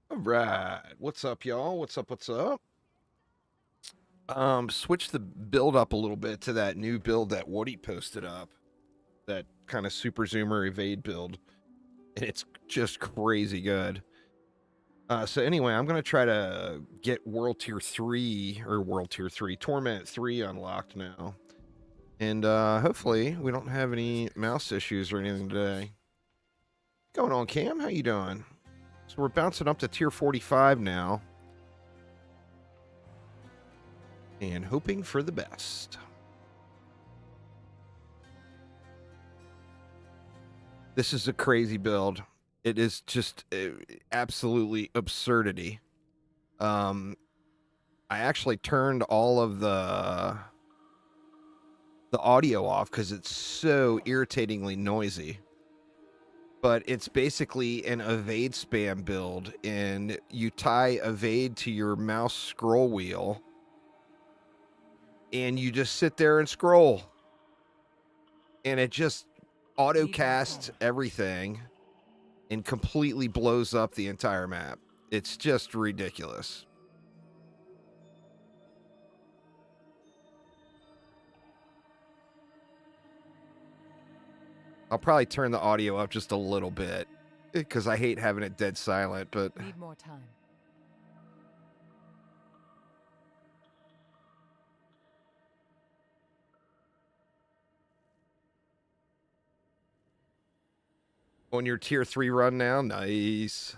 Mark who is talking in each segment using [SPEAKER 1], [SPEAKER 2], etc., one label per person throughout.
[SPEAKER 1] All right. What's up, y'all? What's up? What's up? Switch the build up a little bit to that new build that Woody posted up. That kind of super zoomer evade build. And it's just crazy good. So anyway, I'm gonna try to get World Tier 3, Torment 3 unlocked now. And hopefully we don't have any mouse issues or anything today. What's going on, Cam? How you doing? So we're bouncing up to Tier 45 now. And hoping for the best. This is a crazy build. It is just absolutely absurdity. I actually turned all of the audio off because it's so irritatingly noisy. But it's basically an evade spam build, and you tie evade to your mouse scroll wheel, and you just sit there and scroll, and it just auto casts everything and completely blows up the entire map. It's just ridiculous. I'll probably turn the audio up just a little bit because I hate having it dead silent, but
[SPEAKER 2] need more time.
[SPEAKER 1] on your tier 3 run now, nice.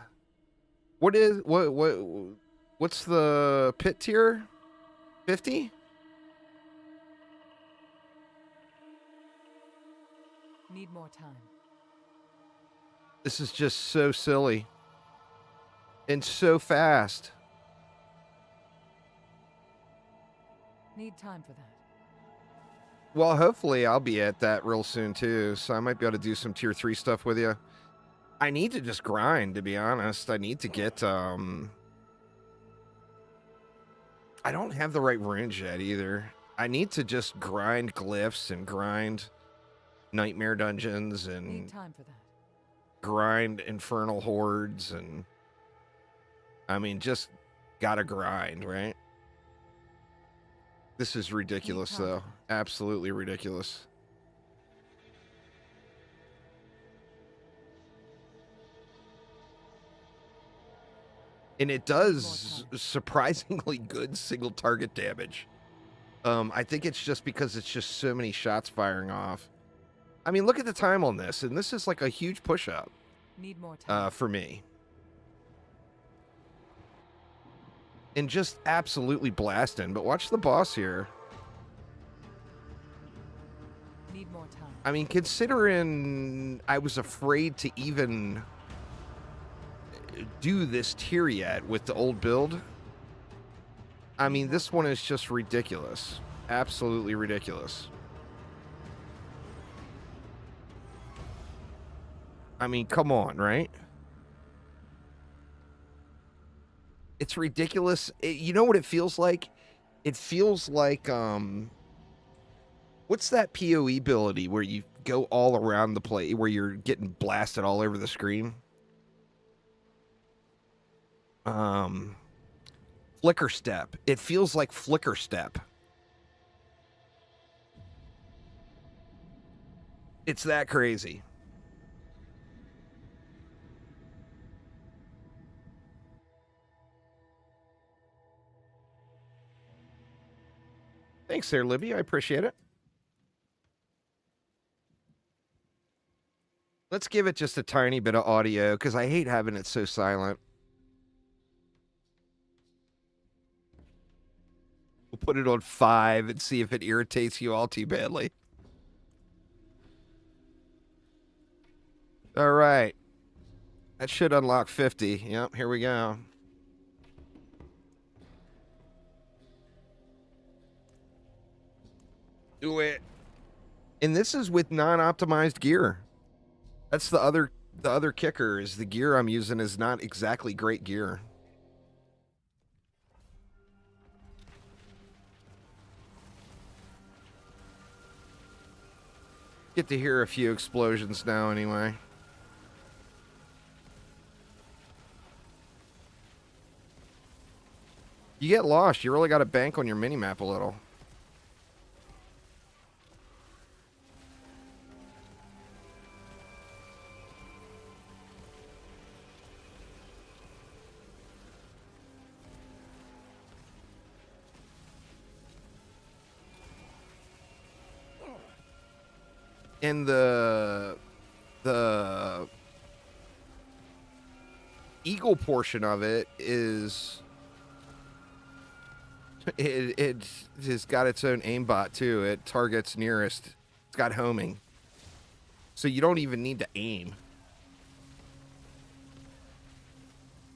[SPEAKER 1] What's the pit tier? 50?
[SPEAKER 2] Need more time.
[SPEAKER 1] This is just so silly and so fast.
[SPEAKER 2] Need time for that.
[SPEAKER 1] Well, hopefully I'll be at that real soon too, so I might be able to do some tier 3 stuff with you. I need to just grind, to be honest. I need to get I don't have the right runes yet either. I need to just grind glyphs and grind nightmare dungeons and
[SPEAKER 2] need time for that.
[SPEAKER 1] Grind infernal hordes, and I mean, just gotta grind, right? This is ridiculous, though. Absolutely ridiculous. And it does surprisingly good single target damage. I think it's just because it's just so many shots firing off. I mean, look at the time on this, and this is like a huge push-up.
[SPEAKER 2] Need more time.
[SPEAKER 1] For me. And just absolutely blasting. But watch the boss here.
[SPEAKER 2] Need more time.
[SPEAKER 1] I mean, considering I was afraid to even do this tier yet with the old build, I mean, this one is just ridiculous. Absolutely ridiculous. I mean, come on, right? It's ridiculous. You know what it feels like? It feels like, what's that PoE ability where you go all around the play, where you're getting blasted all over the screen? Flicker step. It feels like flicker step. It's that crazy. Thanks there, Libby. I appreciate it. Let's give it just a tiny bit of audio because I hate having it so silent. We'll put it on 5 and see if it irritates you all too badly. All right. That should unlock 50. Yep, here we go. Do it. And this is with non-optimized gear. That's the other kicker, is the gear I'm using is not exactly great gear. Get to hear a few explosions now anyway. You get lost. You really got to bank on your mini-map a little. And the eagle portion of it is it has got its own aimbot too. It targets nearest. It's got homing, so you don't even need to aim.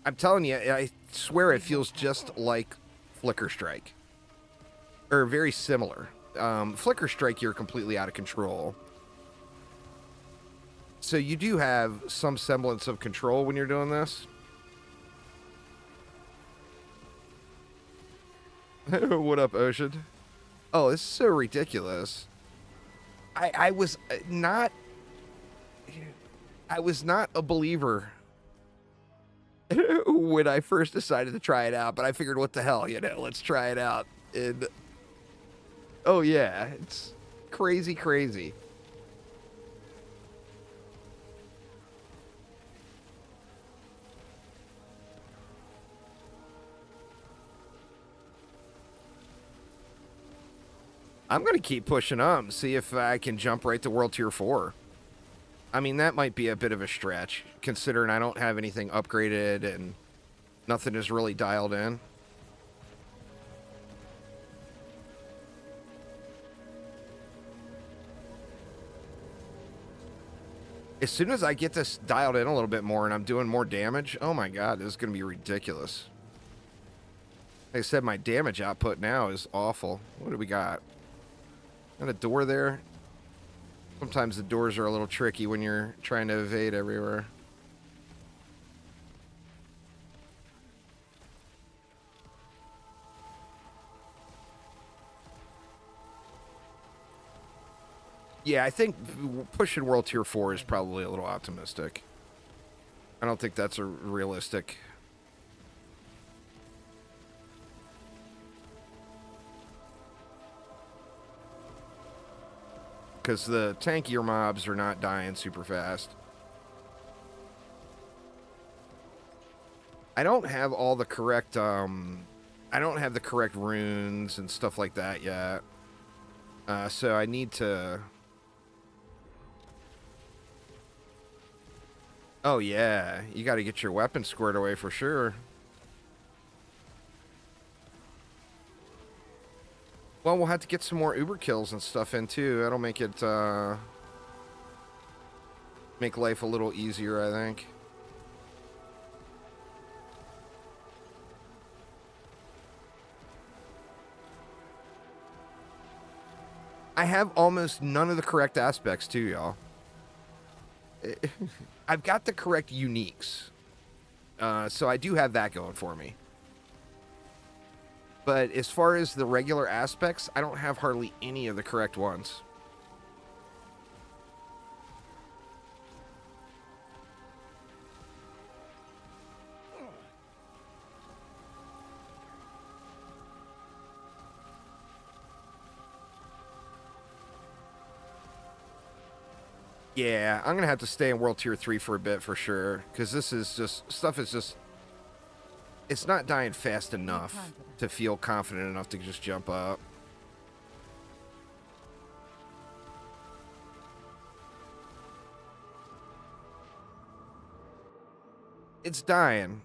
[SPEAKER 1] I'm telling you, I swear it feels just like Flicker Strike, or very similar. Flicker Strike, you're completely out of control. So you do have some semblance of control when you're doing this. What up, Ocean? Oh, this is so ridiculous. I was not a believer when I first decided to try it out, but I figured, what the hell, let's try it out. And oh yeah, it's crazy, crazy. I'm going to keep pushing up, see if I can jump right to World Tier 4. I mean, that might be a bit of a stretch, considering I don't have anything upgraded and nothing is really dialed in. As soon as I get this dialed in a little bit more and I'm doing more damage, oh my god, this is going to be ridiculous. Like I said, my damage output now is awful. What do we got? Got a door there. Sometimes the doors are a little tricky when you're trying to evade everywhere. Yeah, I think pushing World Tier 4 is probably a little optimistic. I don't think that's a realistic. Because the tankier mobs are not dying super fast. I don't have all the correct, I don't have the correct runes and stuff like that yet. So I need to... Oh yeah, you got to get your weapon squared away for sure. Well, we'll have to get some more Uber kills and stuff in too. That'll make it, make life a little easier, I think. I have almost none of the correct aspects too, y'all. I've got the correct uniques. So I do have that going for me. But as far as the regular aspects, I don't have hardly any of the correct ones. Yeah, I'm going to have to stay in World Tier 3 for a bit for sure. Because this is just... Stuff is just... It's not dying fast enough to feel confident enough to just jump up. It's dying.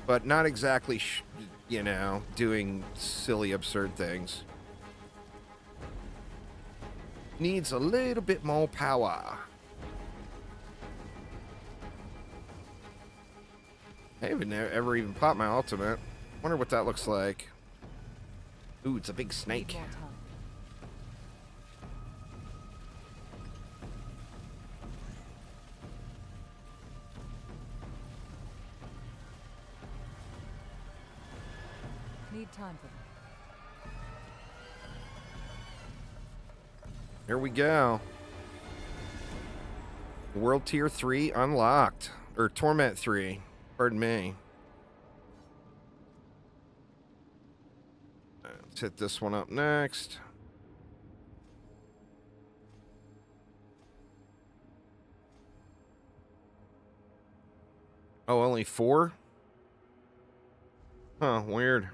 [SPEAKER 1] But not exactly, you know, doing silly, absurd things. Needs a little bit more power. I haven't ever even popped my ultimate. Wonder what that looks like. Ooh, it's a big snake.
[SPEAKER 2] Need time for that.
[SPEAKER 1] Here we go. World Tier 3 unlocked. Or Torment 3. Pardon me. Let's hit this one up next. Oh, only 4? Huh, weird.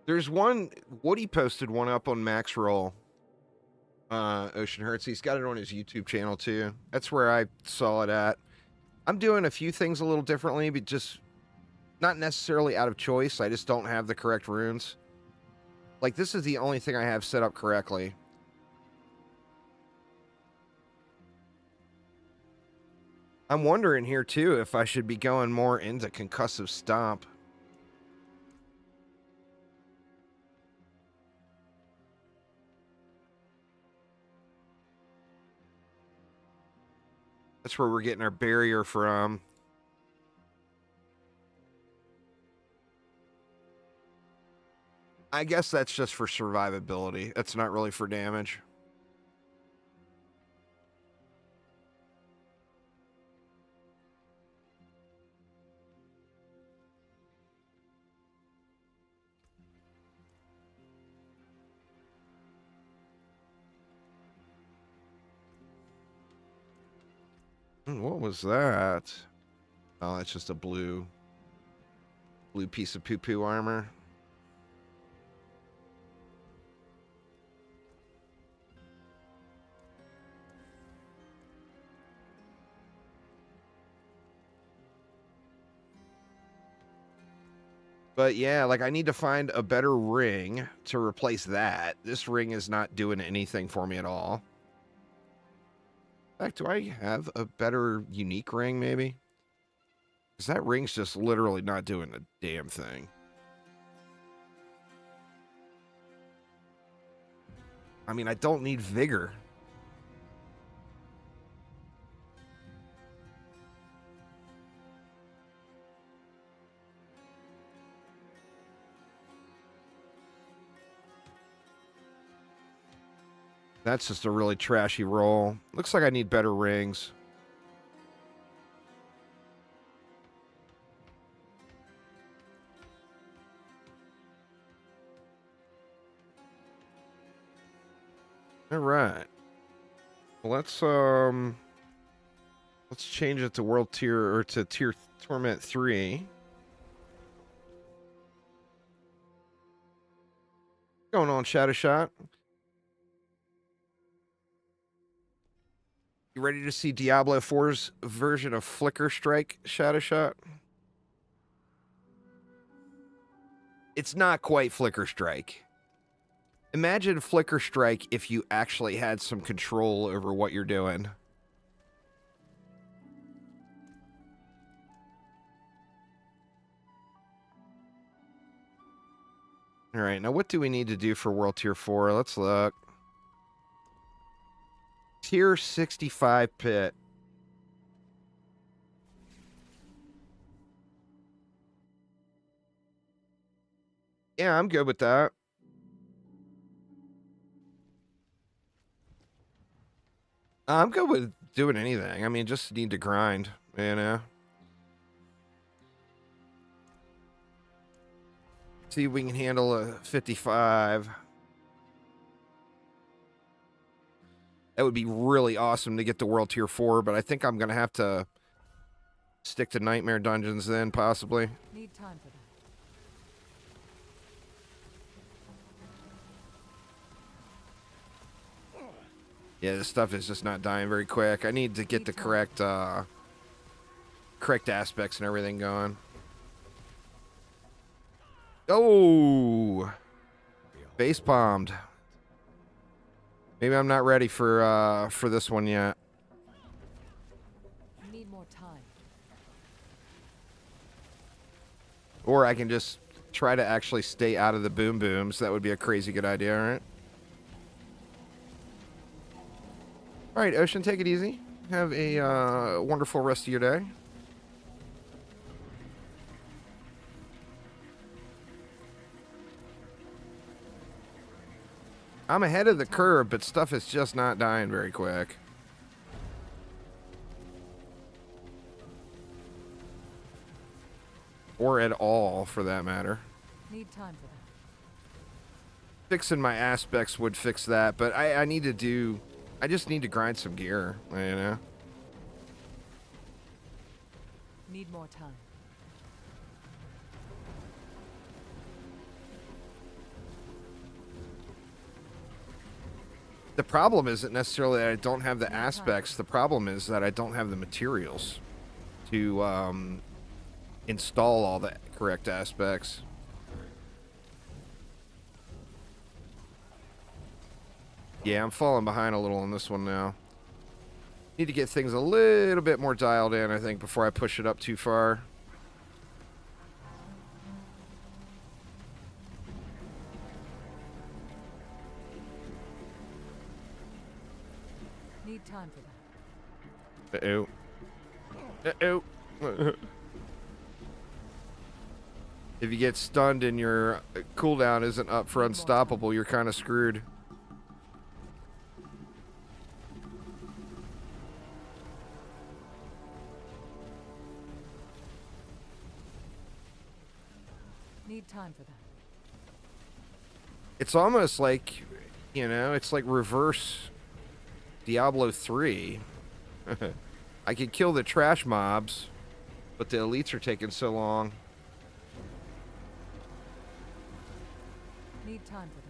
[SPEAKER 1] There's one, Woody posted one up on Max Roll. Ocean Hurts. He's got it on his YouTube channel too. That's where I saw it at. I'm doing a few things a little differently, but just not necessarily out of choice. I just don't have the correct runes. Like, this is the only thing I have set up correctly. I'm wondering here too if I should be going more into Concussive Stomp. That's where we're getting our barrier from. I guess that's just for survivability. That's not really for damage. What was that? Oh, that's just a blue piece of poo-poo armor. But yeah, like, I need to find a better ring to replace that. This ring is not doing anything for me at all. In fact, do I have a better unique ring, maybe? Because that ring's just literally not doing a damn thing. I mean, I don't need vigor. That's just a really trashy roll. Looks like I need better rings. All right. Well, let's change it to World Tier, or to Tier Torment 3. Going on, Shadow Shot. You ready to see Diablo 4's version of Flicker Strike, Shadow Shot? It's not quite Flicker Strike. Imagine Flicker Strike if you actually had some control over what you're doing. All right, now what do we need to do for World Tier 4? Let's look. Tier 65 pit. Yeah, I'm good with that. I'm good with doing anything. I mean, just need to grind, you know? See if we can handle a 55. That would be really awesome to get to World Tier 4, but I think I'm going to have to stick to Nightmare Dungeons then, possibly.
[SPEAKER 2] Need time for that.
[SPEAKER 1] Yeah, this stuff is just not dying very quick. I need to get the correct aspects and everything going. Oh! Face palmed. Maybe I'm not ready for this one yet.
[SPEAKER 2] Need more time.
[SPEAKER 1] Or I can just try to actually stay out of the boom booms. That would be a crazy good idea, all right? All right, Ocean, take it easy. Have a wonderful rest of your day. I'm ahead of the curve, but stuff is just not dying very quick. Or at all, for that matter.
[SPEAKER 2] Need time for that.
[SPEAKER 1] Fixing my aspects would fix that, but I need to do... I just need to grind some gear, you know?
[SPEAKER 2] Need more time.
[SPEAKER 1] The problem isn't necessarily that I don't have the aspects. The problem is that I don't have the materials to install all the correct aspects. Yeah, I'm falling behind a little on this one now. Need to get things a little bit more dialed in, I think, before I push it up too far.
[SPEAKER 2] Need time for that.
[SPEAKER 1] Uh-oh. Uh-oh. If you get stunned and your cooldown isn't up for unstoppable, you're kind of screwed.
[SPEAKER 2] Need time for that.
[SPEAKER 1] It's almost like, you know, it's like reverse Diablo 3. I could kill the trash mobs, but the elites are taking so long.
[SPEAKER 2] Need time for that.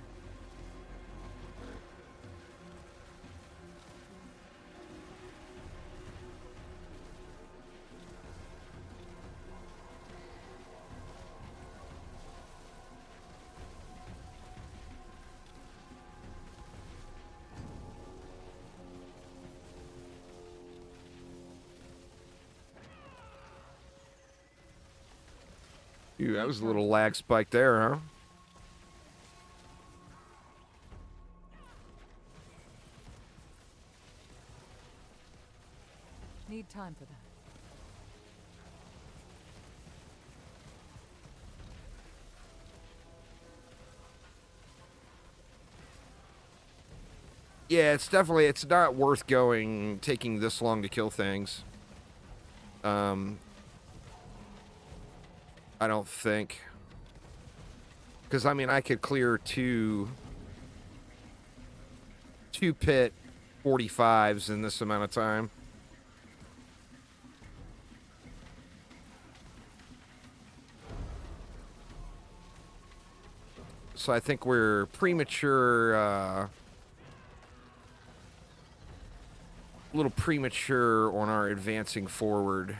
[SPEAKER 1] Dude, that was a little lag spike there, huh?
[SPEAKER 2] Need time for that.
[SPEAKER 1] Yeah, it's definitely, it's not worth taking this long to kill things. I don't think. Because, I mean, I could clear two pit 45s in this amount of time. So I think we're premature, a little premature on our advancing forward.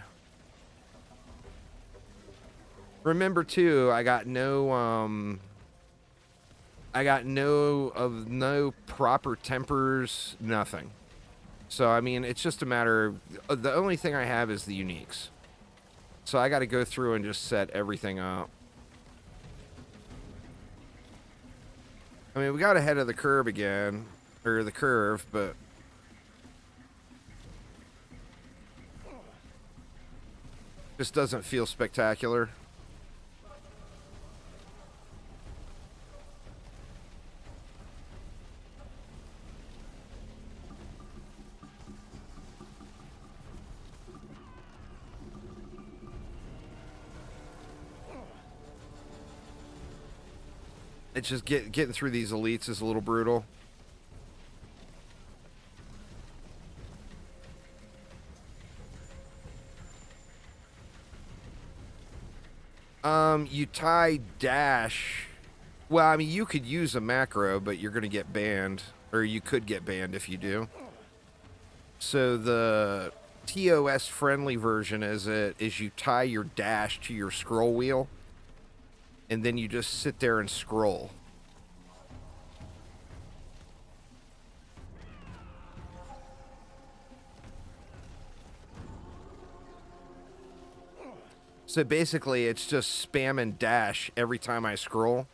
[SPEAKER 1] Remember too, I got no proper tempers, nothing. So I mean, it's just a matter of, the only thing I have is the uniques. So I got to go through and just set everything up. I mean, we got ahead of the curve again, or the curve, but just doesn't feel spectacular. It's just getting through these elites is a little brutal. You tie dash. Well, I mean, you could use a macro, but you're going to get banned. Or you could get banned if you do. So the TOS friendly version is you tie your dash to your scroll wheel. And then you just sit there and scroll. So basically, it's just spam and dash every time I scroll.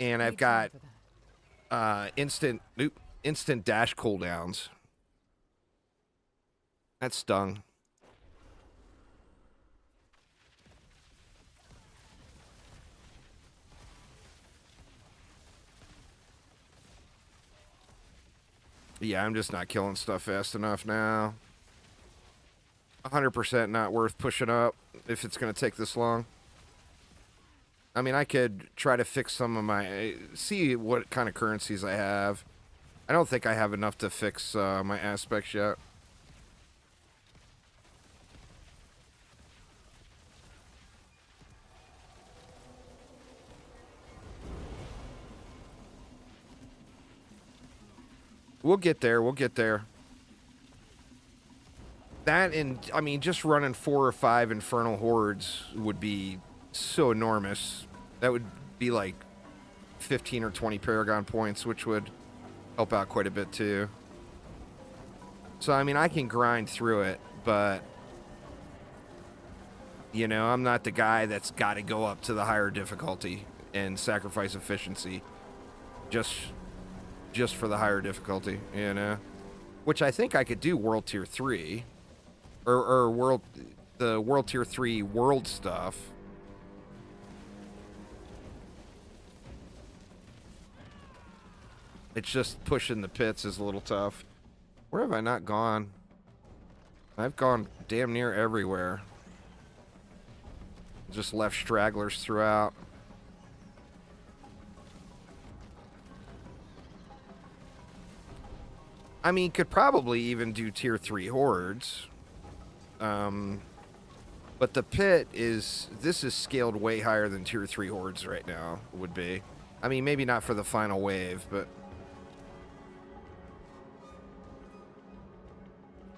[SPEAKER 1] And I've got instant dash cooldowns. That stung. Yeah, I'm just not killing stuff fast enough now. 100% not worth pushing up if it's going to take this long. I mean, I could try to fix some of my... See what kind of currencies I have. I don't think I have enough to fix my aspects yet. We'll get there. We'll get there. That and, I mean, just running 4 or 5 Infernal Hordes would be so enormous. That would be like 15 or 20 Paragon points, which would help out quite a bit too. So, I mean, I can grind through it, but, you know, I'm not the guy that's got to go up to the higher difficulty and sacrifice efficiency just for the higher difficulty, you know? Which I think I could do World Tier 3. Or the World Tier 3 world stuff. It's just pushing the pits is a little tough. Where have I not gone? I've gone damn near everywhere. Just left stragglers throughout. I mean, could probably even do Tier 3 hordes. But the pit this is scaled way higher than Tier 3 hordes right now would be. I mean, maybe not for the final wave, but...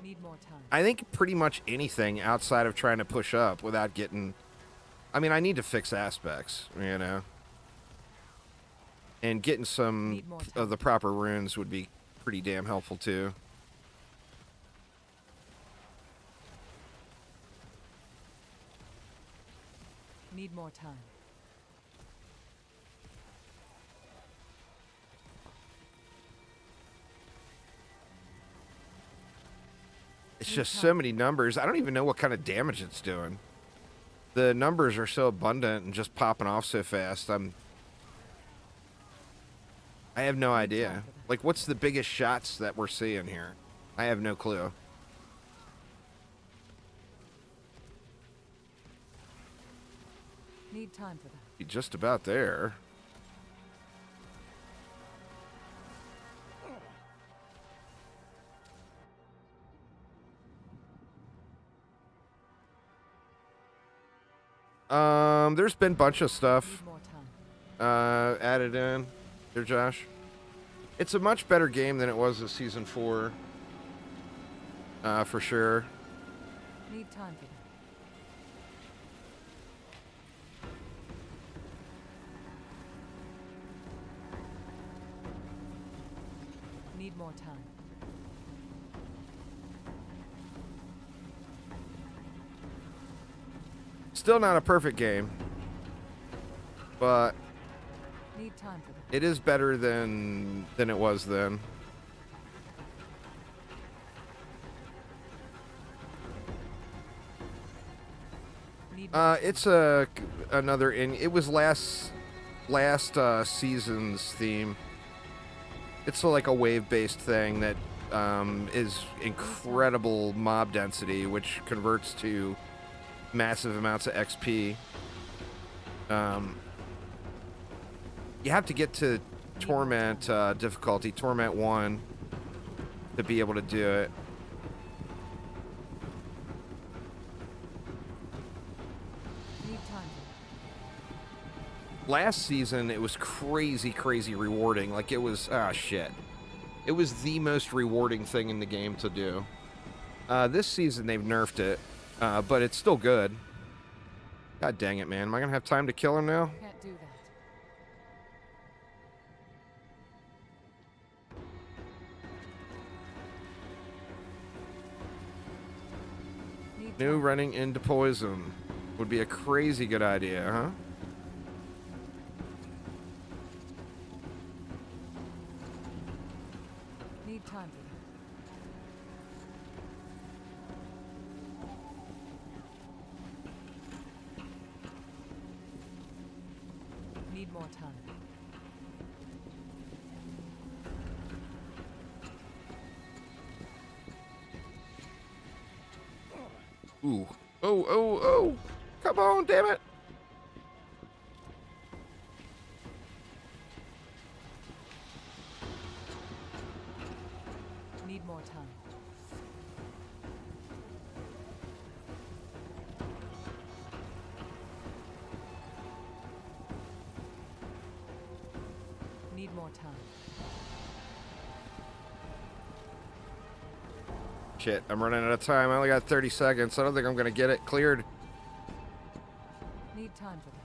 [SPEAKER 2] Need more time.
[SPEAKER 1] I think pretty much anything outside of trying to push up without getting... I mean, I need to fix aspects, you know? And getting some of the proper runes would be pretty damn helpful, too.
[SPEAKER 2] Need more time.
[SPEAKER 1] It's just so many numbers. I don't even know what kind of damage it's doing. The numbers are so abundant and just popping off so fast. I have no idea. Like, what's the biggest shots that we're seeing here? I have no clue.
[SPEAKER 2] Need time for that.
[SPEAKER 1] Be just about there. There's been a bunch of stuff
[SPEAKER 2] Need more time.
[SPEAKER 1] added in there, Josh. It's a much better game than it was in Season 4. For sure.
[SPEAKER 2] Need time for that. Need more time.
[SPEAKER 1] Still not a perfect game, but
[SPEAKER 2] Need time for that.
[SPEAKER 1] it is better than it was then.
[SPEAKER 2] Need more
[SPEAKER 1] It's another it was last season's theme. It's like a wave-based thing that is incredible mob density, which converts to massive amounts of XP. You have to get to Torment difficulty, Torment 1, to be able to do it.
[SPEAKER 2] Need time for that.
[SPEAKER 1] Last season, it was crazy rewarding. Like, it was, shit. It was the most rewarding thing in the game to do. This season, they've nerfed it, but it's still good. God dang it, man. Am I going to have time to kill him now?
[SPEAKER 2] Can't do that. Need
[SPEAKER 1] New
[SPEAKER 2] time.
[SPEAKER 1] running into poison would be a crazy good idea, huh?
[SPEAKER 2] Need time for that. Need more time.
[SPEAKER 1] Ooh. Oh, oh, oh. Come on, damn it.
[SPEAKER 2] Need more time. Need more time.
[SPEAKER 1] Shit, I'm running out of time. I only got 30 seconds. I don't think I'm going to get it cleared.
[SPEAKER 2] Need time for that.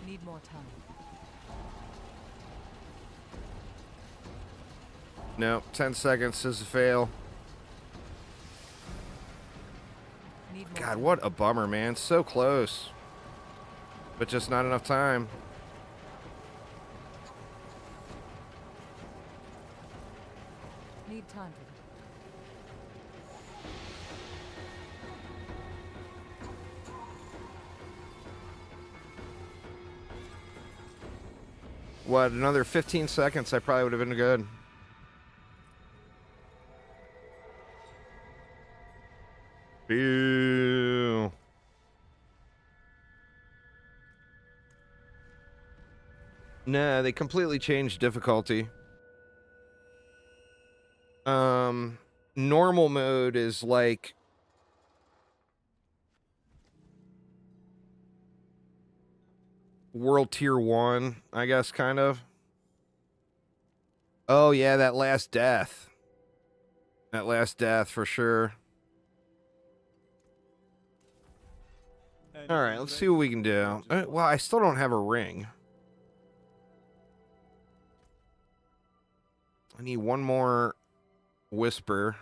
[SPEAKER 2] Need more time.
[SPEAKER 1] No, 10 seconds is a fail.
[SPEAKER 2] Need more
[SPEAKER 1] God,
[SPEAKER 2] time.
[SPEAKER 1] what a bummer, man. So close. But just not enough time.
[SPEAKER 2] Need time for that.
[SPEAKER 1] What, another 15 seconds? I probably would have been good. Boo. Nah, they completely changed difficulty. Normal mode is like World Tier 1, I guess, kind of. Oh, yeah, that last death. That last death, for sure. Alright, let's see what we can do. Well, I still don't have a ring. I need one more whisper.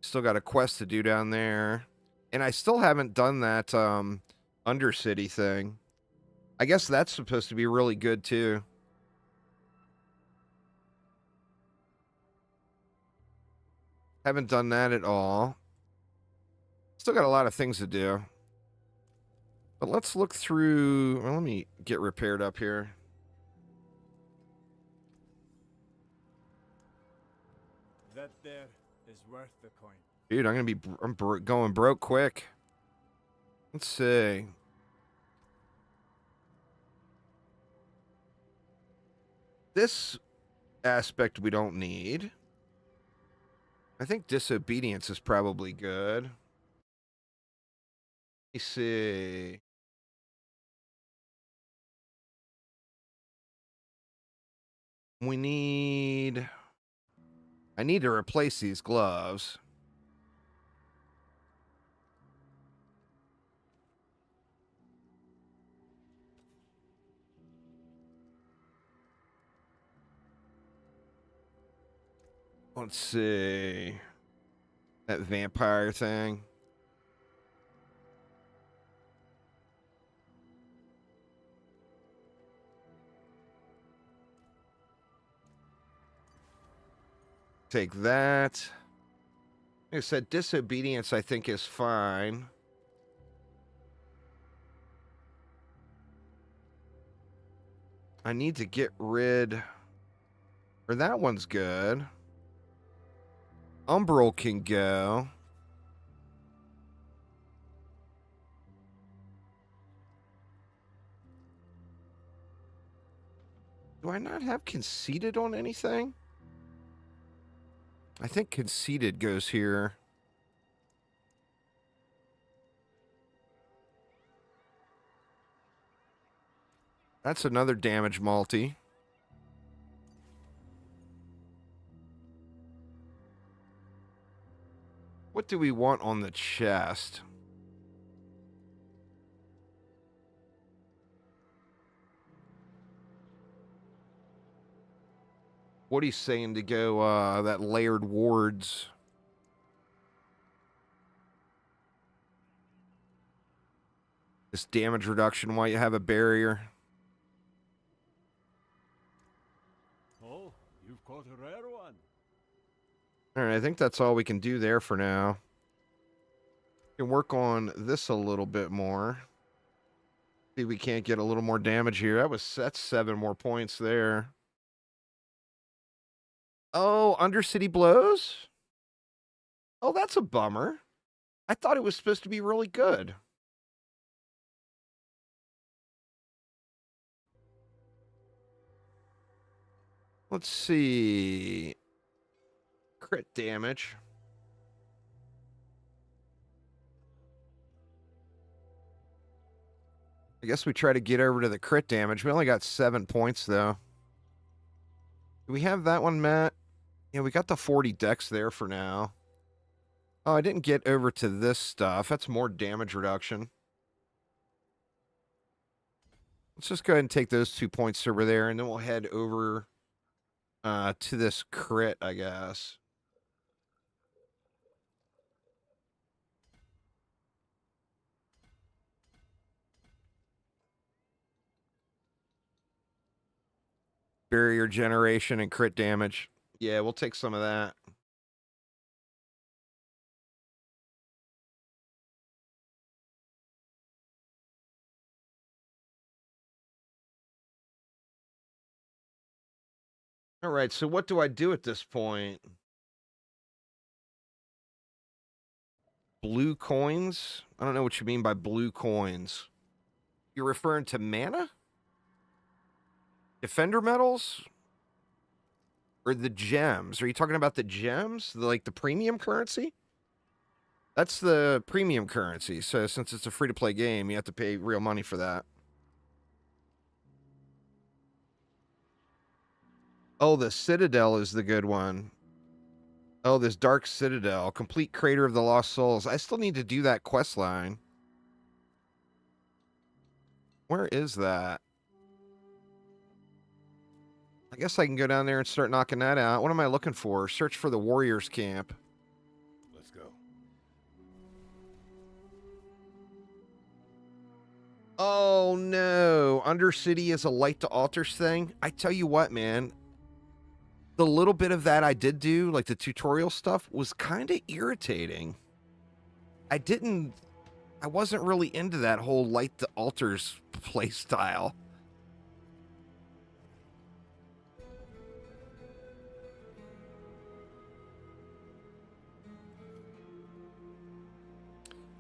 [SPEAKER 1] Still got a quest to do down there. And I still haven't done that Undercity thing. I guess that's supposed to be really good too. Haven't done that at all. Still got a lot of things to do. But let's look through. Well, let me get repaired up here.
[SPEAKER 3] That there is worth the coin.
[SPEAKER 1] Dude, I'm going broke quick. Let's see. This aspect we don't need. I think disobedience is probably good. Let me see. We need... I need to replace these gloves. Let's see. That vampire thing. Take that. Like I said, disobedience I think is fine. I need to get rid... Or that one's good. Umbral can go. Do I not have conceited on anything? I think conceited goes here. That's another damage multi. What do we want on the chest? What he's saying to go that layered wards. This damage reduction while you have a barrier.
[SPEAKER 3] Oh, you've caught a rare one.
[SPEAKER 1] All right, I think that's all we can do there for now. Can work on this a little bit more. See if we can't get a little more damage here. That's 7 more points there. Oh, Undercity blows? Oh, that's a bummer. I thought it was supposed to be really good. Let's see. Crit damage. I guess we try to get over to the crit damage. We only got 7 points, though. Do we have that one, Matt? Yeah, we got the 40 dex there for now. Oh, I didn't get over to this stuff. That's more damage reduction. Let's just go ahead and take those 2 points over there, and then we'll head over to this crit, I guess. Barrier generation and crit damage. Yeah, we'll take some of that. All right, so what do I do at this point? Blue coins? I don't know what you mean by blue coins. You're referring to mana? Defender medals? Or the gems? Are you talking about the gems? Like the premium currency? That's the premium currency. So since it's a free-to-play game, you have to pay real money for that. Oh, the Citadel is the good one. Oh, this Dark Citadel. Complete Crater of the Lost Souls. I still need to do that quest line. Where is that? I guess I can go down there and start knocking that out. What am I looking for? Search for the Warriors camp.
[SPEAKER 3] Let's go.
[SPEAKER 1] Oh, no. Undercity is a light to altars thing. I tell you what, man. The little bit of that I did do, like the tutorial stuff, was kind of irritating. I wasn't really into that whole light to altars play style.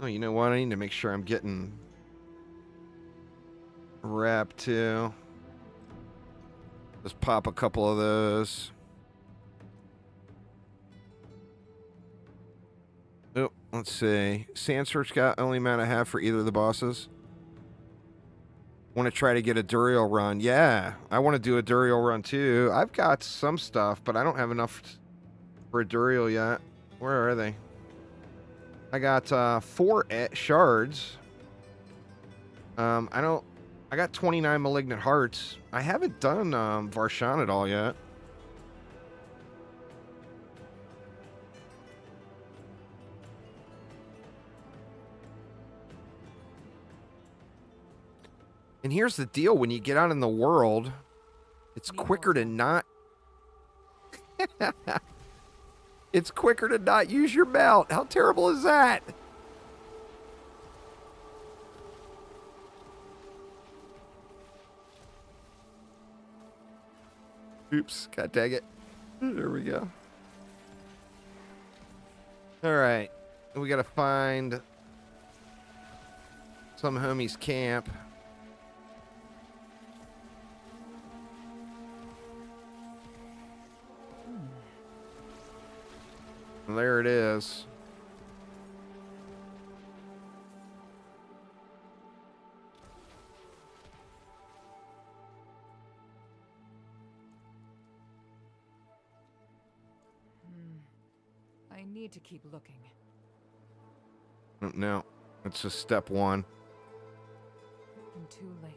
[SPEAKER 1] Oh, you know what? I need to make sure I'm getting wrapped too. Just pop a couple of those. Oh, let's see. Sand Search got only amount I have for either of the bosses. Want to try to get a Duriel run. Yeah, I want to do a Duriel run too. I've got some stuff, but I don't have enough for a Duriel yet. Where are they? I got 4 shards. I got 29 malignant hearts. I haven't done Varshan at all yet. And here's the deal. When you get out in the world, it's quicker to not... It's quicker to not use your mount. How terrible is that? Oops. God dang it. There we go. All right. We got to find some homie's camp. There it is.
[SPEAKER 2] I need to keep looking.
[SPEAKER 1] No, it's just step 1.
[SPEAKER 2] I'm too late.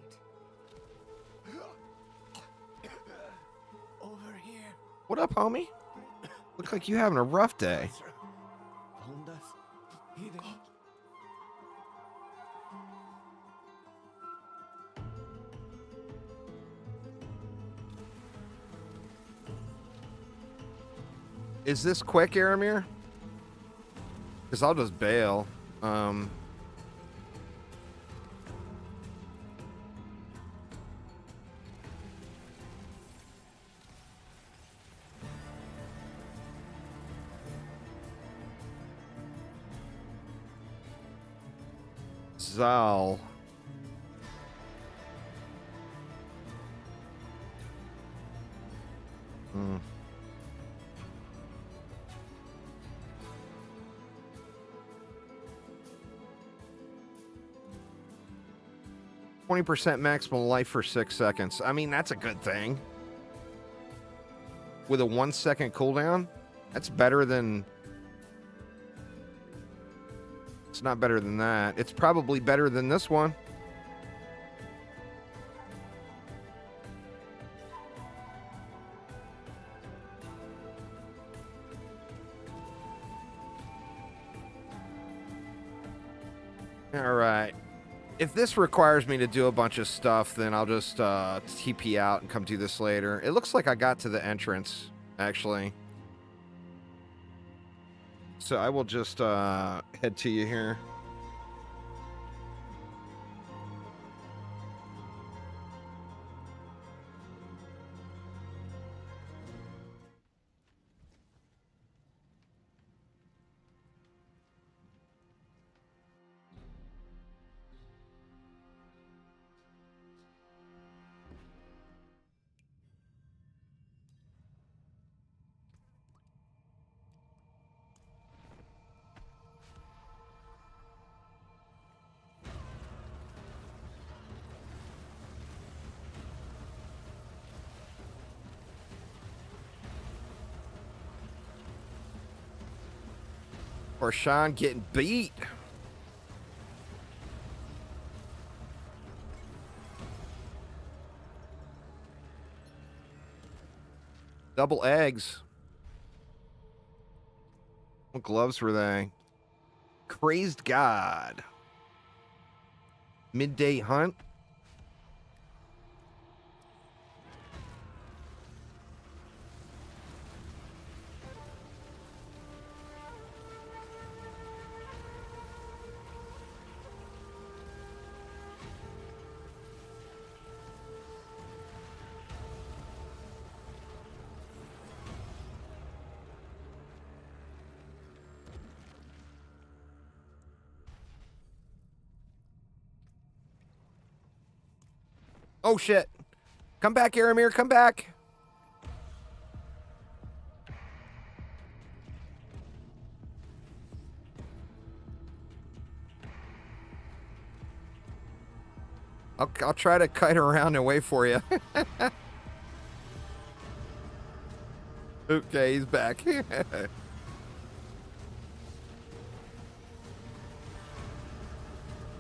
[SPEAKER 3] Over here.
[SPEAKER 1] What up, homie? Look like you having a rough day.
[SPEAKER 3] Found us. Hidden.
[SPEAKER 1] Is this quick, Aramir? Because I'll just bail. Um, Zal. Hmm. 20% maximum life for 6 seconds. I mean, that's a good thing. With a 1 second cooldown, that's better than... It's not better than that. It's probably better than this one. All right. If this requires me to do a bunch of stuff, then I'll just TP out and come do this later. It looks like I got to the entrance, actually. So I will just head to you here. Or Sean getting beat. Double eggs. What gloves were they? Crazed God. Midday Hunt. Oh, shit. Come back, Aramir. Come back. I'll try to kite around and wait for you. Okay, he's back.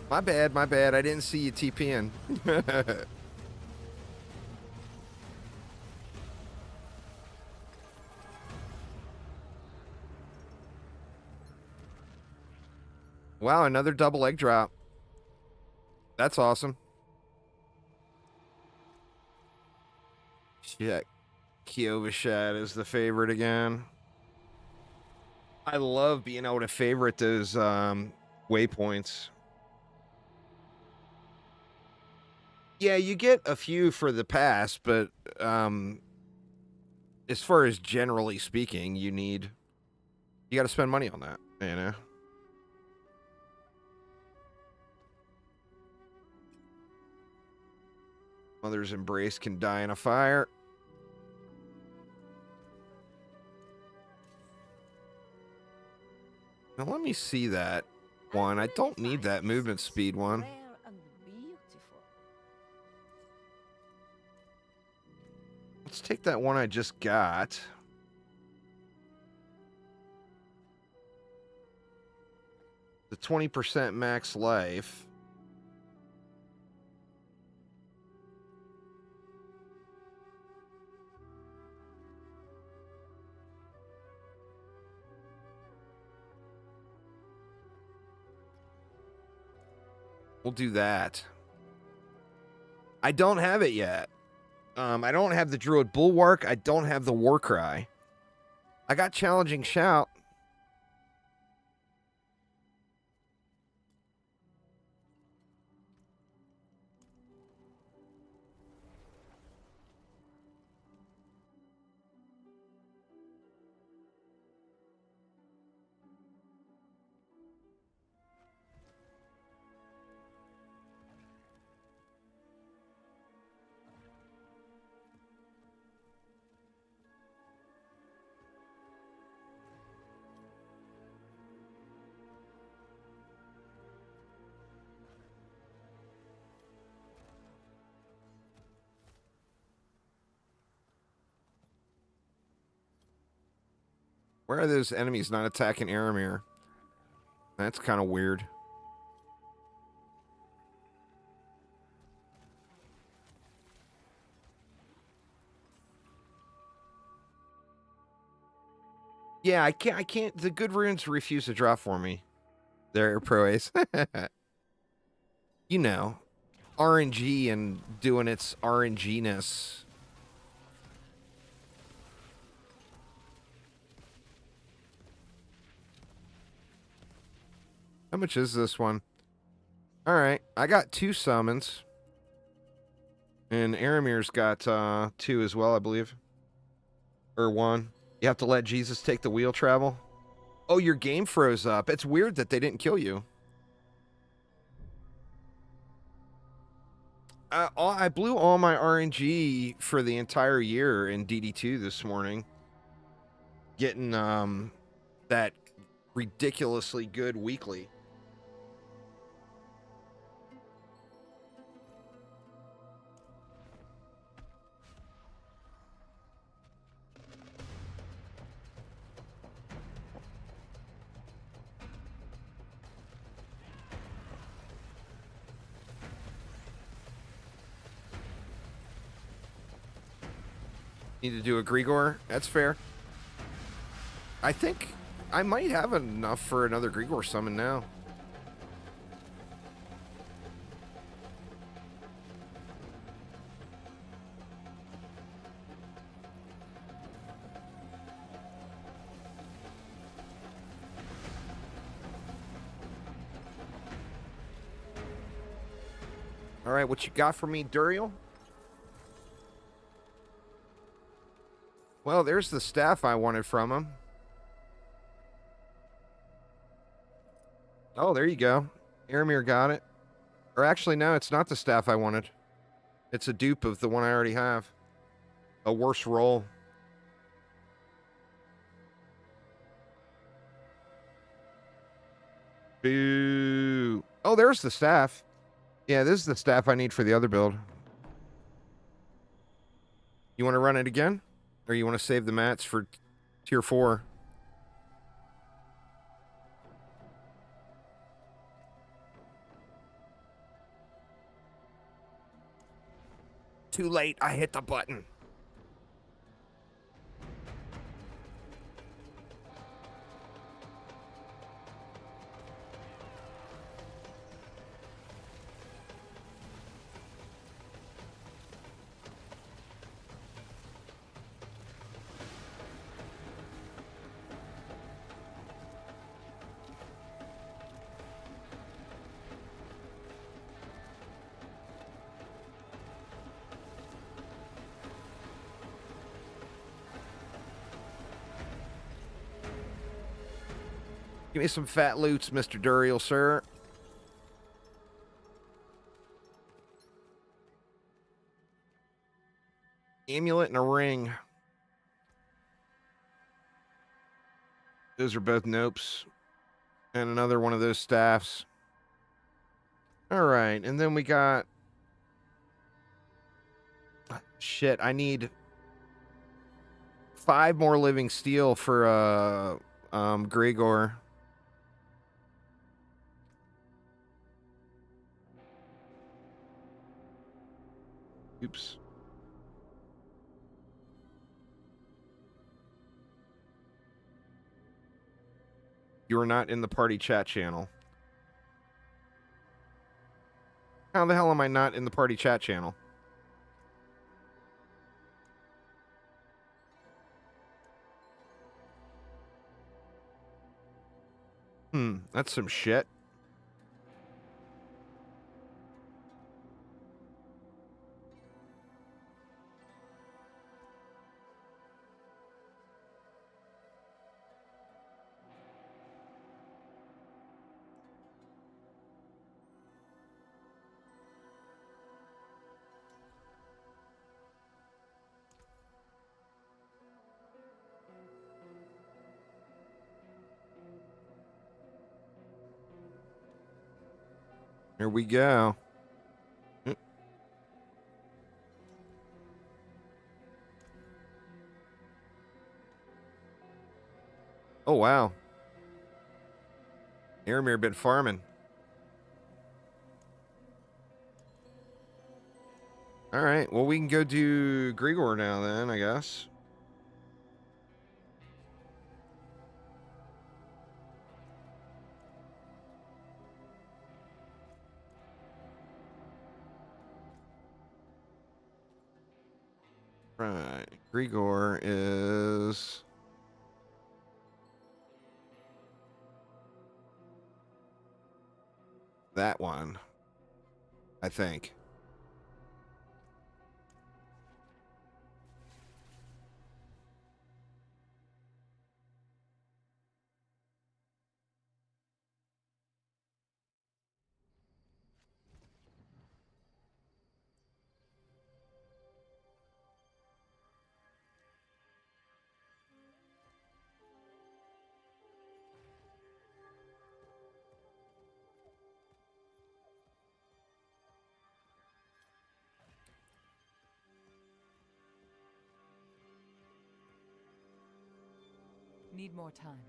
[SPEAKER 1] My bad, my bad. I didn't see you TPing. Wow, another double egg drop. That's awesome. Shit. Kiovashad is the favorite again. I love being able to favorite those waypoints. Yeah, you get a few for the pass, but as far as generally speaking, you got to spend money on that, you know? Mother's Embrace can die in a fire. Now let me see that one. I don't need that movement speed one. Let's take that one I just got. The 20% max life. We'll do that. I don't have it yet. I don't have the Druid Bulwark. I don't have the Warcry. I got Challenging Shout. Where are those enemies not attacking Aramir? That's kind of weird. Yeah, I can't. The good runes refuse to drop for me. They're pro ace. You know, RNG and doing its RNG-ness. How much is this one? All right, I got 2 summons. And Aramir's got 2 as well, I believe. Or 1. You have to let Jesus take the wheel travel. Oh, your game froze up. It's weird that they didn't kill you. I blew all my RNG for the entire year in DD2 this morning. Getting that ridiculously good weekly. Need to do a Grigor. That's fair. I think I might have enough for another Grigor summon now. All right, what you got for me, Duriel? Well, there's the staff I wanted from him. Oh, there you go. Aramir got it. Or actually, no, it's not the staff I wanted. It's a dupe of the one I already have. A worse roll. Boo. Oh, there's the staff. Yeah, this is the staff I need for the other build. You want to run it again? Or you want to save the mats for tier 4? Too late. I hit the button. Give me some fat loots, Mr. Duriel, sir. Amulet and a ring. Those are both nopes. And another one of those staffs. All right, and then we got... Shit, I need 5 more living steel for Grigor. Oops. You are not in the party chat channel. How the hell am I not in the party chat channel? That's some shit. Here we go. Oh, wow. Aramir been farming. All right. Well, we can go do Grigor now then, I guess. Right. Grigor is... that one, I think.
[SPEAKER 2] Need more time.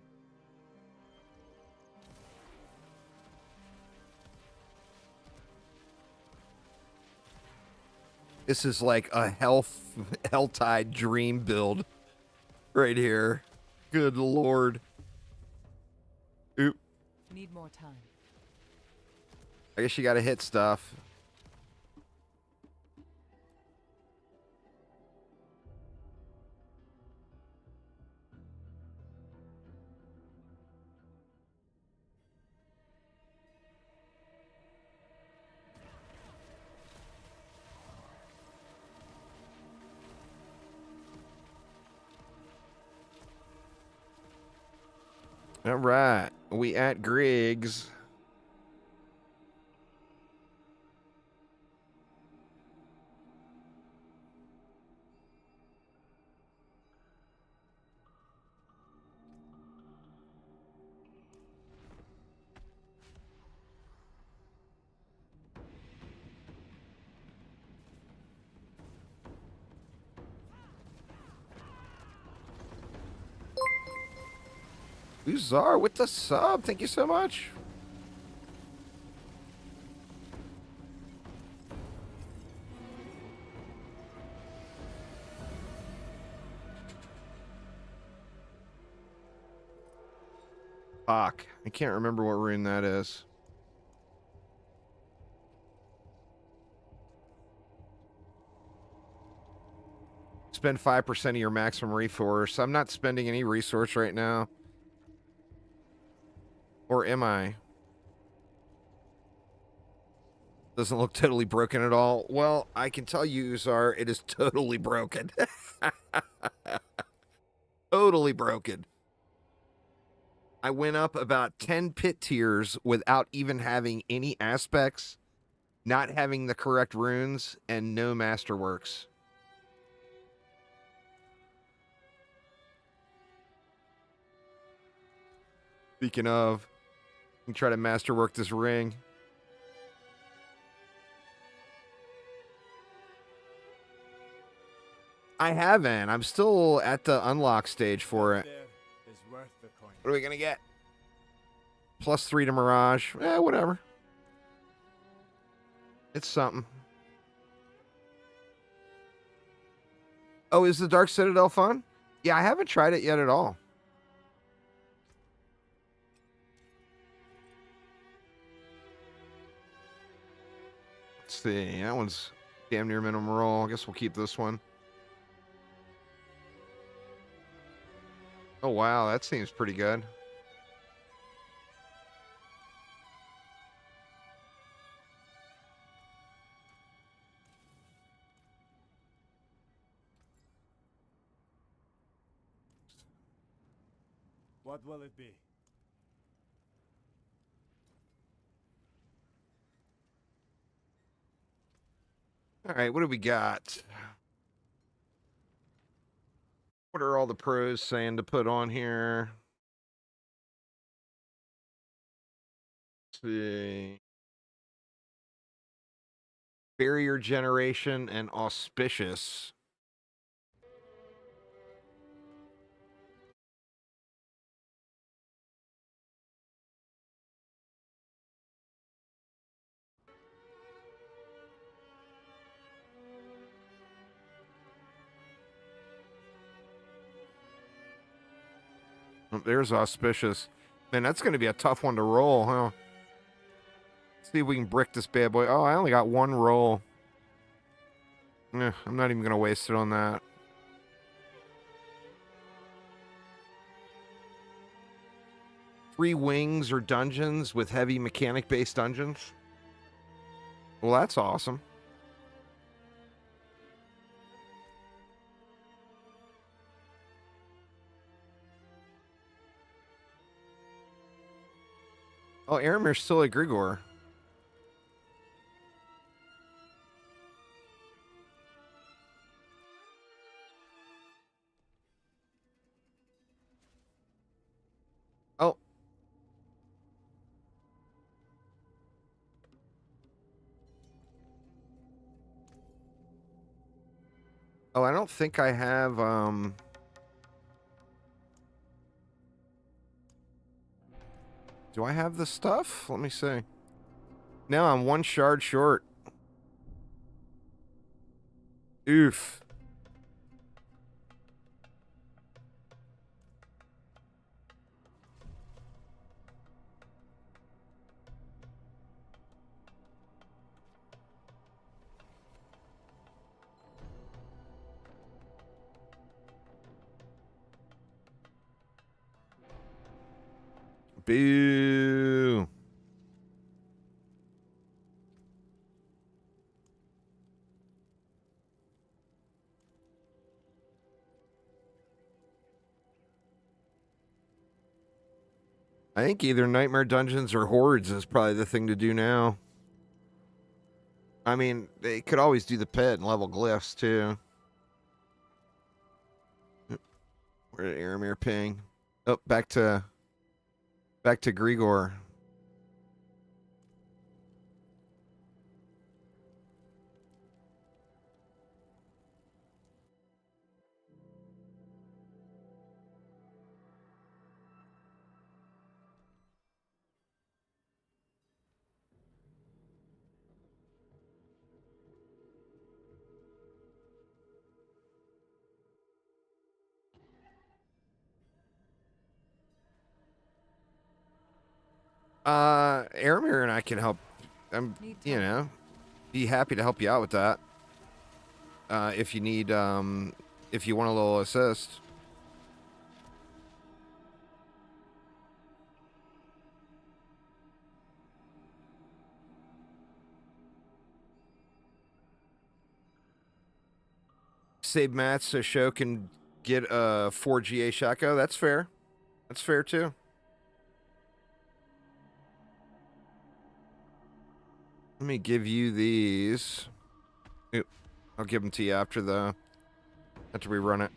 [SPEAKER 1] This is like a Helltide dream build right here. Good lord. Oop.
[SPEAKER 2] Need more time.
[SPEAKER 1] I guess you gotta hit stuff. All right. We at Griggs. Uzar with the sub. Thank you so much. Fuck. I can't remember what rune that is. Spend 5% of your maximum resource. I'm not spending any resource right now. Or am I? Doesn't look totally broken at all. Well, I can tell you, Uzar, it is totally broken. Totally broken. I went up about 10 pit tiers without even having any aspects, not having the correct runes, and no masterworks. Speaking of, you can try to masterwork this ring. I haven't. I'm still at the unlock stage for it.
[SPEAKER 3] There is worth the coin.
[SPEAKER 1] What are we going to get? +3 to Mirage. Whatever. It's something. Oh, is the Dark Citadel fun? Yeah, I haven't tried it yet at all. Let's see. That one's damn near minimum roll. I guess we'll keep this one. Oh, wow. That seems pretty good.
[SPEAKER 3] What will it be?
[SPEAKER 1] All right, what do we got? What are all the pros saying to put on here? Let's see. Barrier generation and auspicious. Oh, there's auspicious. Man, that's going to be a tough one to roll, huh? Let's see if we can brick this bad boy. Oh, I only got one roll. I'm not even going to waste it on that. Three wings or dungeons with heavy mechanic-based dungeons. Well, that's awesome. Oh, Aramir's still at Grigor. Oh. Oh, I don't think I have, do I have the stuff? Let me see. No, I'm one shard short. Oof. Boo. I think either Nightmare Dungeons or Hordes is probably the thing to do now. I mean, they could always do the pit and level glyphs, too. Where did Aramir ping? Oh, back to Grigor. Aramir and I can help. I'm, you know, be happy to help you out with that. If you need, if you want a little assist. Save mats so Sho can get a 4GA Shaco. That's fair. That's fair, too. Let me give you these. Oop. I'll give them to you after we run it.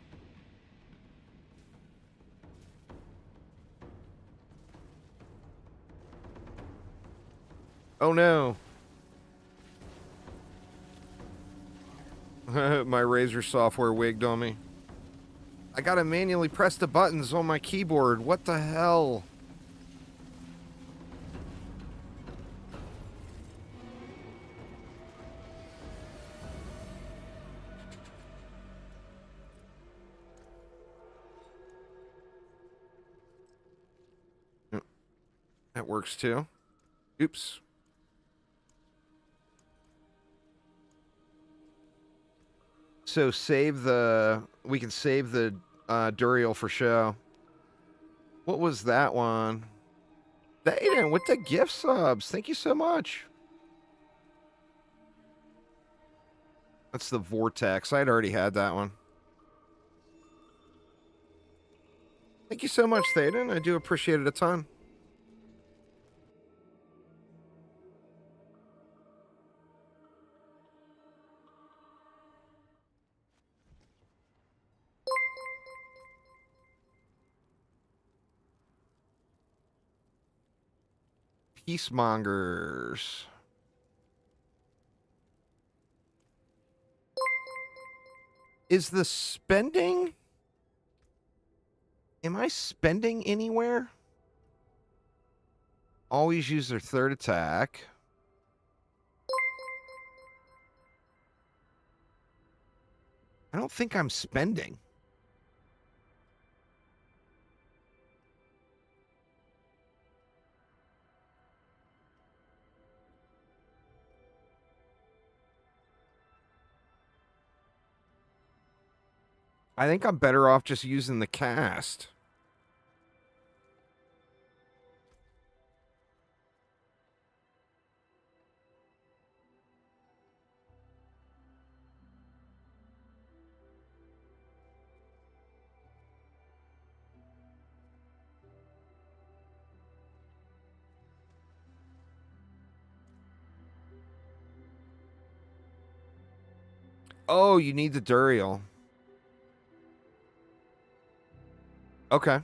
[SPEAKER 1] Oh no. My Razer software wigged on me. I gotta manually press the buttons on my keyboard. What the hell? That works too. Oops. So we can save the Duriel for show. What was that one? Aiden with the gift subs. Thank you so much. That's the Vortex. I'd already had that one. Thank you so much, Thaden. I do appreciate it a ton. Peacemongers. Is the spending... Am I spending anywhere? Always use their third attack. I don't think I'm spending. I think I'm better off just using the cast. Oh, you need the Duriel. Okay.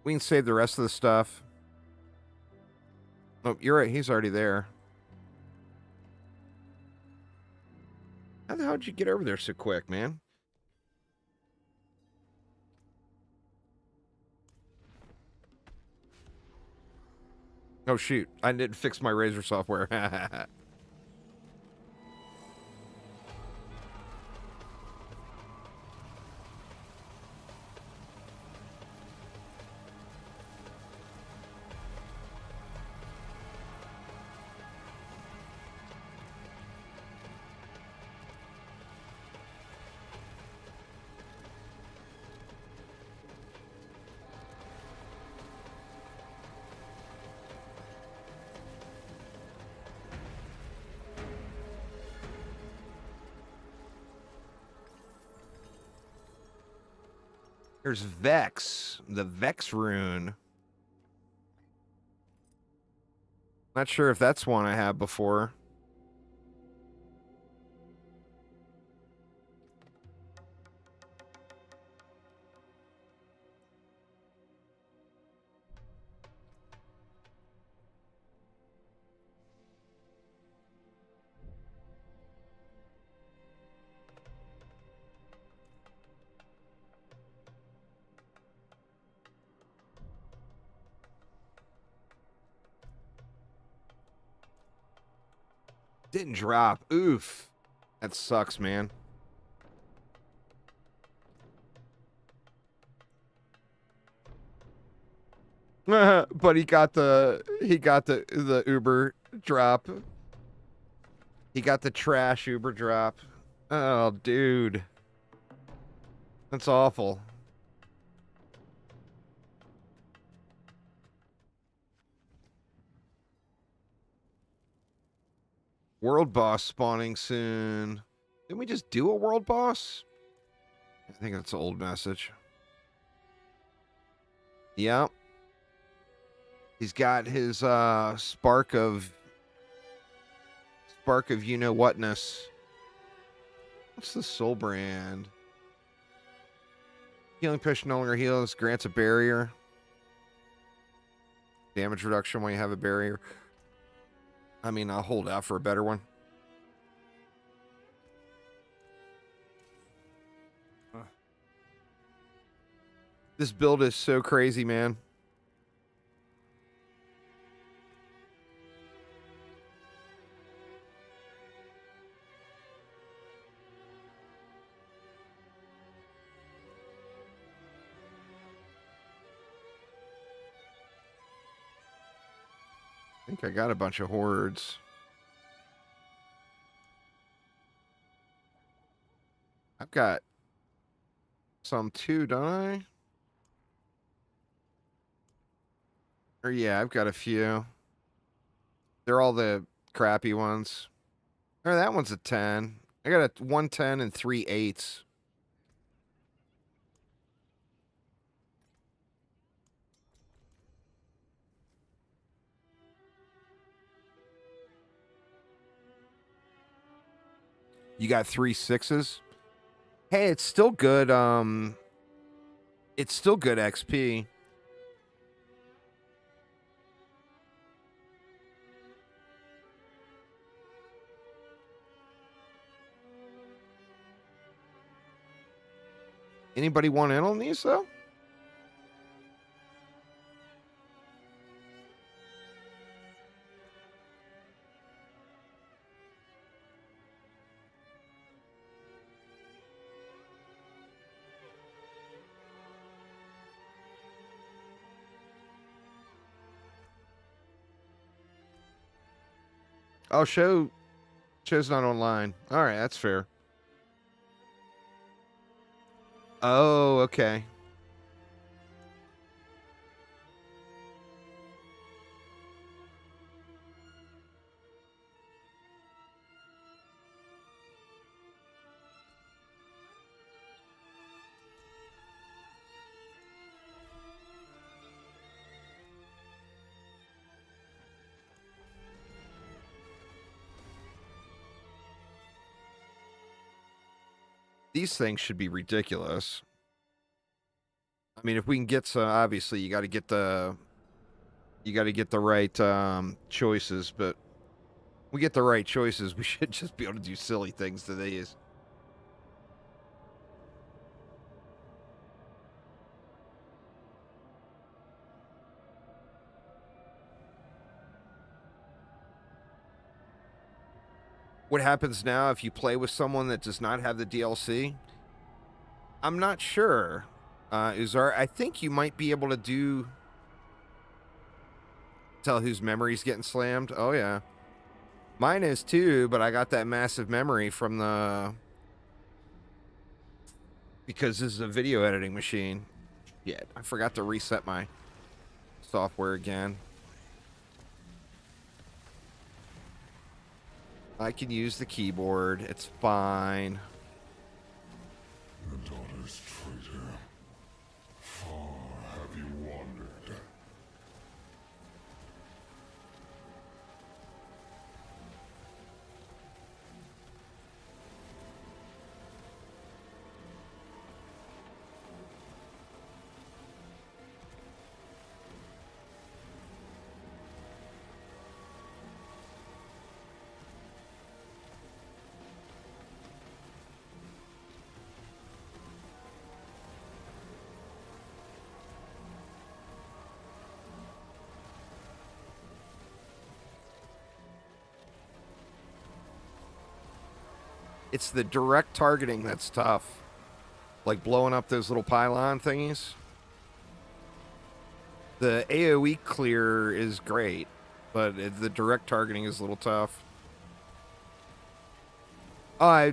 [SPEAKER 1] We can save the rest of the stuff. Oh, you're right. He's already there. How the hell did you get over there so quick, man? Oh, shoot. I didn't fix my Razor software. There's Vex, the Vex rune. Not sure if that's one I have before. Didn't drop. Oof. That sucks, man. But he got the Uber drop. He got the trash Uber drop. Oh, dude. That's awful. World boss spawning soon. Didn't we just do a world boss? I think that's an old message. Yep. He's got his spark of you know whatness. What's the soul brand? Healing push no longer heals, grants a barrier. Damage reduction when you have a barrier. I mean, I'll hold out for a better one. This build is so crazy, man. I think I got a bunch of hordes. I've got some too, don't I? Or yeah, I've got a few. They're all the crappy ones. Or that one's a 10. I got a 110 and 3 8s. You got 3 6s? Hey, it's still good. It's still good XP. Anybody want in on these though? I'll show Show's not online. All right, that's fair. Oh, okay. These things should be ridiculous. I mean, if we can get some, obviously you got to get the right choices, but we get the right choices, we should just be able to do silly things to these. What happens now if you play with someone that does not have the DLC? I'm not sure. Uzar, I think you might be able to tell whose memory's getting slammed. Oh yeah. Mine is too, but I got that massive memory from because this is a video editing machine. Yeah, I forgot to reset my software again. I can use the keyboard. It's fine.
[SPEAKER 4] The daughter's traitor. Far have you wandered.
[SPEAKER 1] It's the direct targeting that's tough. Like blowing up those little pylon thingies. The AoE clear is great, but the direct targeting is a little tough. Oh, I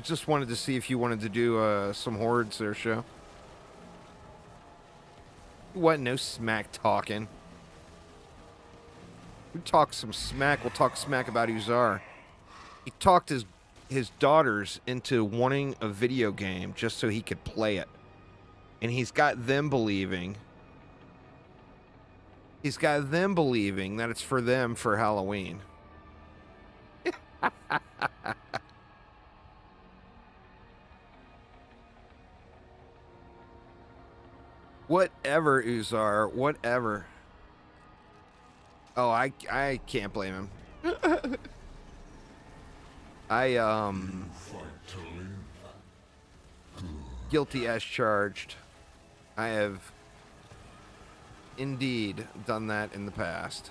[SPEAKER 1] just wanted to see if you wanted to do some hordes there, show. What? No smack talking. We talk some smack. We'll talk smack about Uzar. He talked his daughters into wanting a video game just so he could play it. And he's got them believing that it's for them for Halloween. Whatever, Uzar, whatever. Oh, I can't blame him. Guilty as charged. I have indeed done that in the past.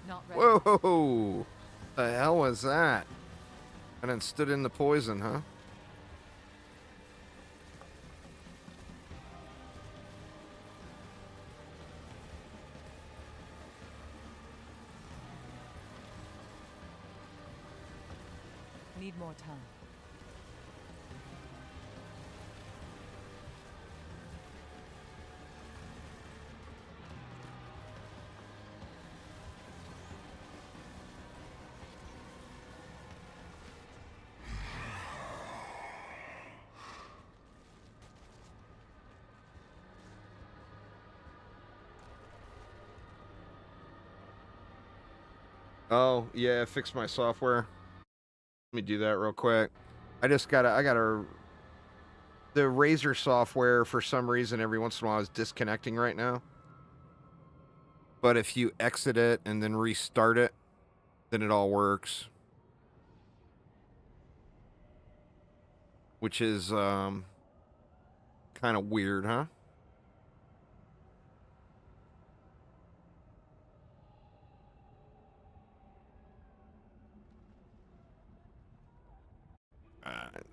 [SPEAKER 2] Not ready.
[SPEAKER 1] Whoa! The hell was that? And then stood in the poison, huh?
[SPEAKER 2] Need more time.
[SPEAKER 1] Oh, yeah, fix my software. Let me do that real quick. I gotta the Razer software for some reason every once in a while is disconnecting right now. But if you exit it and then restart it, then it all works. which is kind of weird, huh?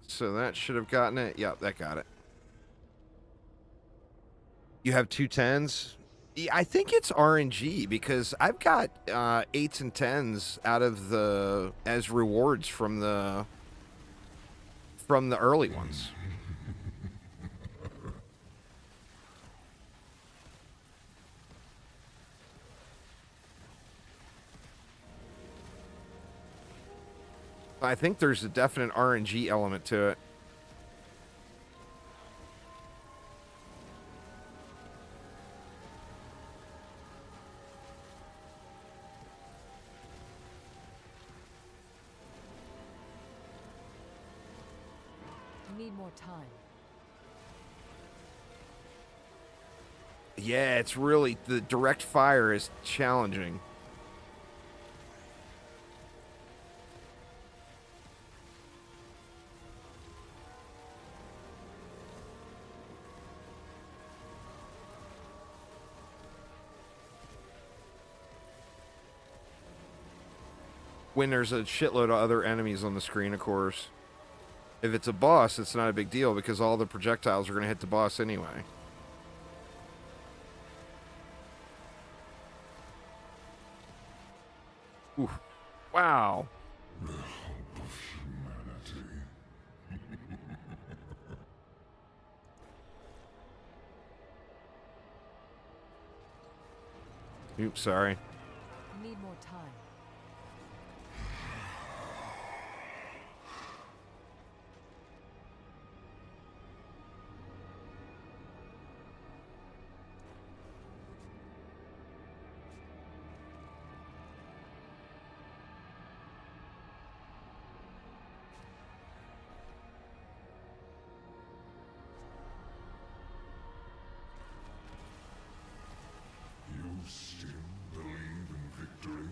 [SPEAKER 1] So that should have gotten it. Yep, that got it. You have 2 10s? Yeah, I think it's RNG because I've got 8s and 10s out of the as rewards from the early ones. I think there's a definite RNG element to it.
[SPEAKER 2] Need more time.
[SPEAKER 1] Yeah, it's really the direct fire is challenging. When there's a shitload of other enemies on the screen, of course. If it's a boss, it's not a big deal because all the projectiles are going to hit the boss anyway. Ooh. Wow.
[SPEAKER 4] The hope of humanity.
[SPEAKER 1] Oops, sorry.
[SPEAKER 2] Need more time.
[SPEAKER 4] You still believe in victory?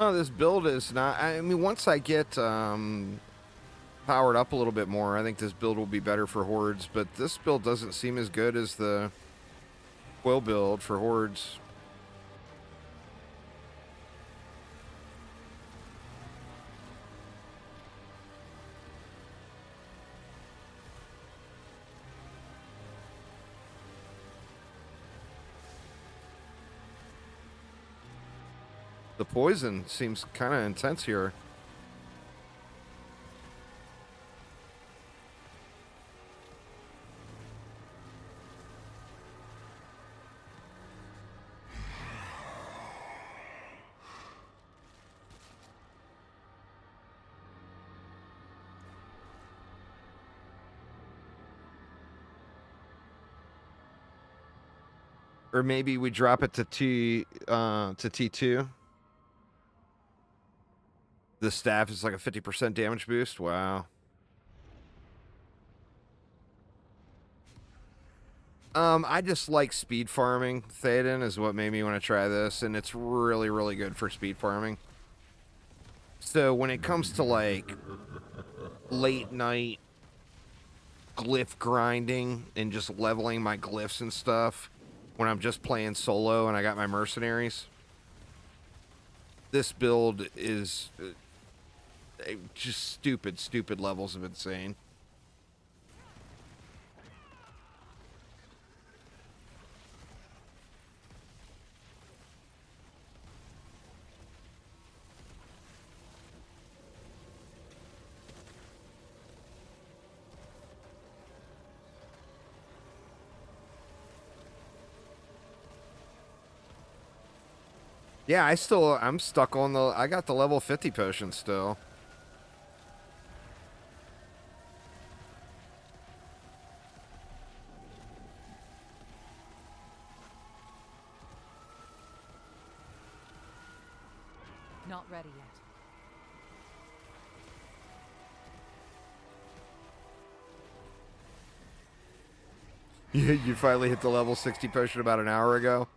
[SPEAKER 1] Oh, this build is not... I mean, once I get powered up a little bit more, I think this build will be better for Hordes, but this build doesn't seem as good as the Quill build for Hordes. The poison seems kind of intense here. Or maybe we drop it to T2. The staff is like a 50% damage boost. Wow. I just like speed farming. Theoden is what made me want to try this, and it's really, really good for speed farming. So when it comes to like late night glyph grinding and just leveling my glyphs and stuff, when I'm just playing solo and I got my mercenaries, this build is just stupid levels of insane. Yeah, I'm stuck on I got the level 50 potion still.
[SPEAKER 2] Not ready yet.
[SPEAKER 1] You finally hit the level 60 potion about an hour ago.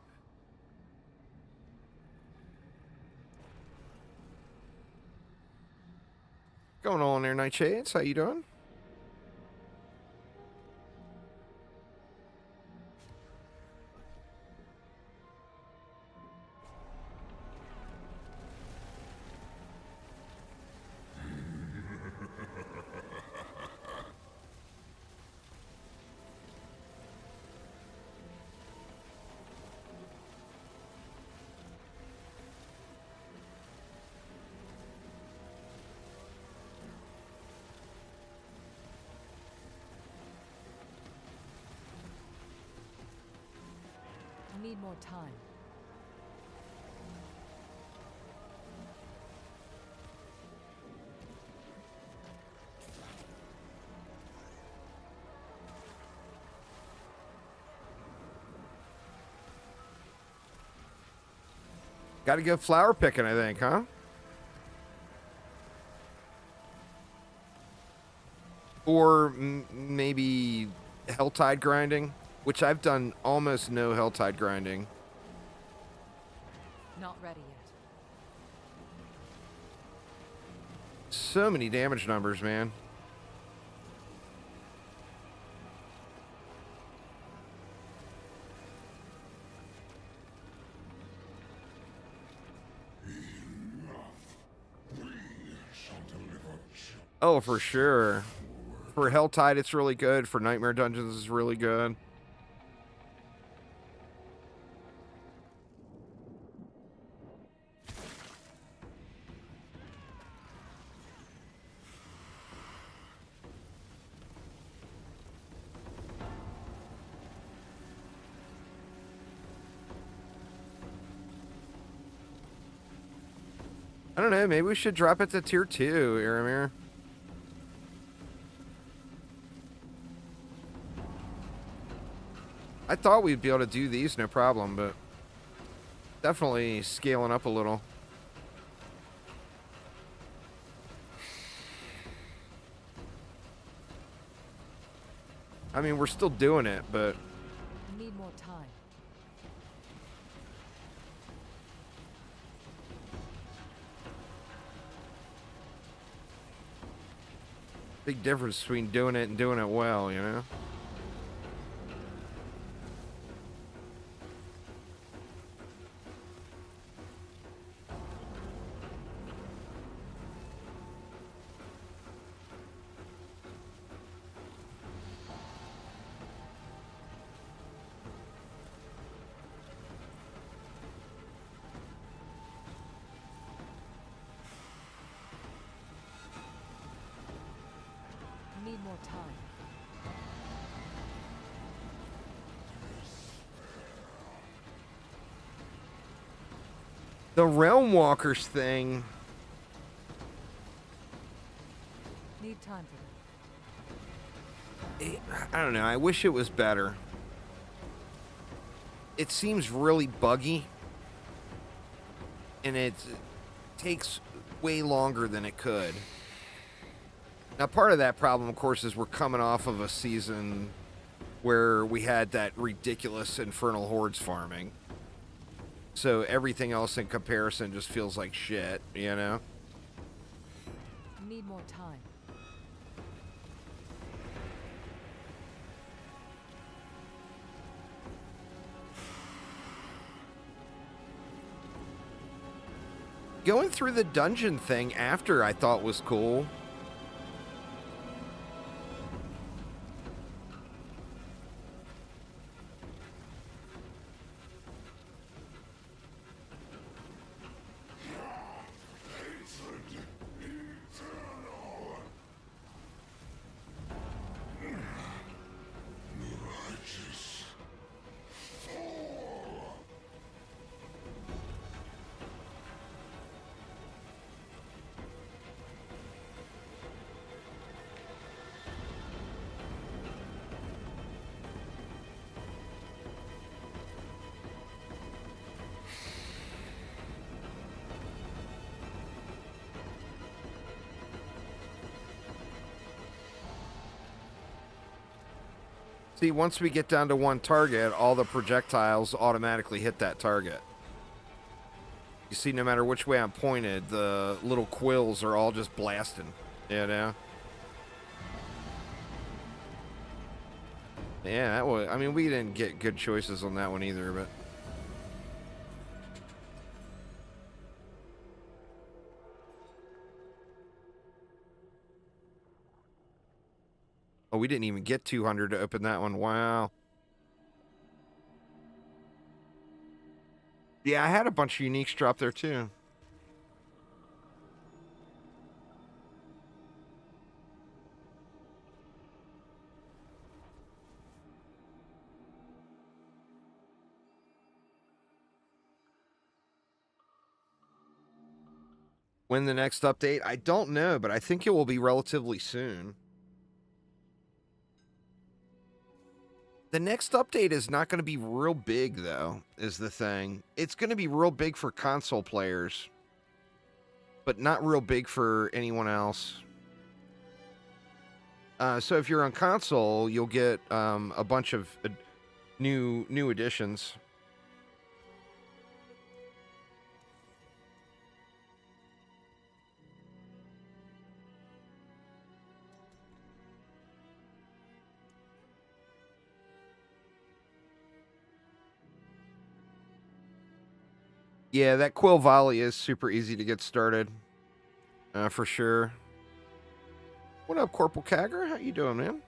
[SPEAKER 1] Going on there, Nightshades? How you doing?
[SPEAKER 2] Need more time.
[SPEAKER 1] Got to go flower picking, I think, huh? Or maybe Helltide grinding, which I've done almost no Helltide grinding.
[SPEAKER 2] Not ready yet.
[SPEAKER 1] So many damage numbers, man. Oh, for sure. For Helltide, it's really good. For Nightmare Dungeons, it's really good. I don't know. Maybe we should drop it to tier 2, Aramir. I thought we'd be able to do these no problem, but definitely scaling up a little. I mean, we're still doing it, but
[SPEAKER 2] Need more time.
[SPEAKER 1] big difference between doing it and doing it well, you know?
[SPEAKER 2] Need more time.
[SPEAKER 1] The Realm Walkers thing.
[SPEAKER 2] Need time for that.
[SPEAKER 1] I don't know. I wish it was better. It seems really buggy. And it takes way longer than it could. Now, part of that problem, of course, is we're coming off of a season where we had that ridiculous Infernal Hordes farming. So everything else in comparison just feels like shit, you know?
[SPEAKER 2] Need more time.
[SPEAKER 1] Going through the dungeon thing after I thought was cool. See, once we get down to one target, all the projectiles automatically hit that target. You see, no matter which way I'm pointed, the little quills are all just blasting, you know? Yeah, that was, I mean, we didn't get good choices on that one either, but... Oh, we didn't even get 200 to open that one. Wow. Yeah, I had a bunch of uniques drop there, too. When the next update? I don't know, but I think it will be relatively soon. The next update is not going to be real big, though, is the thing. It's going to be real big for console players, but not real big for anyone else. So if you're on console, you'll get a bunch of new additions. Yeah, that Quill Volley is super easy to get started, for sure. What up, Corporal Kagger? How you doing, man?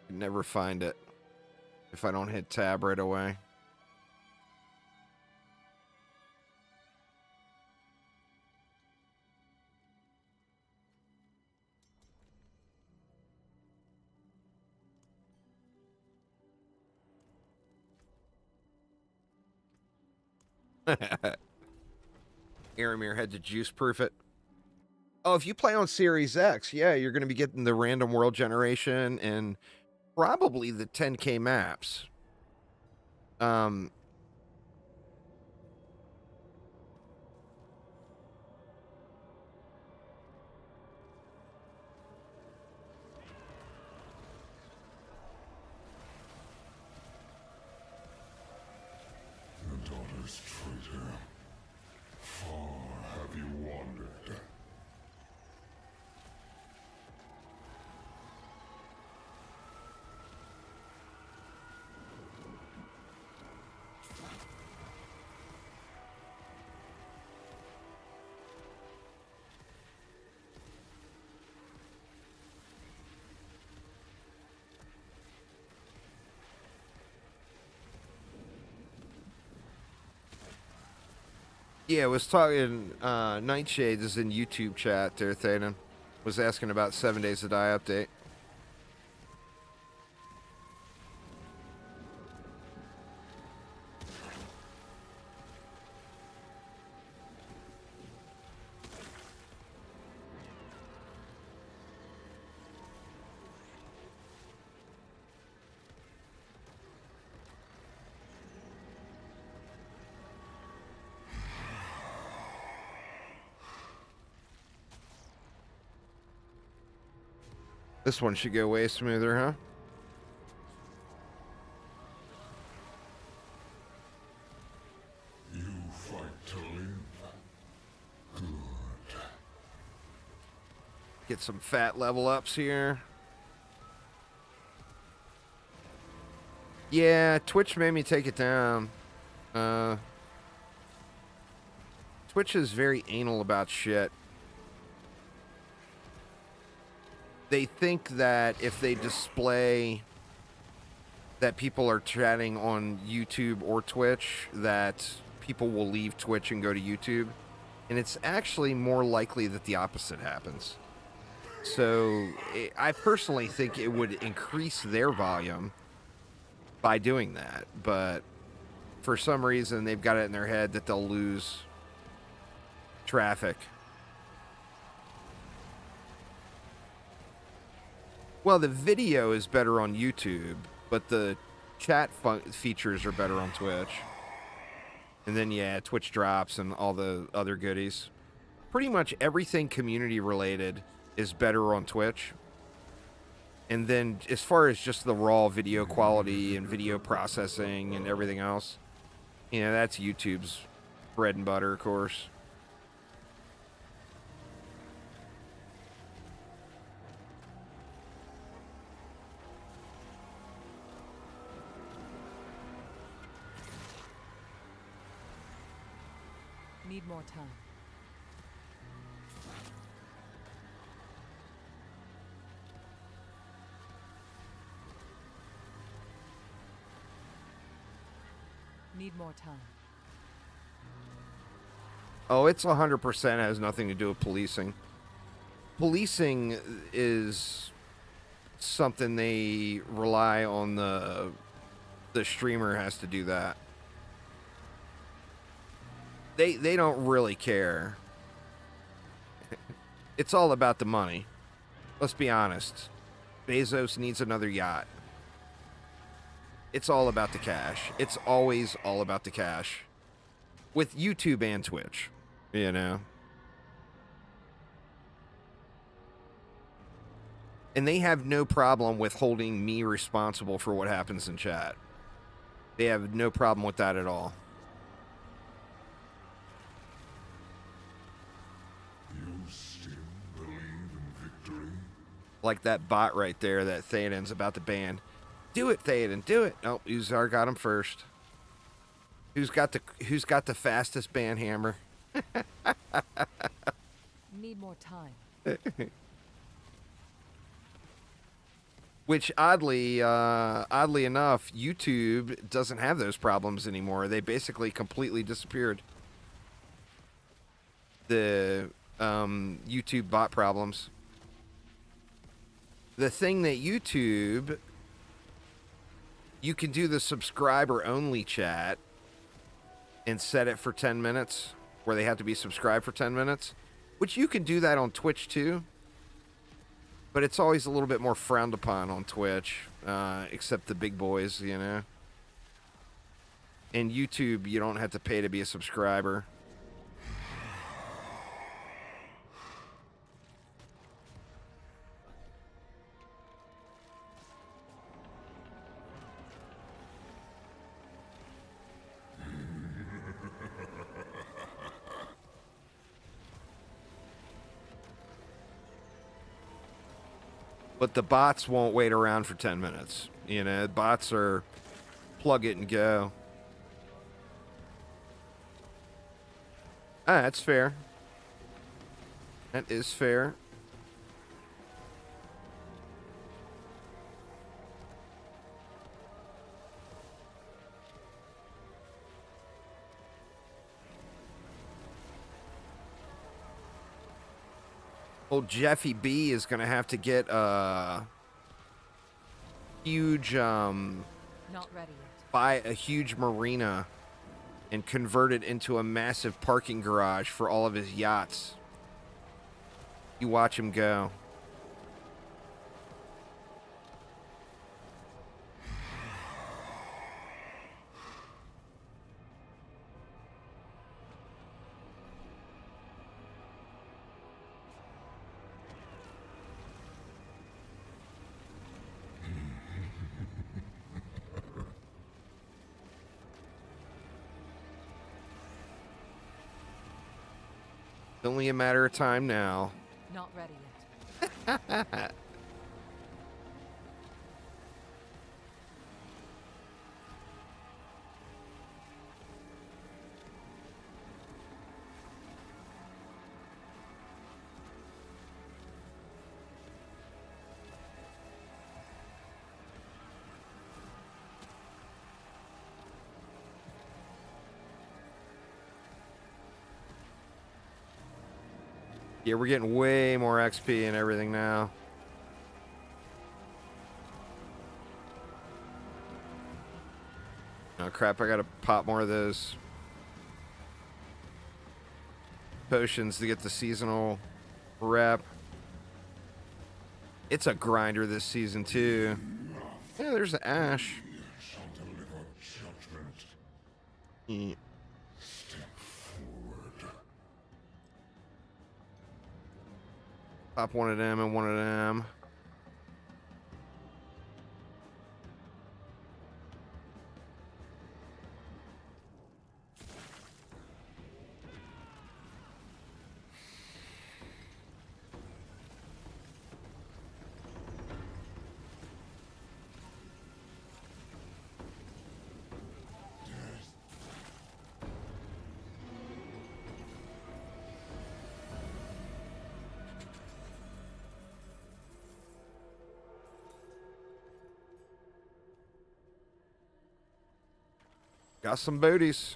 [SPEAKER 1] Never find it if I don't hit tab right away. Aramir had to juice proof it. Oh, if you play on Series X, yeah, you're going to be getting the random world generation and probably the 10K maps.
[SPEAKER 4] Your daughter's traitor. Far have you wandered.
[SPEAKER 1] Yeah, I was talking, Nightshades is in YouTube chat there, Thaden. Was asking about 7 Days to Die update. This one should go way smoother, huh?
[SPEAKER 4] You fight to live. Good.
[SPEAKER 1] Get some fat level ups here. Yeah, Twitch made me take it down. Twitch is very anal about shit. They think that if they display that people are chatting on YouTube or Twitch, that people will leave Twitch and go to YouTube. And it's actually more likely that the opposite happens. So I personally think it would increase their volume by doing that. But for some reason, they've got it in their head that they'll lose traffic. Well, the video is better on YouTube, but the chat features are better on Twitch. And then, yeah, Twitch drops and all the other goodies. pretty much everything community related is better on Twitch. And then as far as just the raw video quality and video processing and everything else, you know, that's YouTube's bread and butter, of course.
[SPEAKER 2] Need more time. Need more time.
[SPEAKER 1] Oh, it's 100% has nothing to do with policing. Policing is something they rely on the streamer has to do that. They don't really care. It's all about the money. Let's be honest. Bezos needs another yacht. It's all about the cash. It's always all about the cash. With YouTube and Twitch, you know. And they have no problem with holding me responsible for what happens in chat. They have no problem with that at all.
[SPEAKER 4] You still believe in victory?
[SPEAKER 1] Like that bot right there that Theoden's about to ban. Do it, Theoden, do it. Nope, Uzar got him first. Who's got the fastest ban hammer?
[SPEAKER 2] Need more time.
[SPEAKER 1] Which oddly enough, YouTube doesn't have those problems anymore. They basically completely disappeared. The YouTube bot problems. The thing that YouTube, you can do the subscriber only chat and set it for 10 minutes, where they have to be subscribed for 10 minutes, which you can do that on Twitch too. But it's always a little bit more frowned upon on Twitch, except the big boys, you know. And YouTube, you don't have to pay to be a subscriber. But the bots won't wait around for 10 minutes. You know, bots are plug it and go. Ah, that's fair. That is fair. Old Jeffy B is going to have to get a huge,
[SPEAKER 2] Not ready yet.
[SPEAKER 1] buy a huge marina and convert it into a massive parking garage for all of his yachts. You watch him go. Only a matter of time now.
[SPEAKER 2] Not ready yet.
[SPEAKER 1] Yeah, we're getting way more XP and everything now. Oh crap, I gotta pop more of those potions to get the seasonal rep. It's a grinder this season too. Yeah, there's the Ash.
[SPEAKER 4] Shall deliver judgment.
[SPEAKER 1] Yeah.
[SPEAKER 4] Step forward.
[SPEAKER 1] Pop one of them and one of them. Got some booties.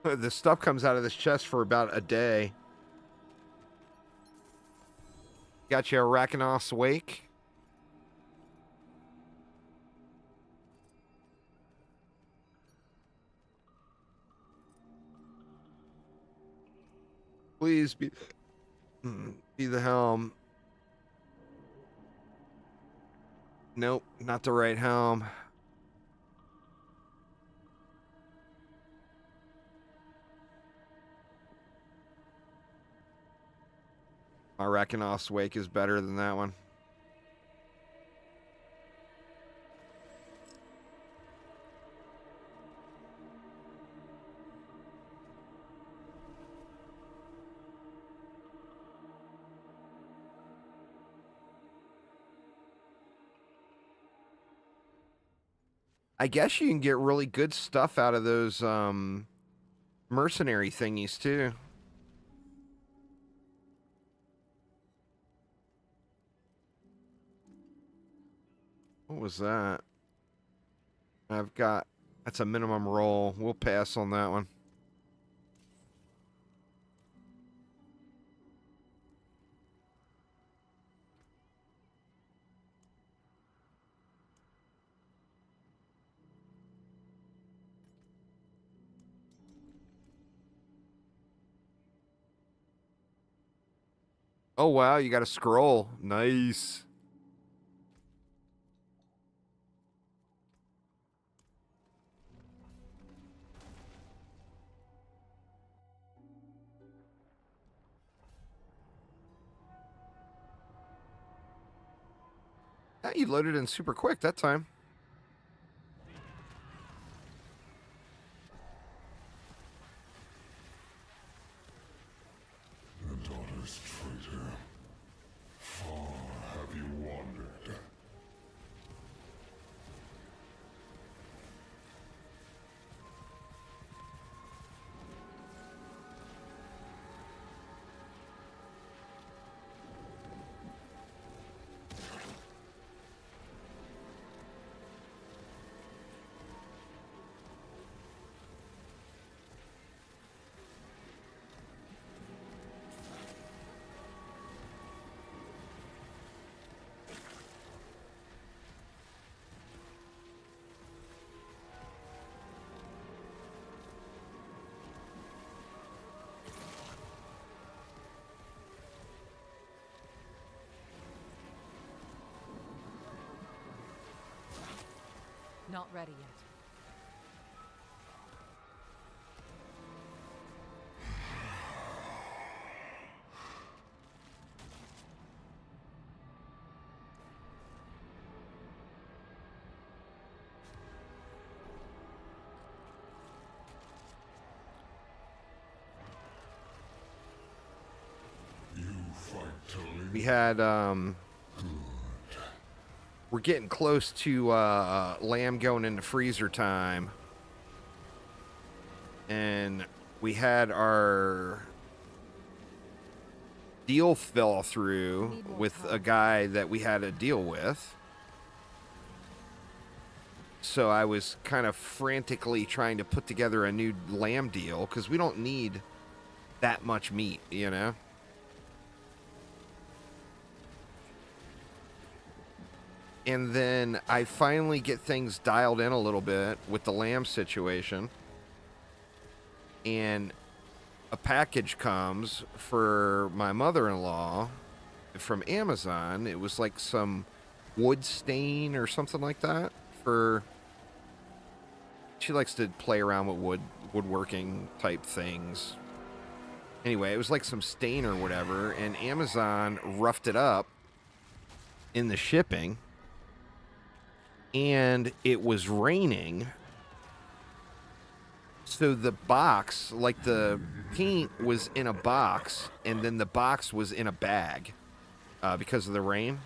[SPEAKER 1] The stuff comes out of this chest for about a day. Got you a Rackanos Wake. Please be the helm. Nope, not the right helm. My Rackanos Wake is better than that one. I guess you can get really good stuff out of those mercenary thingies too. What was that? That's a minimum roll. We'll pass on that one. Oh, wow, you got a scroll. Nice. Yeah, you loaded in super quick that time.
[SPEAKER 4] The daughter's traitor. Far have you wandered?
[SPEAKER 2] Not ready yet.
[SPEAKER 4] You fight to live.
[SPEAKER 1] We had, we're getting close to lamb going into freezer time. And we had our deal fell through with a guy that we had to deal with. So I was kind of frantically trying to put together a new lamb deal because we don't need that much meat, you know? And then I finally get things dialed in a little bit with the lamb situation. And a package comes for my mother-in-law from Amazon. It was like some wood stain or something like that for She likes to play around with woodworking type things. Anyway, it was like some stain or whatever, and Amazon roughed it up in the shipping, and it was raining. So the box, like the paint was in a box, and then the box was in a bag because of the rain.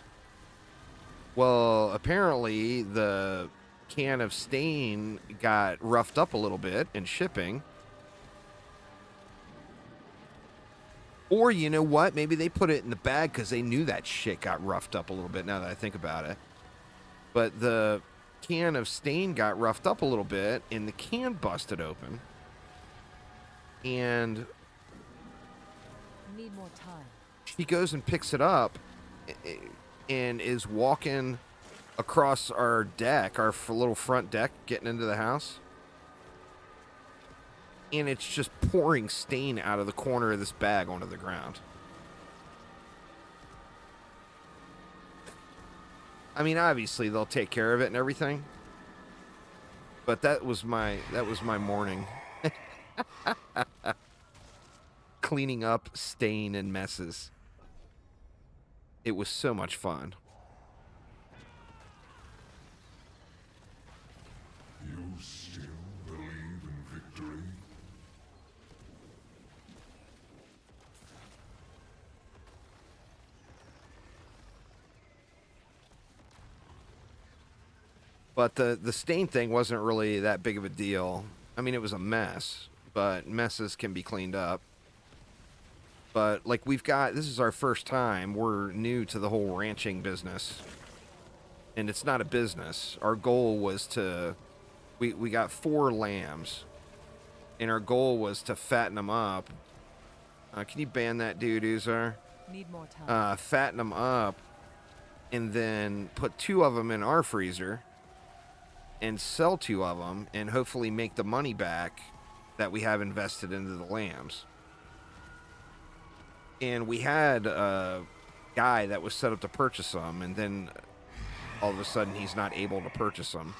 [SPEAKER 1] Well, apparently the can of stain got roughed up a little bit in shipping. Or you know what? Maybe they put it in the bag because they knew that shit got roughed up a little bit, now that I think about it. But the can of stain got roughed up a little bit, and the can busted open. And
[SPEAKER 2] Need more time.
[SPEAKER 1] she goes and picks it up and is walking across our deck, our little front deck, getting into the house. And it's just pouring stain out of the corner of this bag onto the ground. I mean, obviously they'll take care of it and everything. But that was my morning. Cleaning up stain and messes. It was so much fun.
[SPEAKER 4] You still believe in victory?
[SPEAKER 1] But the stain thing wasn't really that big of a deal. I mean, it was a mess, but messes can be cleaned up. But, like, this is our first time. We're new to the whole ranching business. And it's not a business. Our goal was to... We got 4 lambs. And our goal was to fatten them up. Can you ban that dude, Uzar?
[SPEAKER 2] Need more time.
[SPEAKER 1] Fatten them up. And then put 2 of them in our freezer. And sell 2 of them. And hopefully make the money back that we have invested into the lambs. And we had a guy that was set up to purchase them, and then all of a sudden he's not able to purchase them.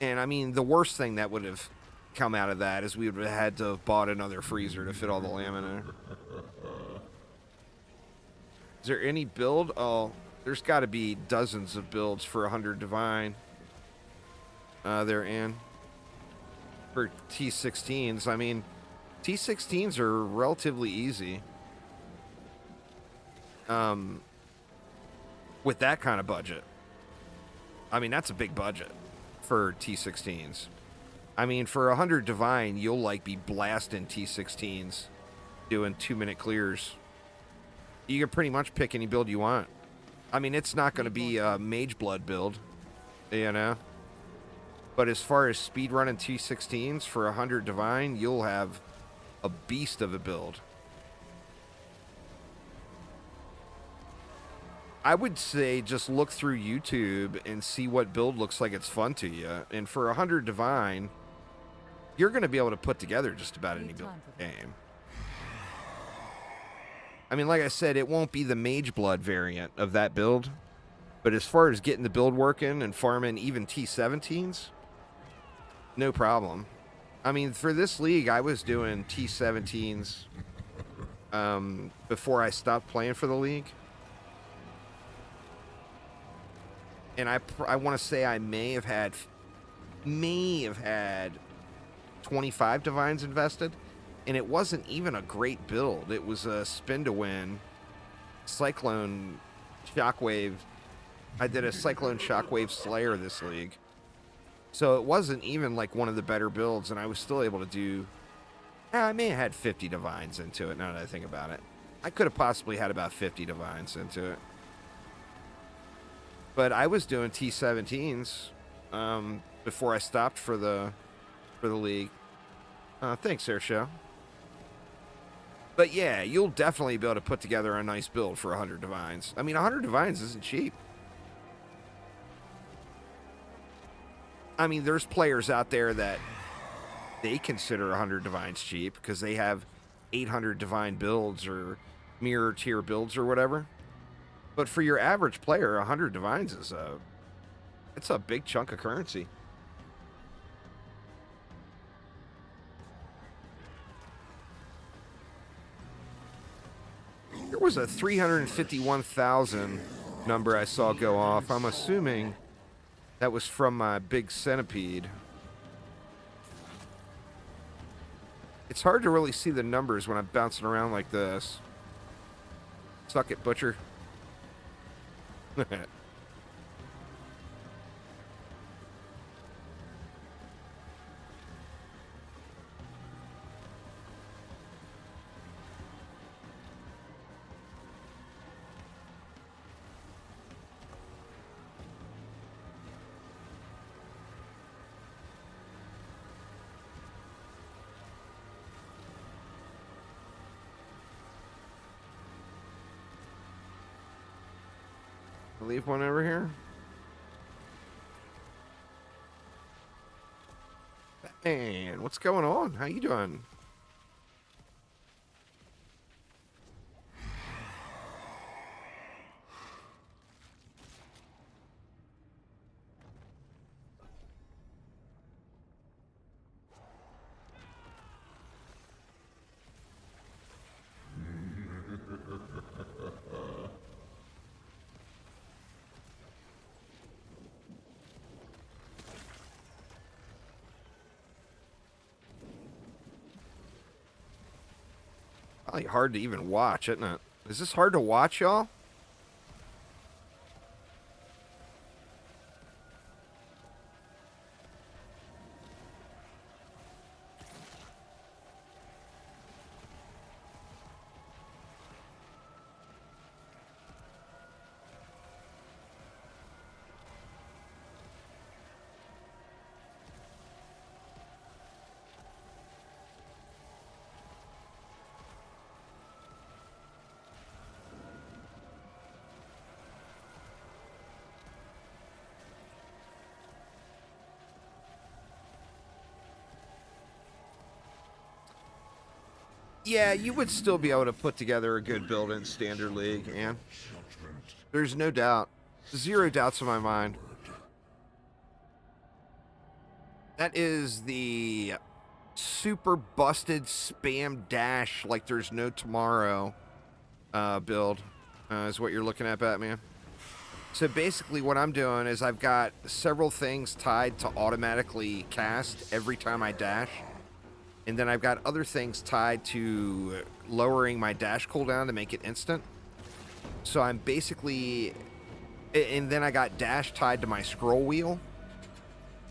[SPEAKER 1] And I mean, the worst thing that would have come out of that is we would have had to have bought another freezer to fit all the lamb in there. Is there any build? Oh, there's got to be dozens of builds for 100 Divine. They're in. For T16s, I mean, T16s are relatively easy. With that kind of budget. I mean, that's a big budget for T16s. I mean, for 100 Divine, you'll, like, be blasting T16s doing 2-minute clears. You can pretty much pick any build you want. I mean, it's not going to be a Mage Blood build, you know? But as far as speedrunning T16s for 100 Divine, you'll have a beast of a build. I would say just look through YouTube and see what build looks like it's fun to you. And for 100 Divine, you're going to be able to put together just about any build in the game. I mean, like I said, it won't be the Mage Blood variant of that build. But as far as getting the build working and farming even T17s, no problem. I mean, for this league, I was doing T17s before I stopped playing for the league. And I want to say I may have had 25 Divines invested. And it wasn't even a great build. It was a spin to win Cyclone Shockwave. I did a Cyclone Shockwave Slayer this league. So it wasn't even like one of the better builds, and I was still able to do... I may have had 50 Divines into it, now that I think about it. I could have possibly had about 50 Divines into it. But I was doing T17s before I stopped for the league. Thanks, Airshow. But yeah, you'll definitely be able to put together a nice build for 100 Divines. I mean, 100 Divines isn't cheap. I mean, there's players out there that they consider 100 Divines cheap because they have 800 Divine builds or mirror tier builds or whatever. But for your average player, 100 divines is it's a big chunk of currency. There was a 351,000 number I saw go off. I'm assuming that was from my big centipede. It's hard to really see the numbers when I'm bouncing around like this. Suck it, butcher. Leave one over here. Man, what's going on? How you doing? Probably hard to even watch, isn't it? Is this hard to watch, y'all? Yeah, you would still be able to put together a good build in Standard League, and there's no doubt. Zero doubts in my mind. That is the super busted spam dash like there's no tomorrow build, is what you're looking at, Batman. So basically what I'm doing is I've got several things tied to automatically cast every time I dash. And then I've got other things tied to lowering my dash cooldown to make it instant. So I'm basically... And then I got dash tied to my scroll wheel.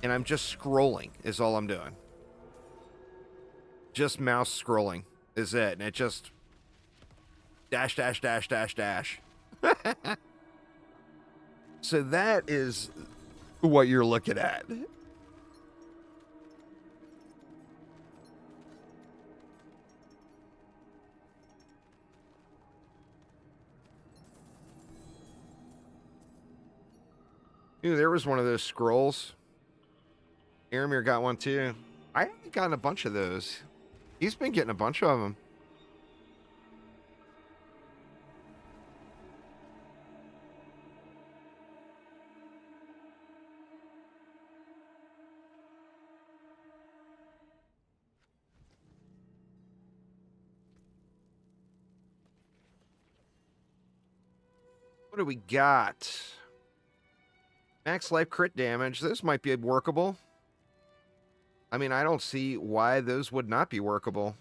[SPEAKER 1] And I'm just scrolling is all I'm doing. Just mouse scrolling is it. And it just... Dash, dash, dash, dash, dash. So that is what you're looking at. Ooh, there was one of those scrolls. Aramir got one too. I haven't gotten a bunch of those. He's been getting a bunch of them. What do we got? Max life crit damage. This might be workable. I mean, I don't see why those would not be workable.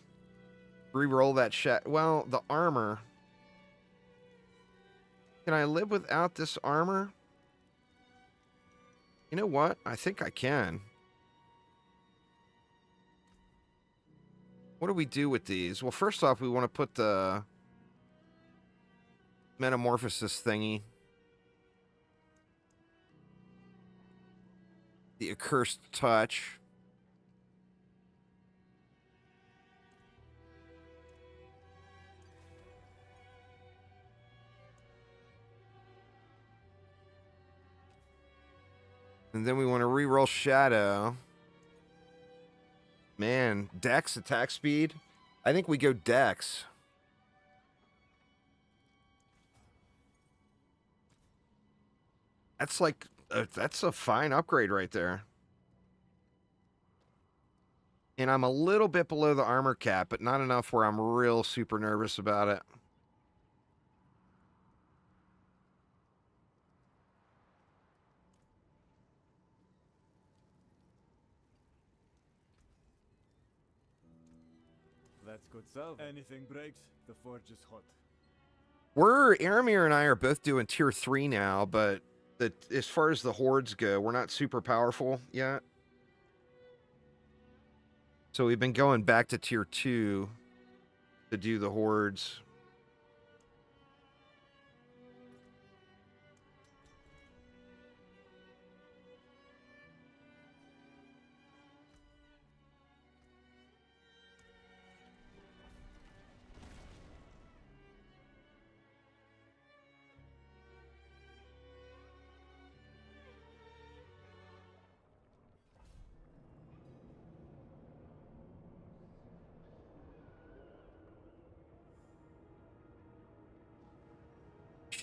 [SPEAKER 1] Reroll that shit. Well, the armor. Can I live without this armor? You know what? I think I can. What do we do with these? Well, first off, we want to put the metamorphosis thingy. The accursed touch. And then we want to reroll Shadow. Man, Dex attack speed. I think we go Dex. That's like, that's a fine upgrade right there. And I'm a little bit below the armor cap, but not enough where I'm real super nervous about it.
[SPEAKER 3] That's good salve. Anything breaks, the forge is hot.
[SPEAKER 1] Aramir and I are both doing tier 3 now, but as far as the hordes go, we're not super powerful yet. So we've been going back to tier 2 to do the hordes.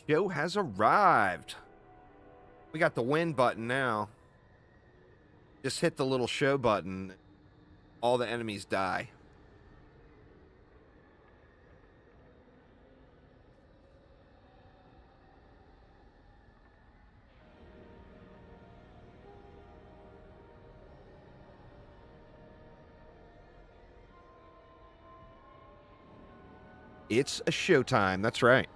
[SPEAKER 1] Show has arrived. We got the win button now. Just hit the little show button. All the enemies die. It's a showtime. That's right.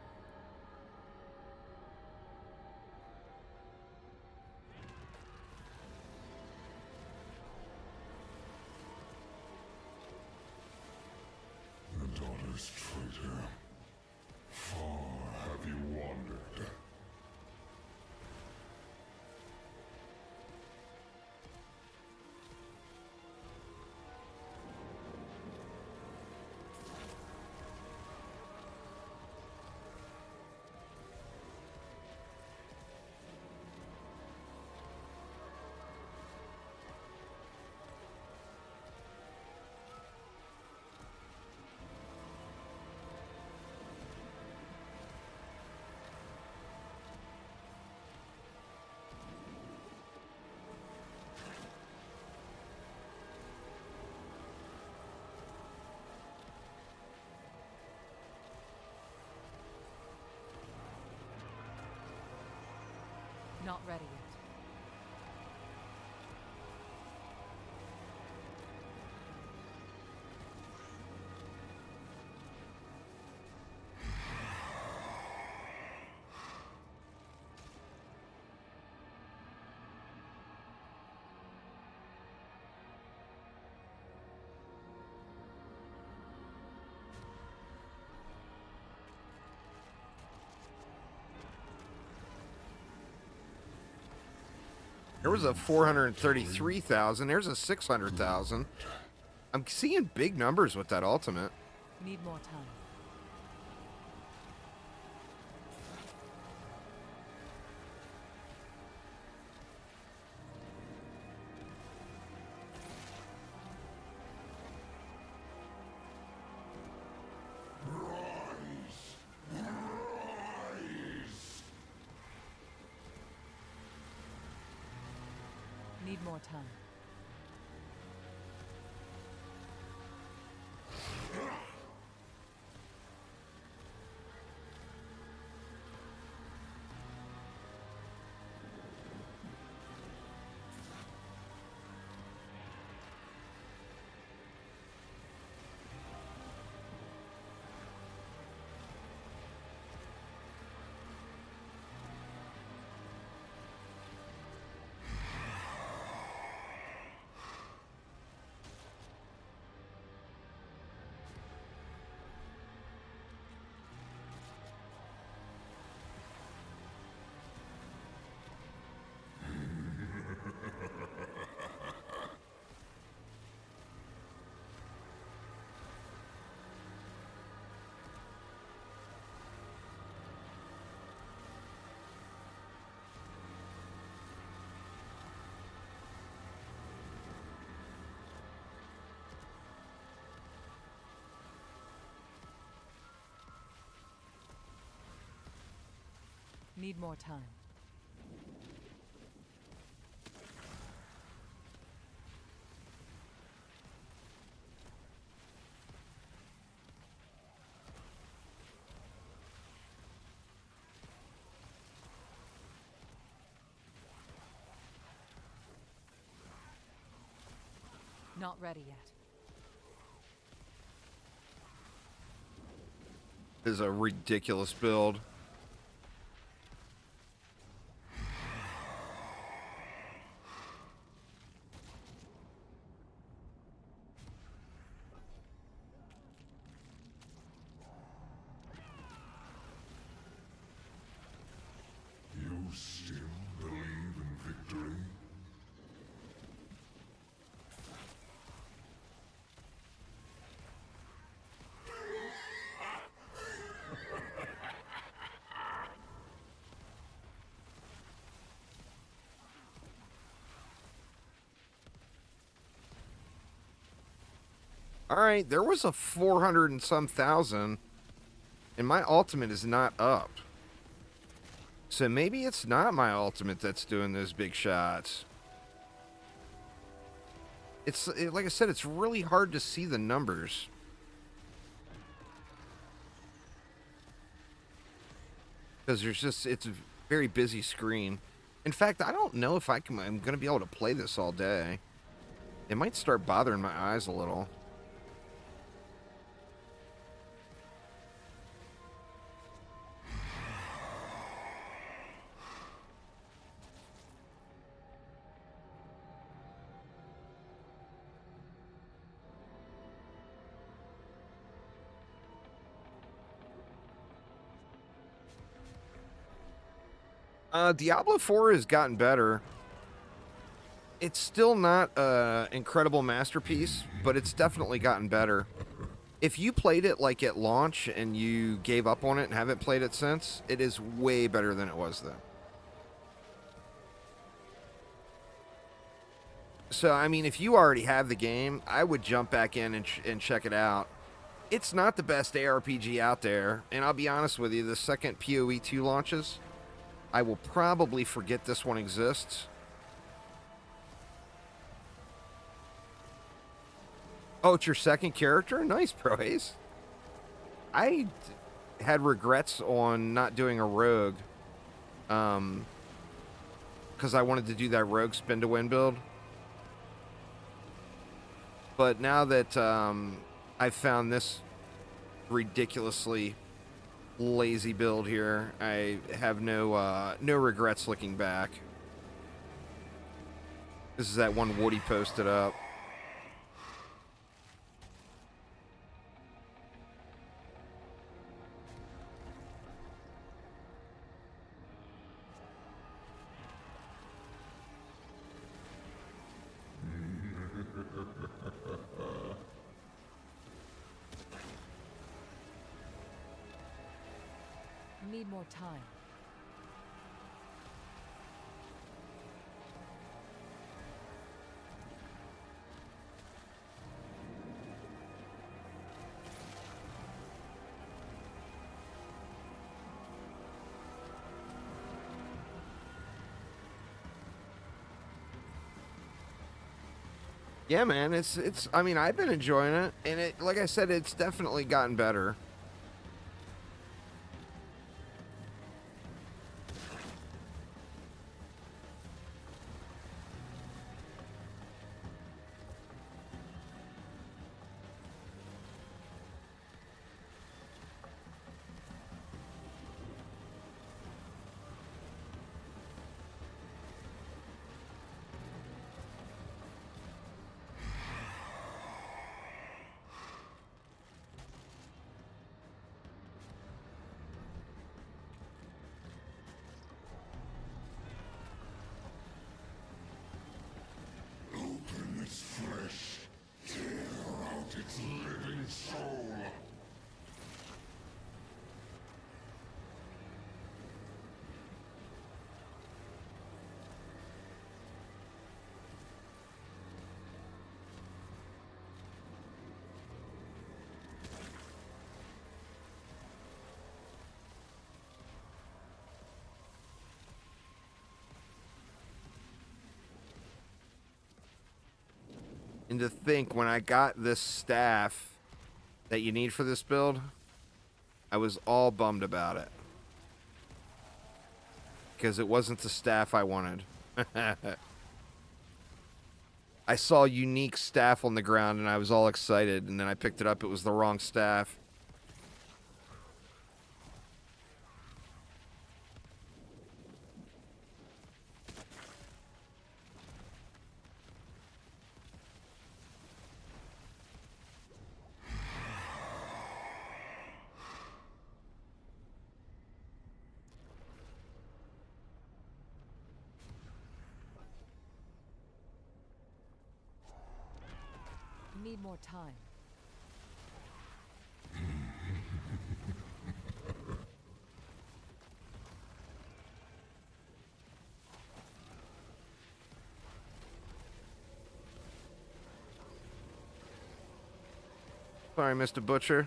[SPEAKER 4] The daughter's traitor. Far have you wandered.
[SPEAKER 2] Not ready yet.
[SPEAKER 1] There was a 433,000. There's a 600,000. I'm seeing big numbers with that ultimate.
[SPEAKER 2] Need more time. Need more time. Need more time. Not ready yet.
[SPEAKER 1] This is a ridiculous build.
[SPEAKER 4] You still believe in victory?
[SPEAKER 1] All right, there was a 400 and some thousand, and my ultimate is not up. So maybe it's not my ultimate that's doing those big shots. Like I said, it's really hard to see the numbers. Because it's a very busy screen. In fact, I don't know if I'm going to be able to play this all day. It might start bothering my eyes a little. Diablo 4 has gotten better. It's still not an incredible masterpiece, but it's definitely gotten better. If you played it like at launch and you gave up on it and haven't played it since, it is way better than it was then. So, I mean, if you already have the game, I would jump back in and check it out. It's not the best ARPG out there, and I'll be honest with you, the second PoE 2 launches, I will probably forget this one exists. Oh, it's your second character? Nice, Pro Ace. I had regrets on not doing a rogue. Because I wanted to do that rogue spin to win build. But now that I've found this ridiculously lazy build here, I have no regrets looking back. This is that one Woody posted up.
[SPEAKER 2] Need more time.
[SPEAKER 1] Yeah, man, I mean, I've been enjoying it, and it, like I said, it's definitely gotten better.
[SPEAKER 4] Open its flesh, tear out its living soul.
[SPEAKER 1] And to think, when I got this staff that you need for this build, I was all bummed about it. Because it wasn't the staff I wanted. I saw a unique staff on the ground and I was all excited, and then I picked it up. It was the wrong staff.
[SPEAKER 2] Need more time.
[SPEAKER 1] Sorry, Mr. Butcher.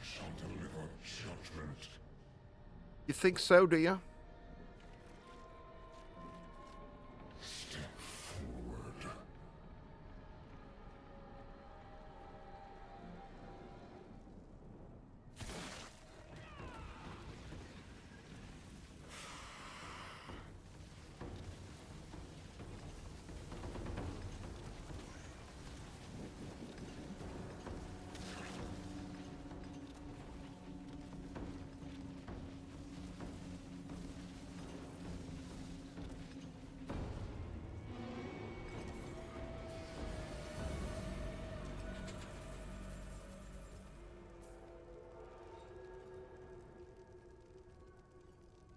[SPEAKER 4] Shall deliver judgment.
[SPEAKER 1] You think so, do you?
[SPEAKER 4] Step forward.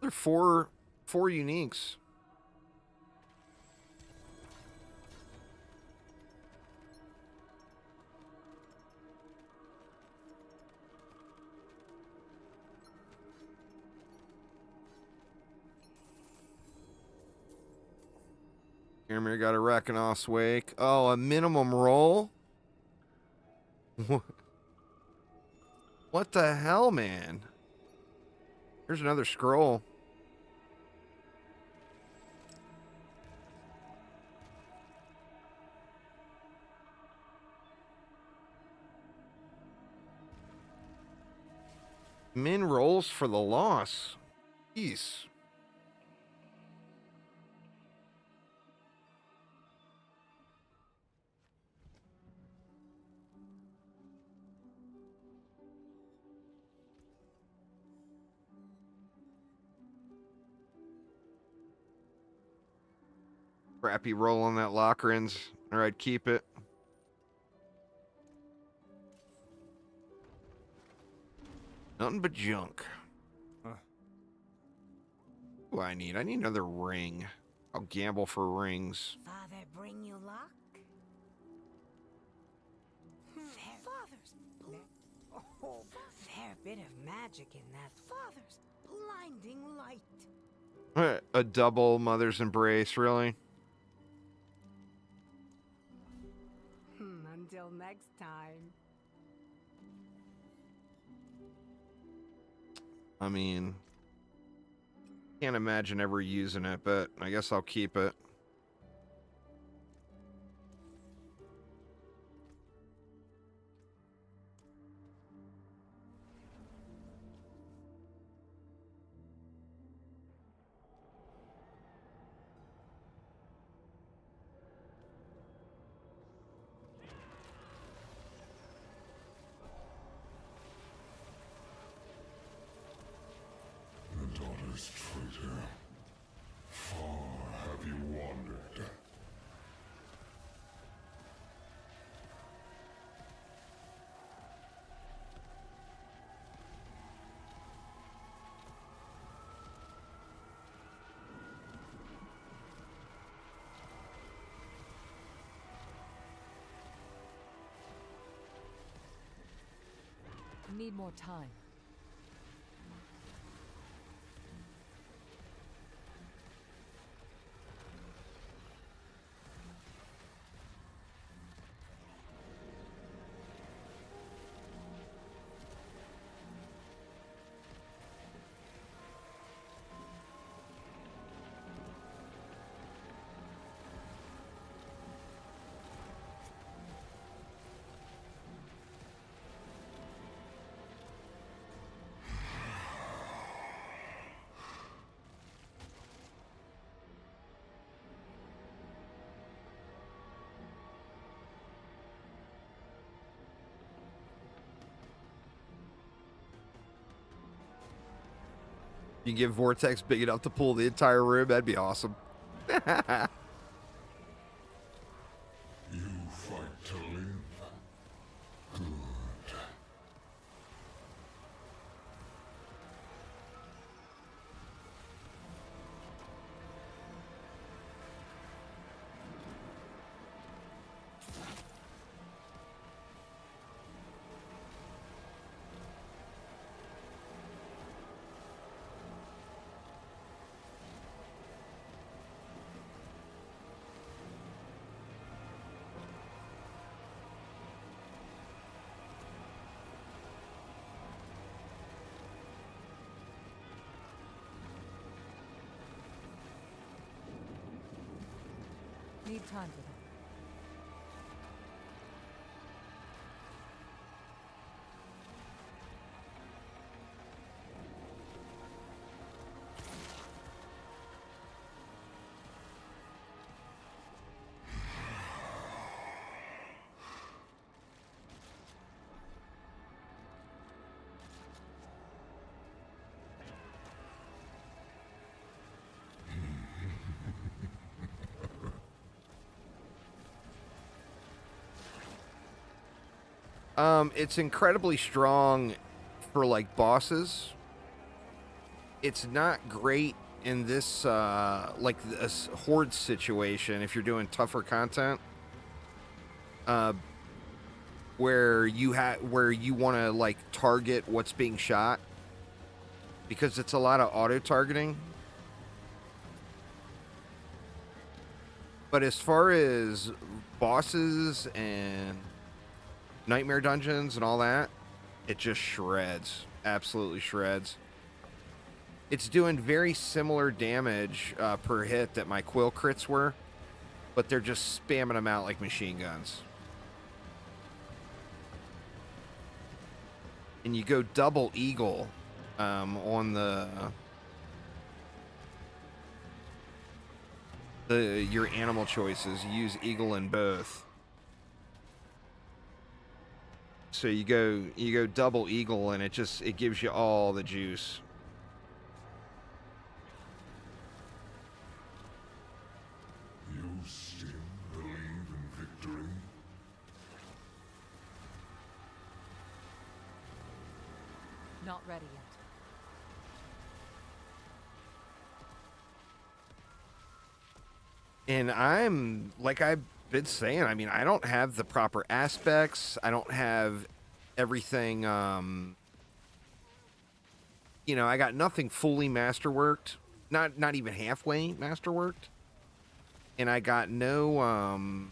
[SPEAKER 1] There are four uniques. Here, got a Rackanos Wake. Oh, a minimum roll? What the hell, man? Here's another scroll. Min rolls for the loss. Jeez. Crappy roll on that Lockrins. Alright, keep it. Nothing but junk.
[SPEAKER 3] Huh.
[SPEAKER 1] What do I need? I need another ring. I'll gamble for rings.
[SPEAKER 5] Father bring you luck? Father's fair bit of magic in that father's blinding light.
[SPEAKER 1] A double mother's embrace, really?
[SPEAKER 5] Until next time.
[SPEAKER 1] I mean, can't imagine ever using it, but I guess I'll keep it.
[SPEAKER 4] The daughter's traitor. Far have you wandered.
[SPEAKER 2] Need more time.
[SPEAKER 1] You can get Vortex big enough to pull the entire room. That'd be awesome.
[SPEAKER 4] You fight to live. Good.
[SPEAKER 2] Need time for that.
[SPEAKER 1] It's incredibly strong for like bosses. It's not great in this like this horde situation if you're doing tougher content. Where you want to like target what's being shot, because it's a lot of auto targeting. But as far as bosses and nightmare dungeons and all that, it just shreds. Absolutely shreds. It's doing very similar damage per hit that my quill crits were, but they're just spamming them out like machine guns. And you go double eagle on your animal choices. You use eagle in both. So you go double eagle, and it gives you all the juice.
[SPEAKER 4] You still believe in victory?
[SPEAKER 2] Not ready yet.
[SPEAKER 1] And I'm, like I've been saying, I mean, I don't have the proper aspects. I don't have everything, you know, I got nothing fully masterworked. Not even halfway masterworked. And I got no,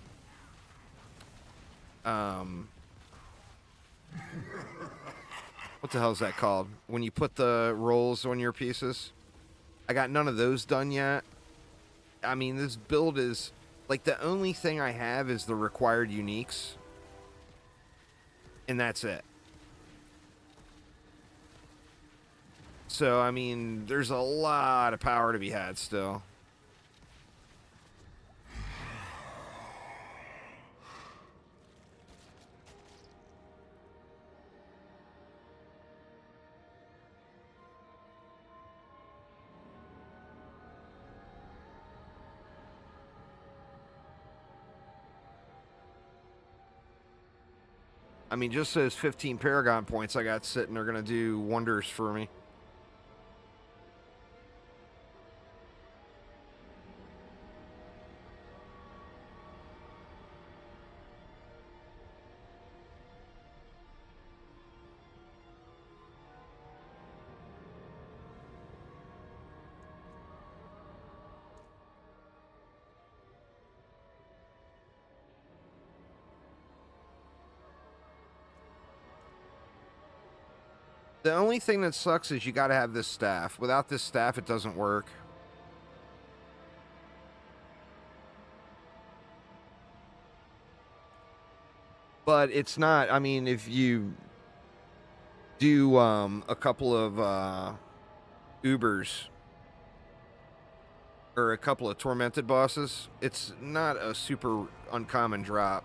[SPEAKER 1] what the hell is that called? When you put the rolls on your pieces? I got none of those done yet. I mean, this build is, like, the only thing I have is the required uniques. And that's it. So, I mean, there's a lot of power to be had still. I mean, just those 15 Paragon points I got sitting are going to do wonders for me. The only thing that sucks is you got to have this staff. Without this staff, it doesn't work. But it's not, I mean, if you do a couple of Ubers or a couple of tormented bosses, it's not a super uncommon drop.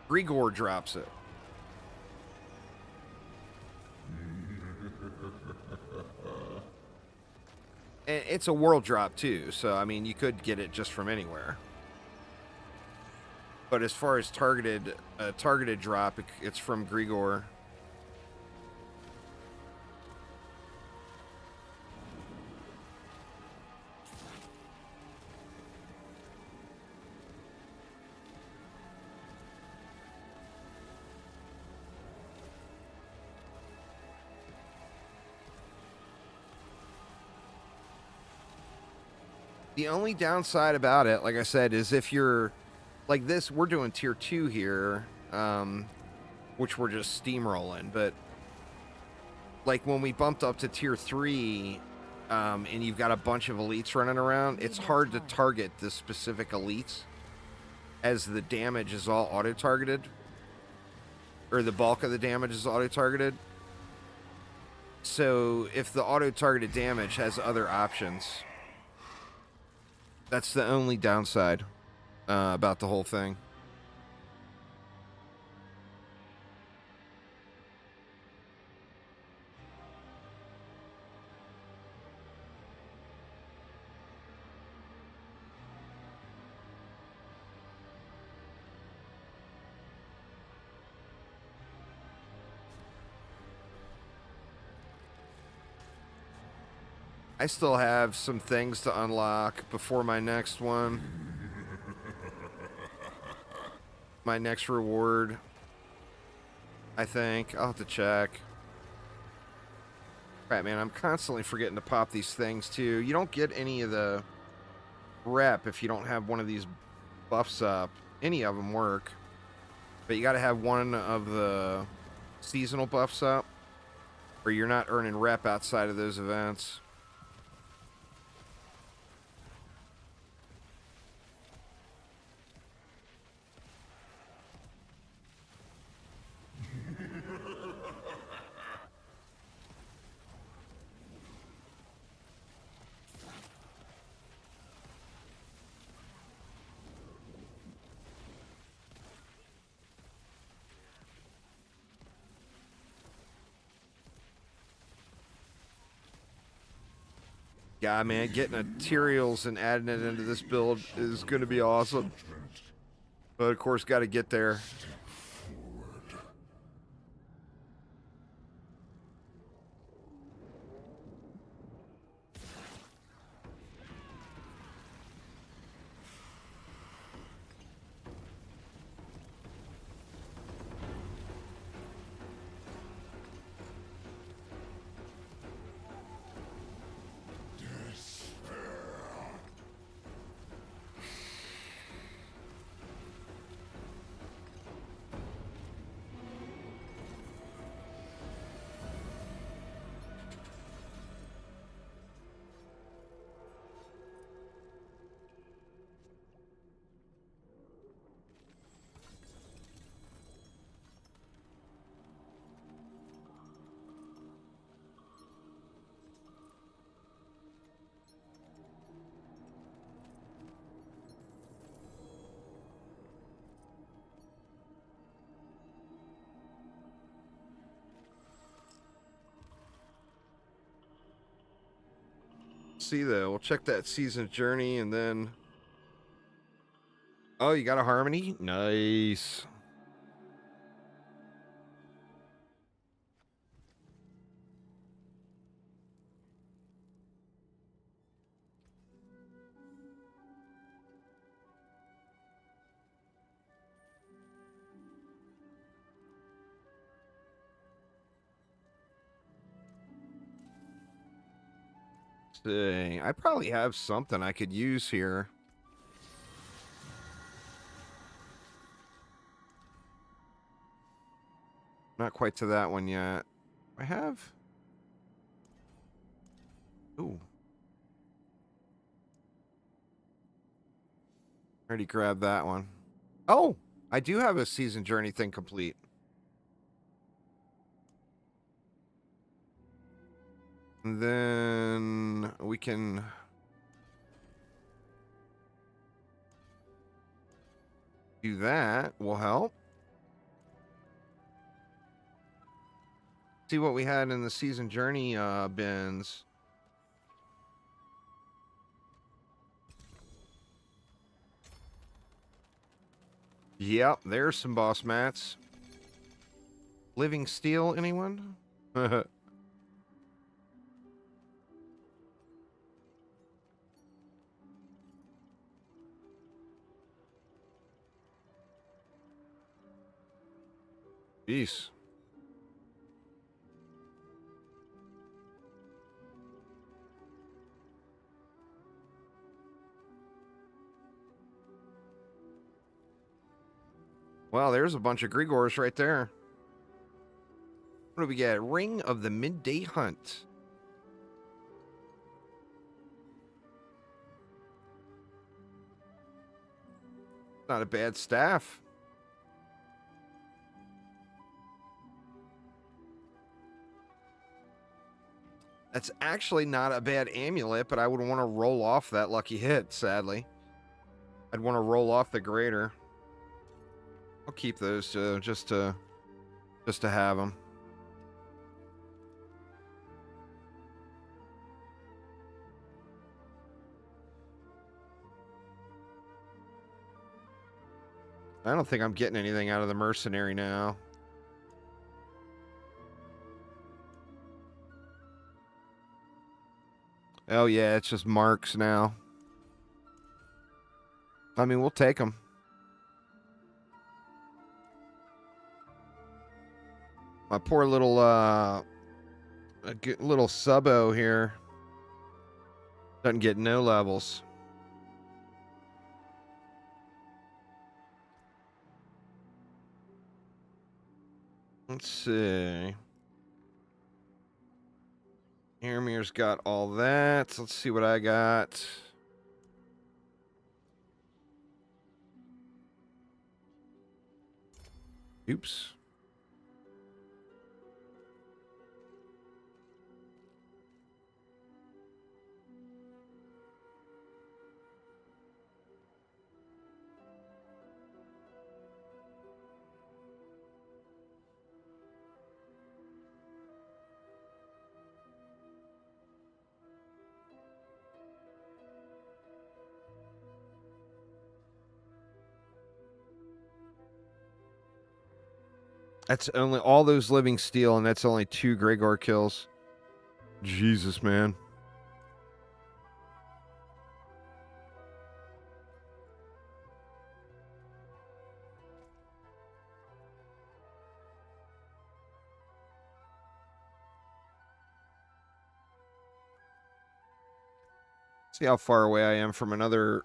[SPEAKER 1] Grigor drops it. And it's a world drop too, so I mean you could get it just from anywhere. But as far as targeted drop, it's from Grigor. The only downside about it, like I said, is if you're like this, we're doing tier 2 here, which we're just steamrolling. But like when we bumped up to tier 3, and you've got a bunch of elites running around, it's hard to target the specific elites as the damage is all auto-targeted, or the bulk of the damage is auto-targeted. So if the auto-targeted damage has other options, that's the only downside about the whole thing. I still have some things to unlock before my next one. My next reward, I think. I'll have to check. Right, man, I'm constantly forgetting to pop these things, too. You don't get any of the rep if you don't have one of these buffs up. Any of them work. But you got to have one of the seasonal buffs up, or you're not earning rep outside of those events. Yeah, man, getting materials and adding it into this build is going to be awesome. But, of course, got to get there. See though, we'll check that season journey and then. Oh, you got a harmony? Nice. See, I probably have something I could use here. Not quite to that one yet. I have. Ooh. Already grabbed that one. Oh, I do have a season journey thing complete. And then we can do that. Will help. See what we had in the season journey bins. Yep, there's some boss mats. Living steel, anyone? Peace. Well, there's a bunch of Grigors right there. What do we get? Ring of the Midday Hunt. Not a bad staff. That's actually not a bad amulet, but I would want to roll off that lucky hit, sadly. I'd want to roll off the greater. I'll keep those just to have them. I don't think I'm getting anything out of the mercenary now. Oh yeah, it's just marks now. I mean, we'll take them. My poor little little subbo here doesn't get no levels. Let's see. Aramir's got all that. Let's see what I got. Oops. That's only all those living steel, and that's only 2 Gregor kills. Jesus, man. See how far away I am from another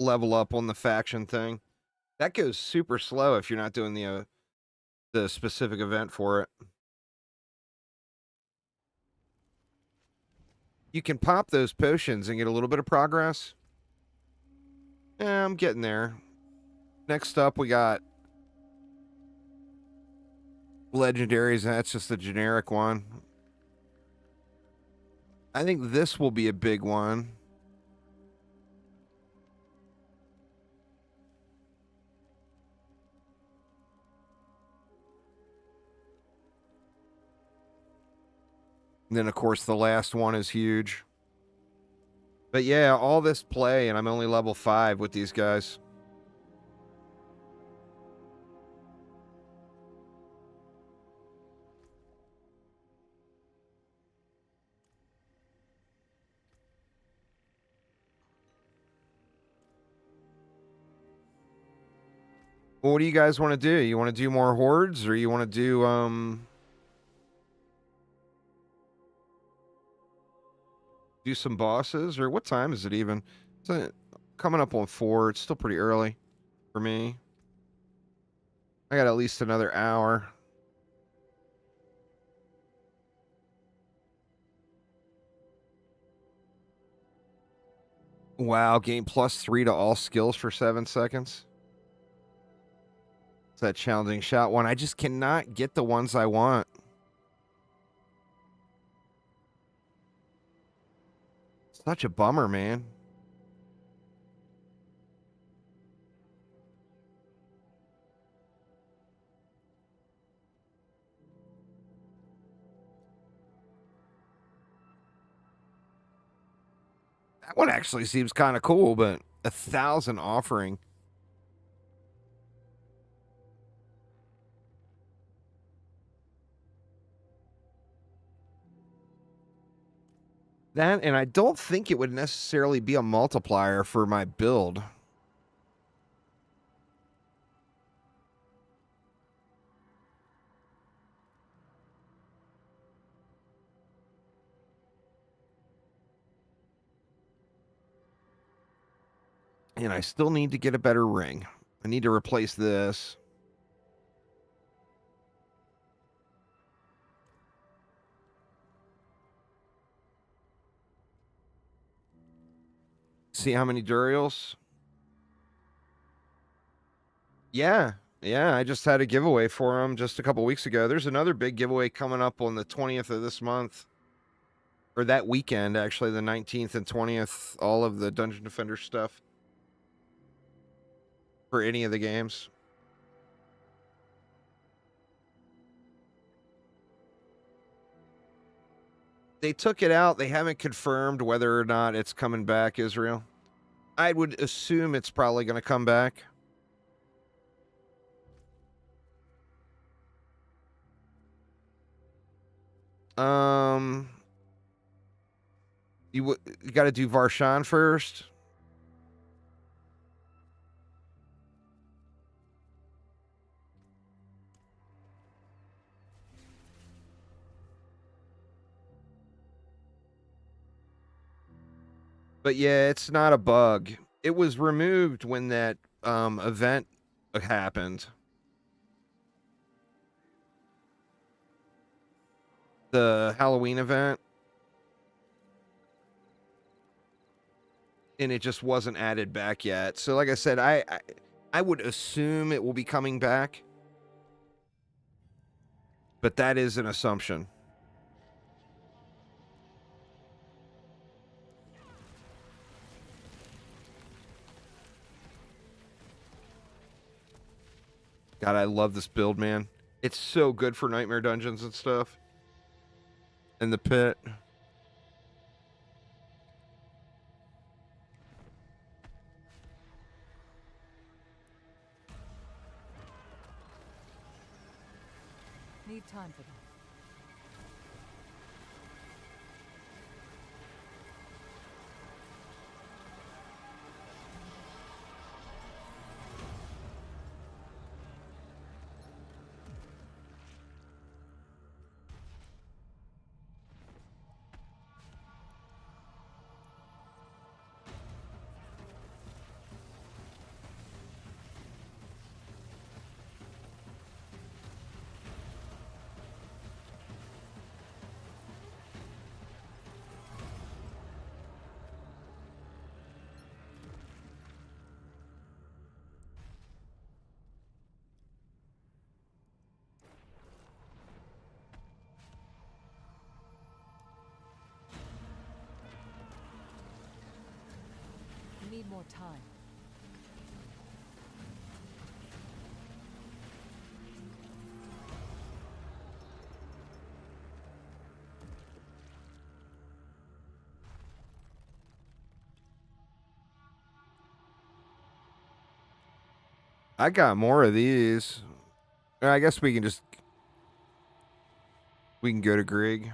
[SPEAKER 1] level up on the faction thing. That goes super slow if you're not doing the specific event for it. You can pop those potions and get a little bit of progress. Yeah, I'm getting there. Next up, we got legendaries, and that's just the generic one. I think this will be a big one. And then, of course, the last one is huge. But yeah, all this play, and I'm only level 5 with these guys. Well, what do you guys want to do? You want to do more hordes, or you want to do some bosses, or what time is it even? It's coming up on 4. It's still pretty early for me. I got at least another hour. Wow, gain +3 to all skills for 7 seconds. It's that challenging shot one. I just cannot get the ones I want. Such a bummer, man. That one actually seems kind of cool, but 1,000 offering. That, and I don't think it would necessarily be a multiplier for my build. And I still need to get a better ring. I need to replace this. See how many Durials? Yeah. Yeah, I just had a giveaway for them just a couple weeks ago. There's another big giveaway coming up on the 20th of this month. Or that weekend, actually, the 19th and 20th. All of the Dungeon Defender stuff. For any of the games. They took it out. They haven't confirmed whether or not it's coming back, Israel. I would assume it's probably going to come back. You got to do Varshan first. But yeah, it's not a bug. It was removed when that event happened. The Halloween event. And it just wasn't added back yet. So like I said, I would assume it will be coming back. But that is an assumption. God, I love this build, man. It's so good for Nightmare Dungeons and stuff. And the pit.
[SPEAKER 2] Need time for that. We need more time.
[SPEAKER 1] I got more of these. I guess we can go to Grig.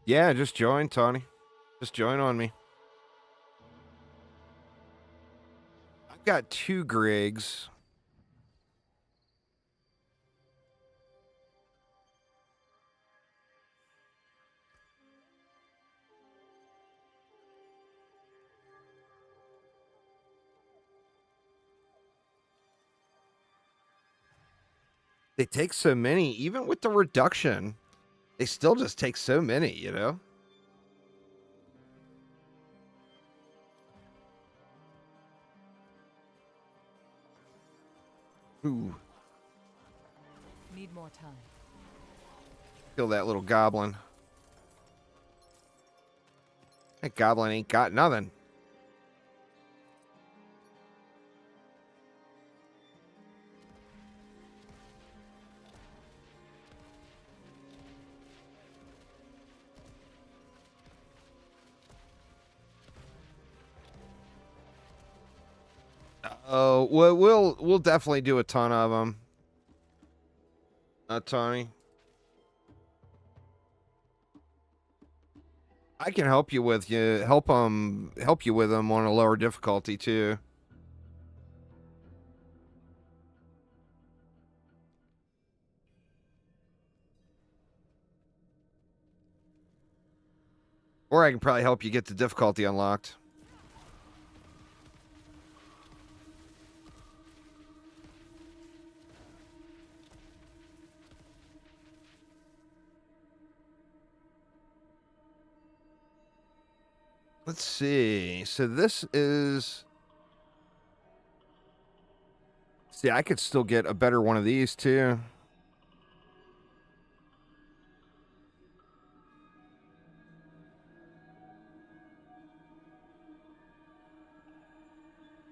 [SPEAKER 1] Yeah, just join, Tony. Just join on me. I've got 2 Grigs. They take so many, even with the reduction, they still just take so many, you know? Ooh,
[SPEAKER 2] Need more time.
[SPEAKER 1] kill that little goblin. That goblin ain't got nothing. Oh, well, we'll definitely do a ton of them. Tony. I can help you with help you with them on a lower difficulty too. Or I can probably help you get the difficulty unlocked. Let's see. So this is... See, I could still get a better one of these too.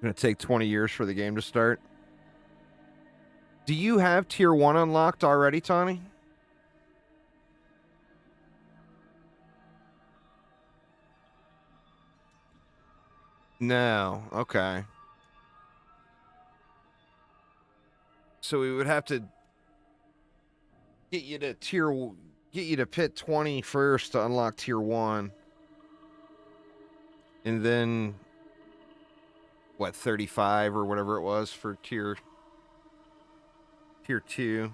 [SPEAKER 1] Gonna take 20 years for the game to start. Do you have tier 1 unlocked already, Tony? No. Okay. So we would have to get you to get you to pit 20 first to unlock tier 1. And then what, 35 or whatever it was for tier 2.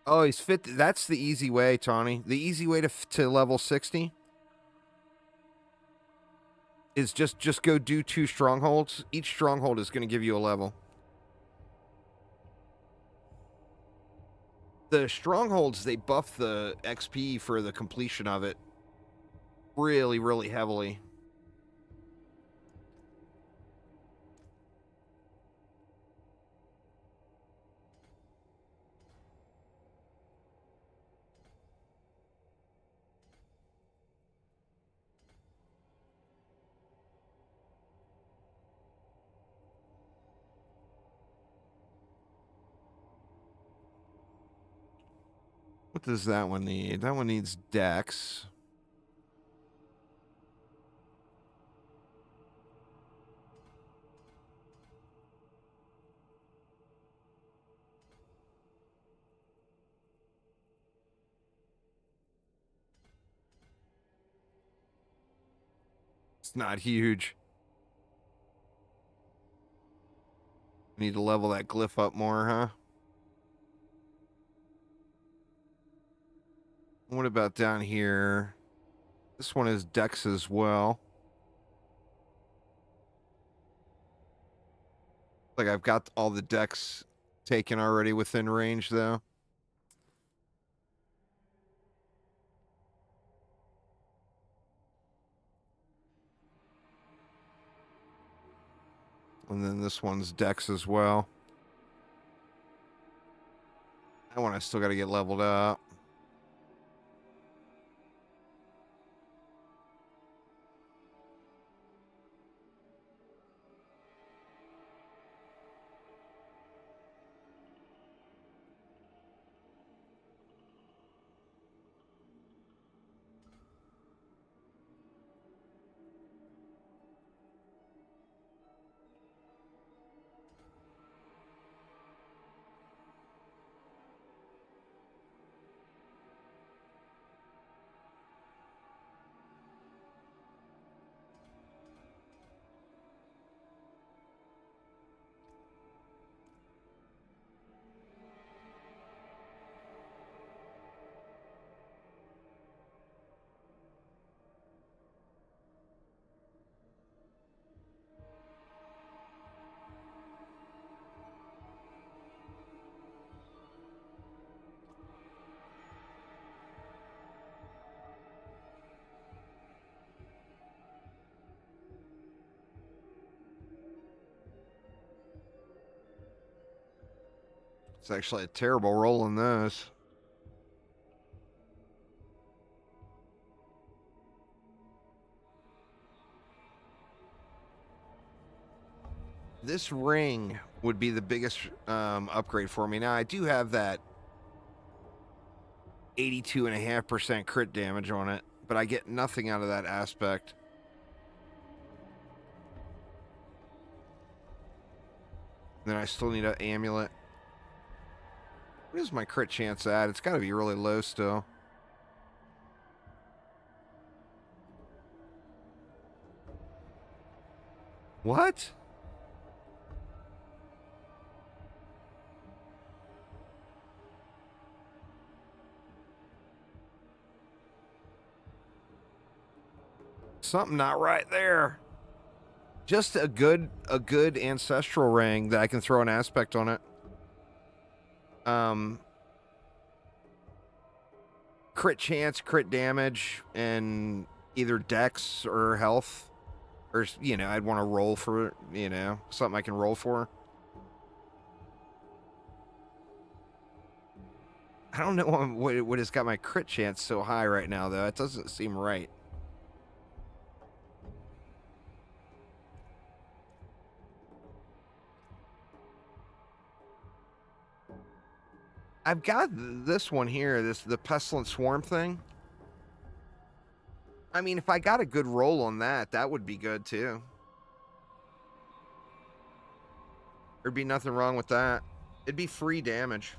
[SPEAKER 1] Oh, he's fit. That's the easy way, Tawny. The easy way to level 60 is just go do 2 strongholds. Each stronghold is going to give you a level. The strongholds, they buff the XP for the completion of it really, really heavily. What does that one need? That one needs Dex. It's not huge. Need to level that glyph up more, huh? What about down here? This one is Dex as well. Like I've got all the Dex taken already within range, though. And then this one's Dex as well. That one I still got to get leveled up. It's actually a terrible roll in those. This ring would be the biggest upgrade for me. Now, I do have that 82.5% crit damage on it, but I get nothing out of that aspect. Then I still need an amulet. What is my crit chance at? It's got to be really low still. What? Something not right there. Just a good ancestral ring that I can throw an aspect on it. Crit chance, crit damage, and either dex or health. Or, you know, I'd want to roll for, you know, something I can roll for. I don't know what has got my crit chance so high right now, though. It doesn't seem right. I've got this one here, the Pestilent Swarm thing. I mean, if I got a good roll on that, that would be good, too. There'd be nothing wrong with that. It'd be free damage.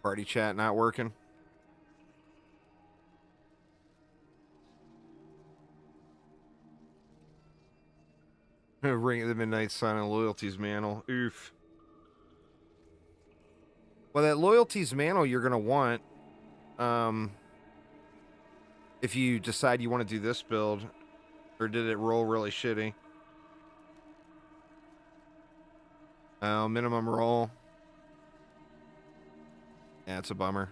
[SPEAKER 1] Party chat not working. Ring of the Midnight Sun and Loyalty's Mantle. Oof. Well, that Loyalty's Mantle you're going to want if you decide you want to do this build. Or did it roll really shitty? Oh, minimum roll. Yeah, it's a bummer.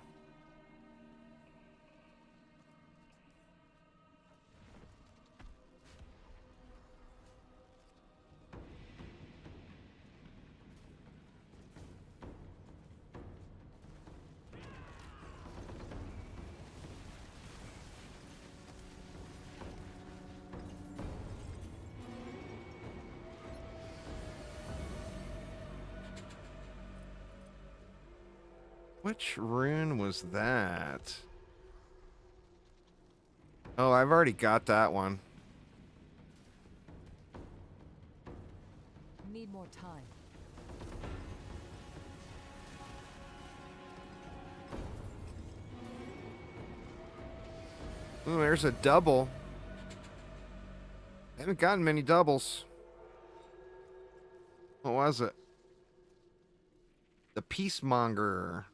[SPEAKER 1] Which rune was that? Oh, I've already got that one.
[SPEAKER 2] Need more time.
[SPEAKER 1] Ooh, there's a double. I haven't gotten many doubles. What was it? The Peacemonger.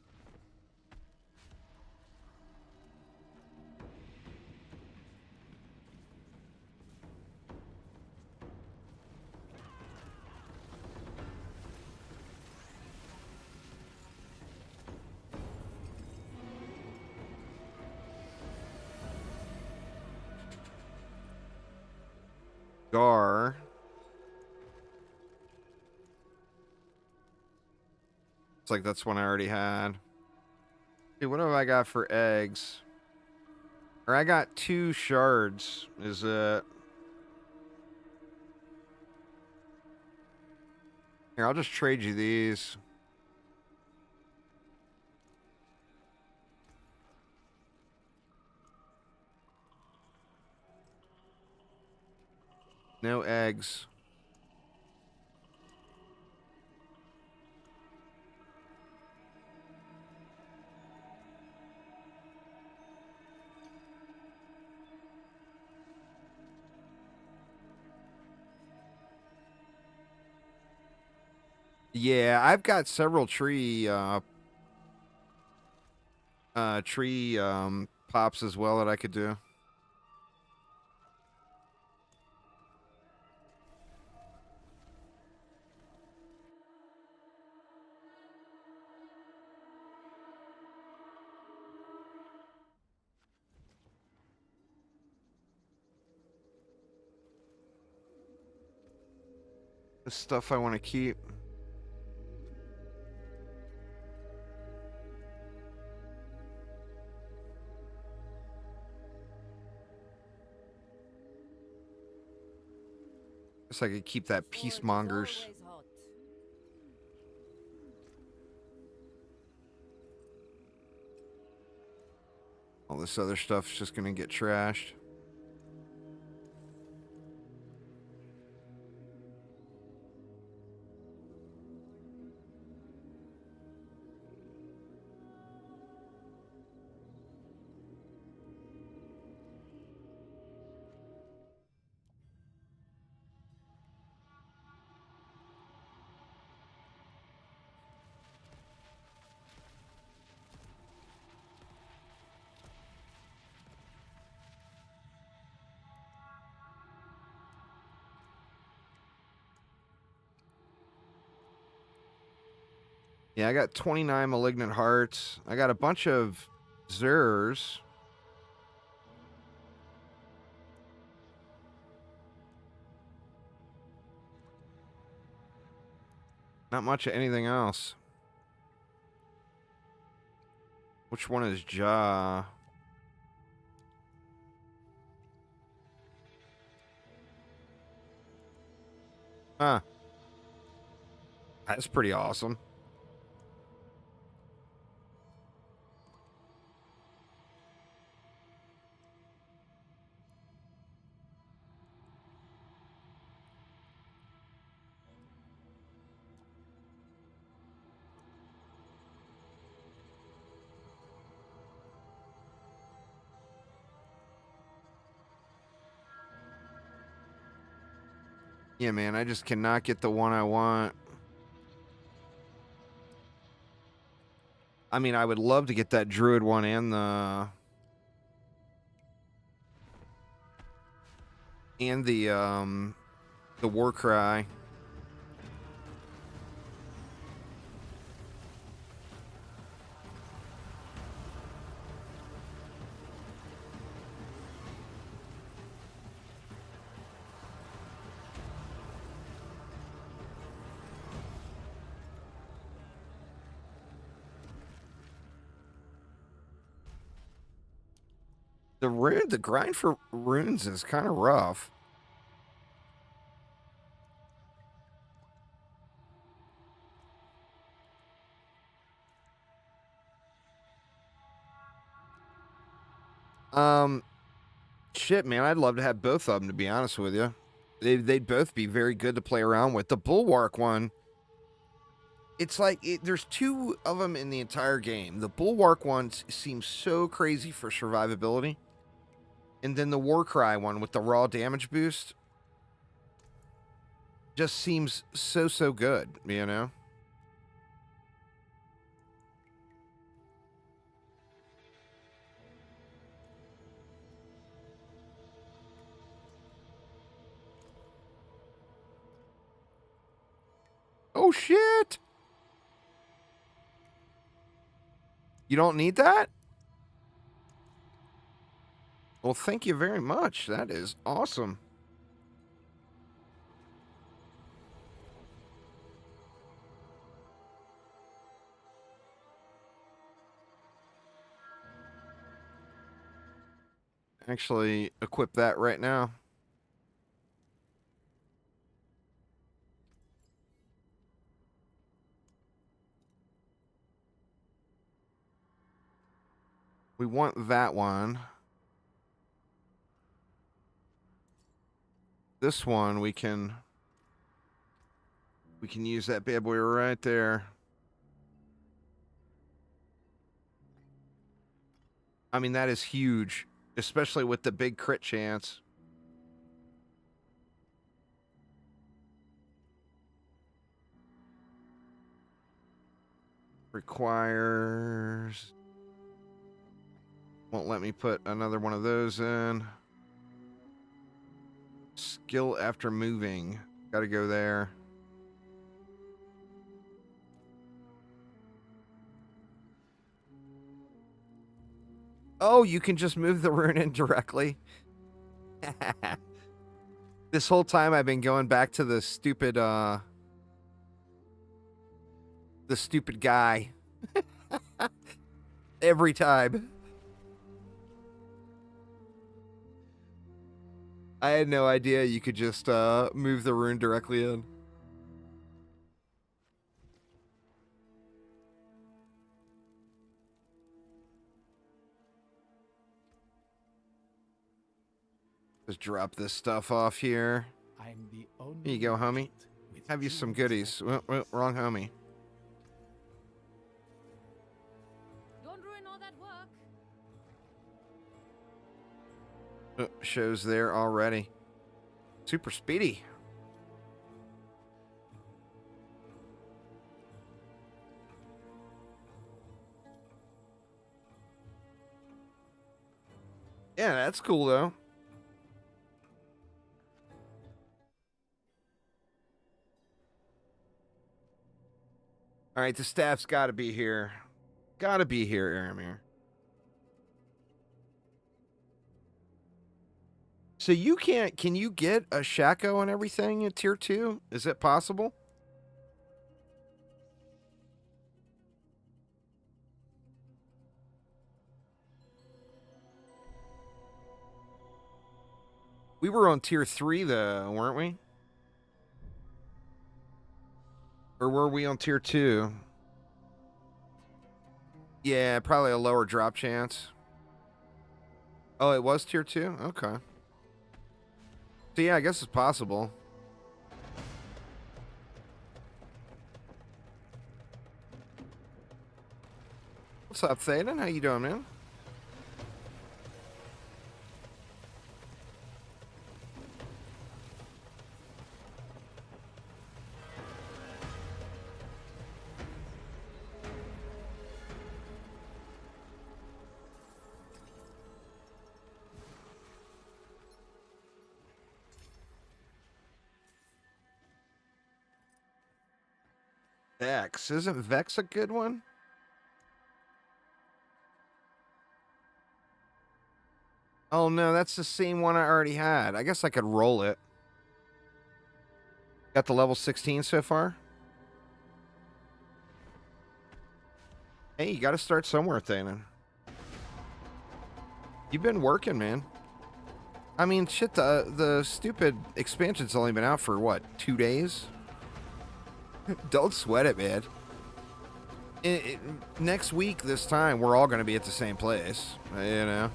[SPEAKER 1] Gar. It's like that's one I already had. Dude, what have I got for eggs? Or I got 2 shards. Is it? Here, I'll just trade you these. No eggs. Yeah, I've got several tree pops as well that I could do. The stuff I want to keep. Guess I could keep that peacemongers. All this other stuff's just gonna get trashed. Yeah, I got 29 malignant hearts. I got a bunch of Zers. Not much of anything else. Which one is Ja? Huh. That's pretty awesome. Yeah, man, I just cannot get the one I want. I mean, I would love to get that druid one and the war cry. The grind for runes is kind of rough. Shit, man, I'd love to have both of them, to be honest with you. They'd both be very good to play around with. The Bulwark one, it's like, there's 2 of them in the entire game. The Bulwark one seems so crazy for survivability. And then the Warcry one with the raw damage boost just seems so good, you know? Oh, shit! You don't need that? Well, thank you very much. That is awesome. actually equip that right now. We want that one. This one we can use that bad boy right there. I mean, that is huge, especially with the big crit chance. Requires... Won't let me put another one of those in. Skill after moving. Gotta go there. Oh, you can just move the rune in directly. This whole time I've been going back to the stupid guy. Every time. I had no idea you could just move the rune directly in. Just drop this stuff off here.
[SPEAKER 3] I'm the only
[SPEAKER 1] Here you go, homie.
[SPEAKER 3] with
[SPEAKER 1] Have you some
[SPEAKER 3] jewels
[SPEAKER 1] goodies. Wrong homie.
[SPEAKER 2] Don't ruin all that work.
[SPEAKER 1] Shows there already. Super speedy. Yeah, that's cool though. All right, the staff's got to be here. Got to be here, Aramir. So you can't... Can you get a Shaco and everything at tier 2? Is it possible? We were on tier 3 though, weren't we? Or were we on tier 2? Yeah, probably a lower drop chance. Oh, it was tier 2? Okay. So yeah, I guess it's possible. What's up, Thaden? How you doing, man? Vex. Isn't Vex a good one? Oh no, that's the same one I already had. I guess I could roll it. Got the level 16 so far? Hey, you gotta start somewhere, Thanon. You've been working, man. I mean, shit, the stupid expansion's only been out for, what, 2 days? Don't sweat it, man. Next week, this time, we're all going to be at the same place. You know?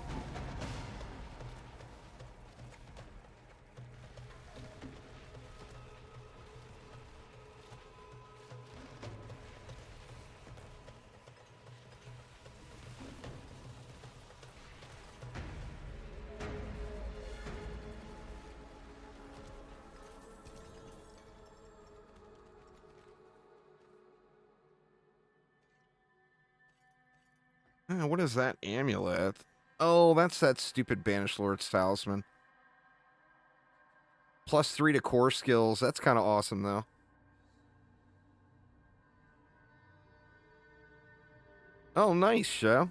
[SPEAKER 1] What is that amulet? Oh, that's that stupid Banished Lord's Talisman. +3 to core skills. That's kind of awesome, though. Oh, nice, show.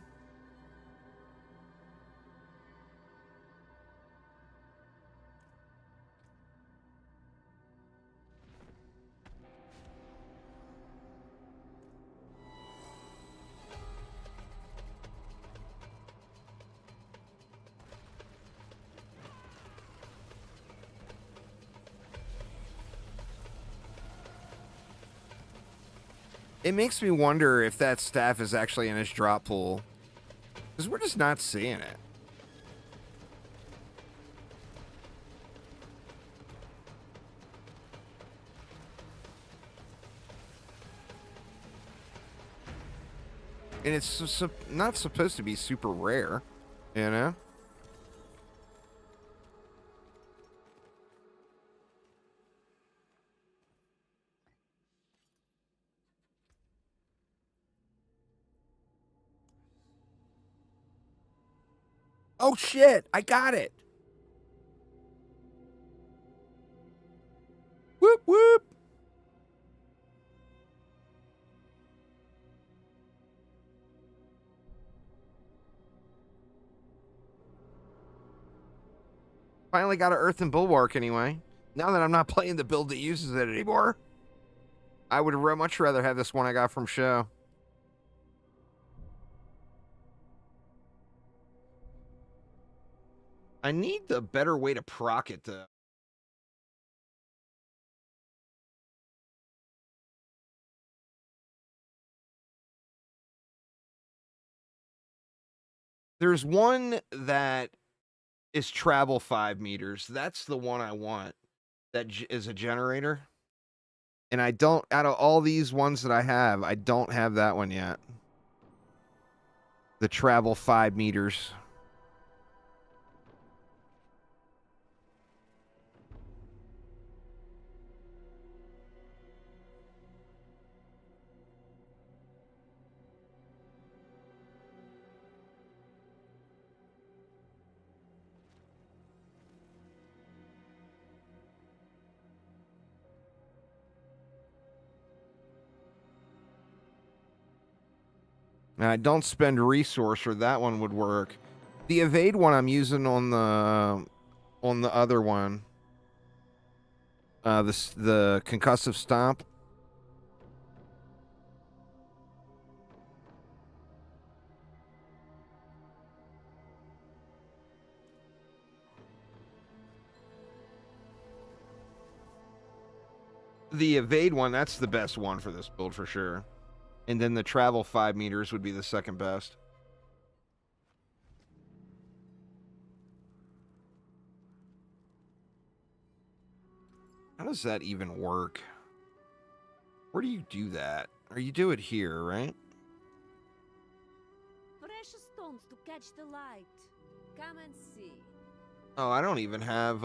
[SPEAKER 1] It makes me wonder if that staff is actually in his drop pool. Because we're just not seeing it. And it's not supposed to be super rare, you know? Oh shit, I got it. Whoop whoop. Finally got an earthen bulwark anyway. Now that I'm not playing the build that uses it anymore, I would much rather have this one I got from Show. I need the better way to proc it though. There's one that is travel 5 meters. That's the one I want. That is a generator. And I don't, out of all these ones that I don't have that one yet. The travel 5 meters. And I don't spend resource or that one would work. The evade one I'm using on the other one. The concussive stomp. The evade one, that's the best one for this build for sure. And then the travel 5 meters would be the second best. How does that even work? Where do you do that? Or you do it here, right?
[SPEAKER 2] Precious stones to catch the light. Come and see.
[SPEAKER 1] Oh, I don't even have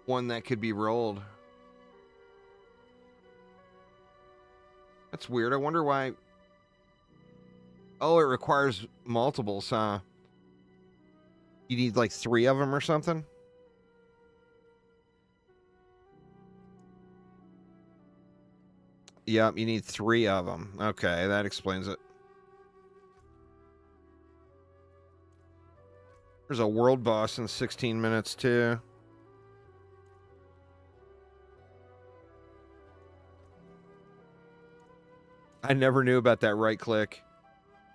[SPEAKER 1] one that could be rolled. That's weird. I wonder why. Oh, it requires multiples, huh? You need like 3 of them or something? Yep, you need 3 of them. Okay, that explains it. There's a world boss in 16 minutes, too. I never knew about that right click.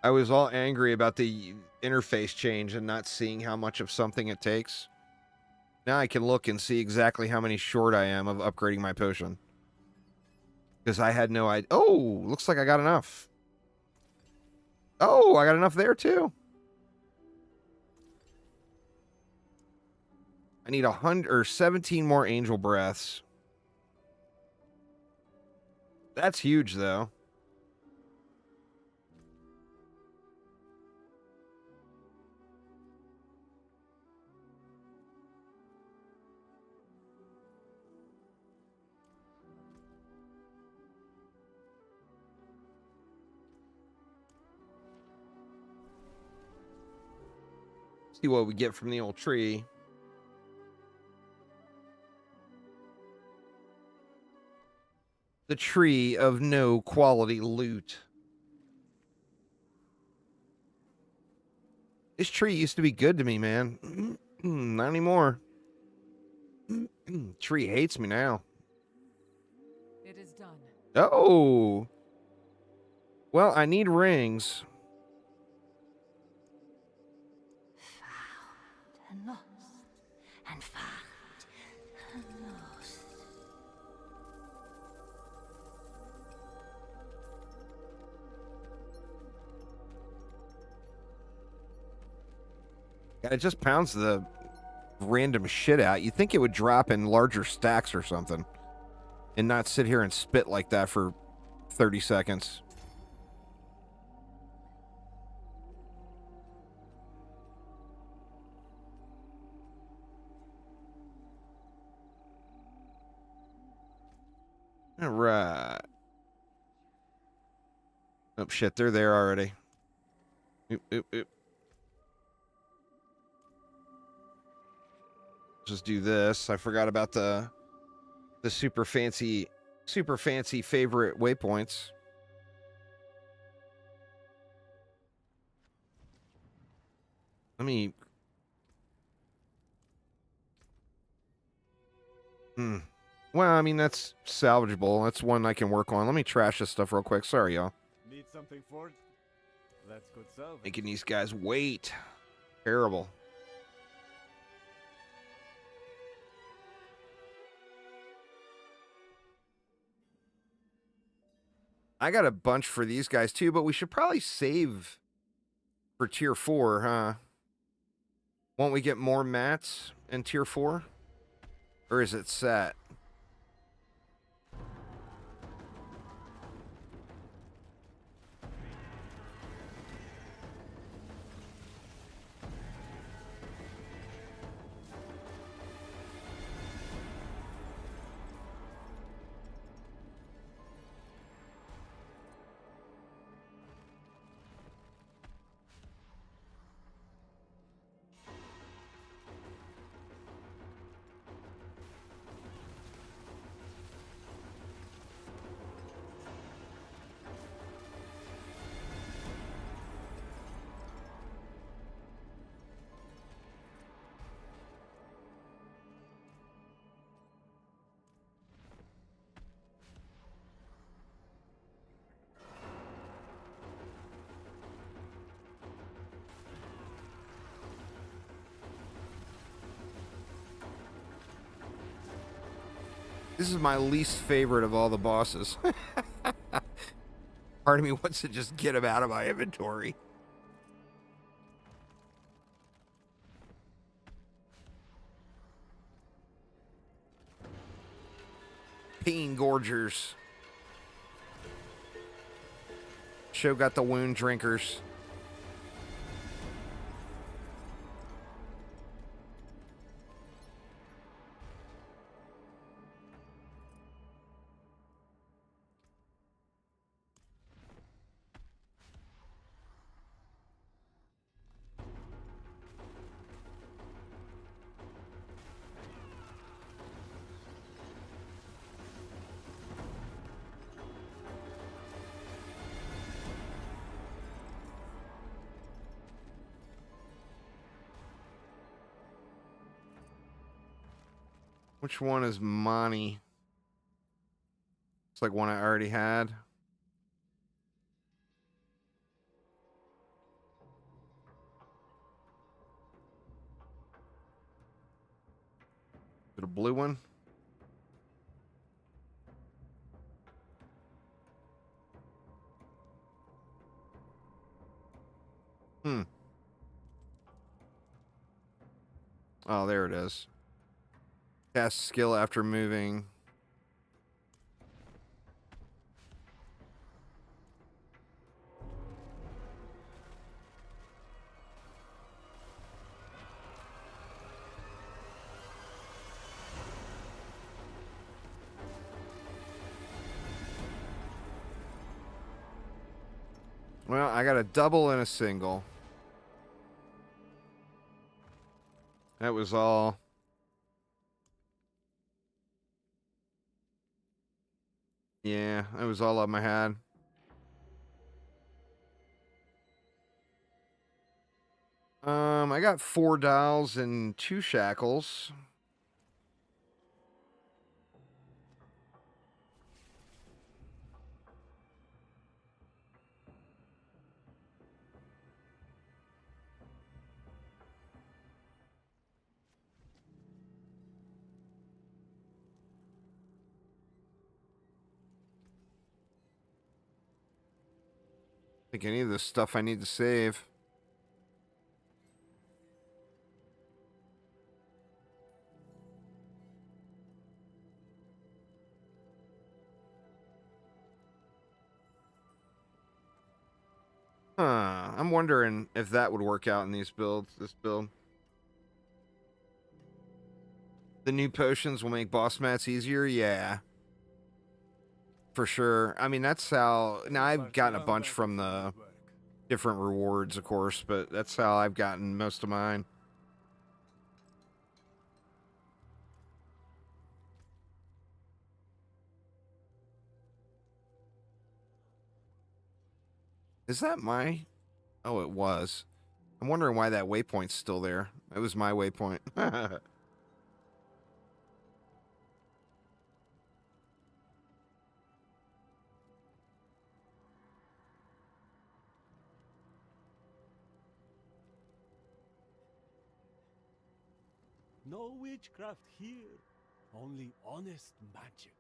[SPEAKER 1] I was all angry about the interface change and not seeing how much of something it takes. Now I can look and see exactly how many short I am of upgrading my potion. Because I had no idea. Oh, looks like I got enough. Oh, I got enough there too. I need 100 or 17 more angel breaths. That's huge though. See what we get from the old tree. The tree of no quality loot. This tree used to be good to me, man. Not anymore. Tree hates me now.
[SPEAKER 2] It is done.
[SPEAKER 1] Oh. Well, I need rings.
[SPEAKER 5] Found and lost, and found and lost.
[SPEAKER 1] It just pounds the random shit out. You'd think it would drop in larger stacks or something and not sit here and spit like that for 30 seconds. All right. Oh, shit. They're there already. Oop, oop, oop. Just do this. I forgot about the super fancy favorite waypoints. Let me... Well, I mean, that's salvageable. That's one I can work on. Let me trash this stuff real quick. Sorry, y'all.
[SPEAKER 3] Need something for it? That's good salvage.
[SPEAKER 1] Making these guys wait. Terrible. I got a bunch for these guys too, but we should probably save for tier 4, huh? Won't we get more mats in tier 4? Or is it set? This is my least favorite of all the bosses. Part of me wants to just get him out of my inventory. Pain Gorgers. Show got the wound drinkers. Which one is Monty? It's like one I already had. Is it a blue one? Oh, there it is. Cast skill after moving. Well, I got a double and a single. That was all. Yeah, that was all I had. I got 4 dials and 2 shackles. I think any of this stuff I need to save. I'm wondering if that would work out in these builds. This build. The new potions will make boss mats easier. Yeah, for sure. I mean, that's how. Now I've gotten a bunch from the different rewards, of course, but that's how I've gotten most of mine. Is that my... Oh, it was. I'm wondering why that waypoint's still there. It was my waypoint.
[SPEAKER 3] No witchcraft here, only honest magics.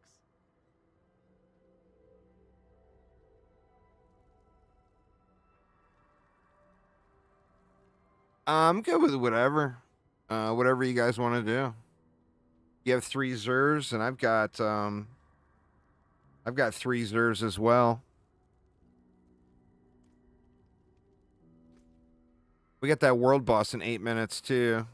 [SPEAKER 1] I'm good with whatever. Whatever you guys want to do. You have 3 Zers, and I've got 3 Zers as well. We got that world boss in 8 minutes too.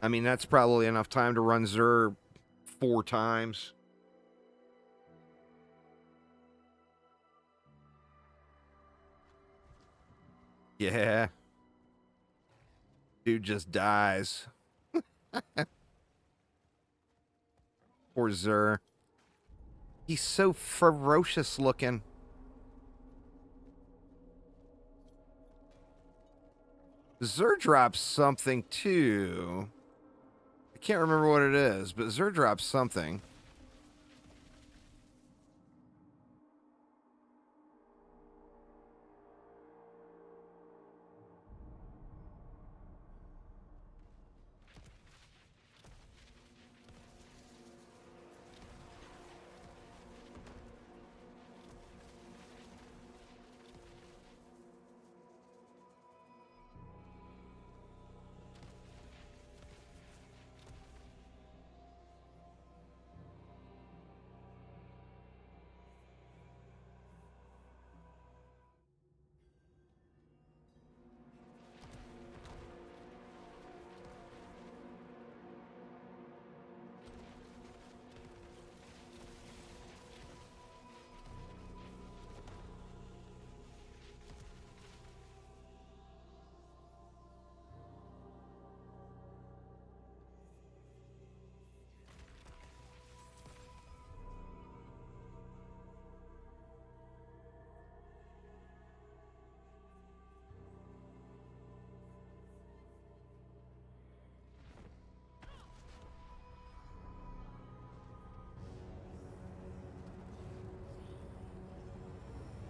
[SPEAKER 1] I mean, that's probably enough time to run Zer 4 times. Yeah. Dude just dies. Poor Zer. He's so ferocious looking. Zer drops something too. I can't remember what it is, but Zer drops something.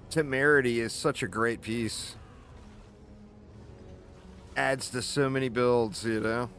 [SPEAKER 1] Temerity is such a great piece. Adds to so many builds, you know?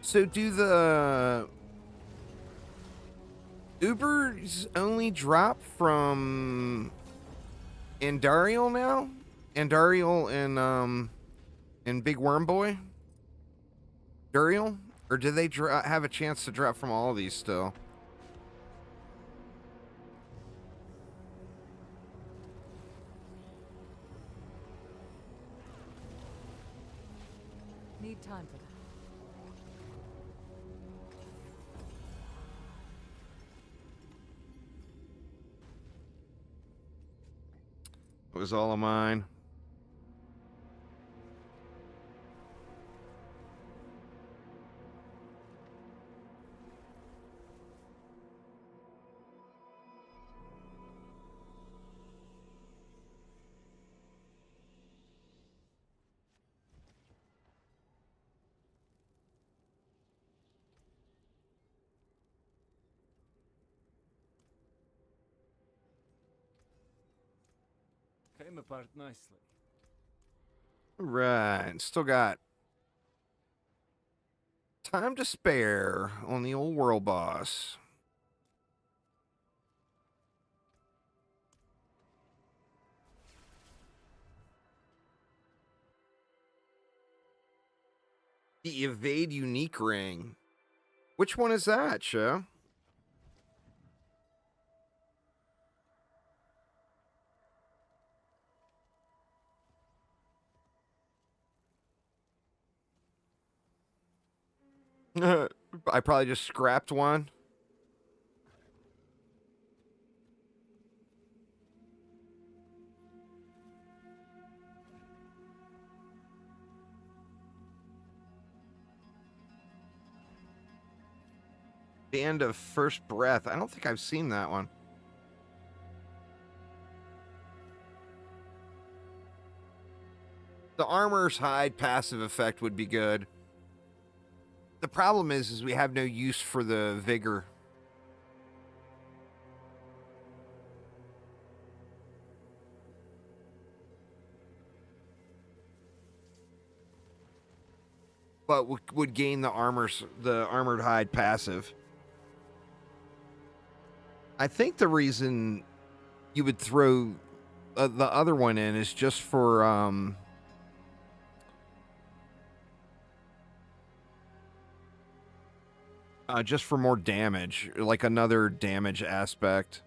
[SPEAKER 1] So do the Ubers only drop from Andariel now? Andariel and Big Worm Boy? Duriel? Or did they have a chance to drop from all of these still?
[SPEAKER 6] Need time for that.
[SPEAKER 1] It was all of mine.
[SPEAKER 3] Came apart nicely.
[SPEAKER 1] Right. Still got time to spare on the old world boss. The evade unique ring. Which one is that, Sho? I probably just scrapped one. Band of First Breath. I don't think I've seen that one. The Armor's Hide passive effect would be good. The problem is we have no use for the Vigor. But would gain the Armored Hide passive. I think the reason you would throw the other one in is just for more damage, like another damage aspect.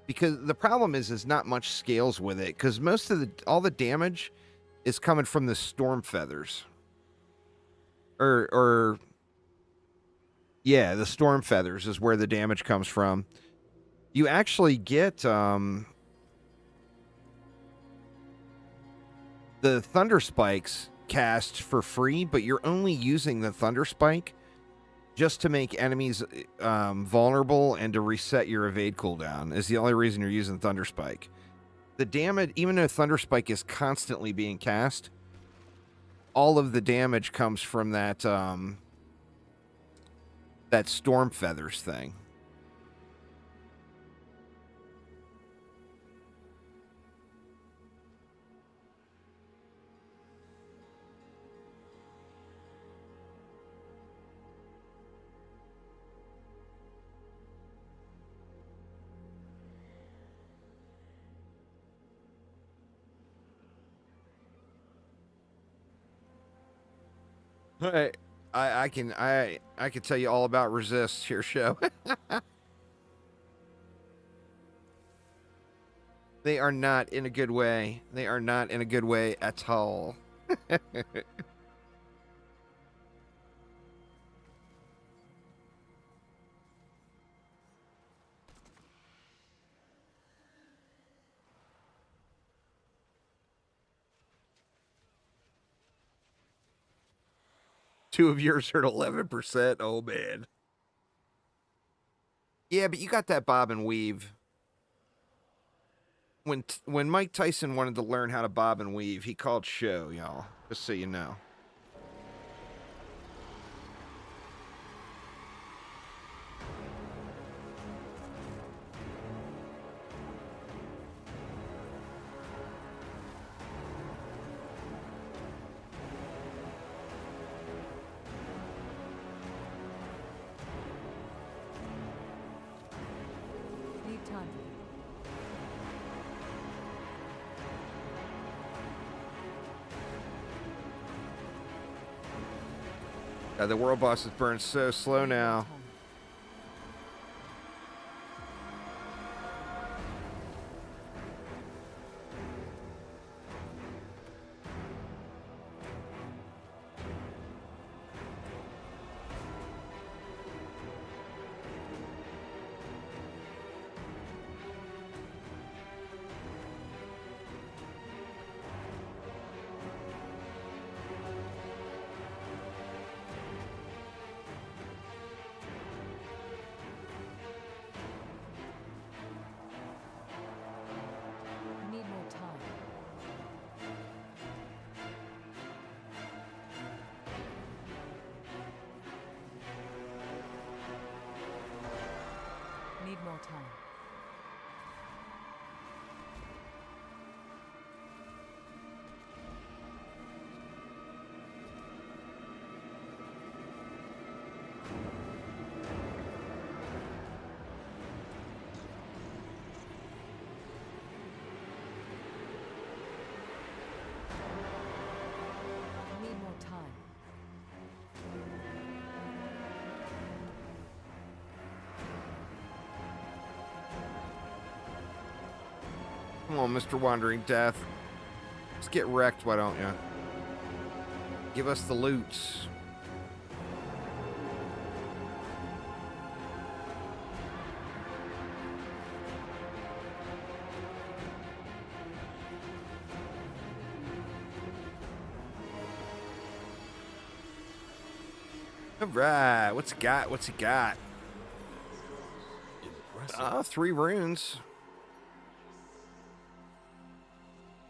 [SPEAKER 1] Because the problem is not much scales with it, because most of all the damage is coming from the storm feathers. Or yeah, the storm feathers is where the damage comes from. You actually get the thunder spikes cast for free, but you're only using the thunder spike just to make enemies vulnerable and to reset your evade cooldown is the only reason you're using Thunder Spike. The damage, even though Thunder Spike is constantly being cast, all of the damage comes from that that Storm Feathers thing. I can tell you all about resist here, Show. They are not in a good way. They are not in a good way at all. 2 of yours are at 11%. Oh, man. Yeah, but you got that bob and weave. When Mike Tyson wanted to learn how to bob and weave, he called Show, y'all. Just so you know.
[SPEAKER 6] Need time.
[SPEAKER 1] God, the world bosses burn so slow now.
[SPEAKER 2] Need more time. Need more time. Need more time.
[SPEAKER 1] Come on, Mr. Wandering Death. Let's get wrecked, why don't you? Give us the loots. All right, what's he got? What's he got?
[SPEAKER 3] Impressive.
[SPEAKER 1] 3 runes.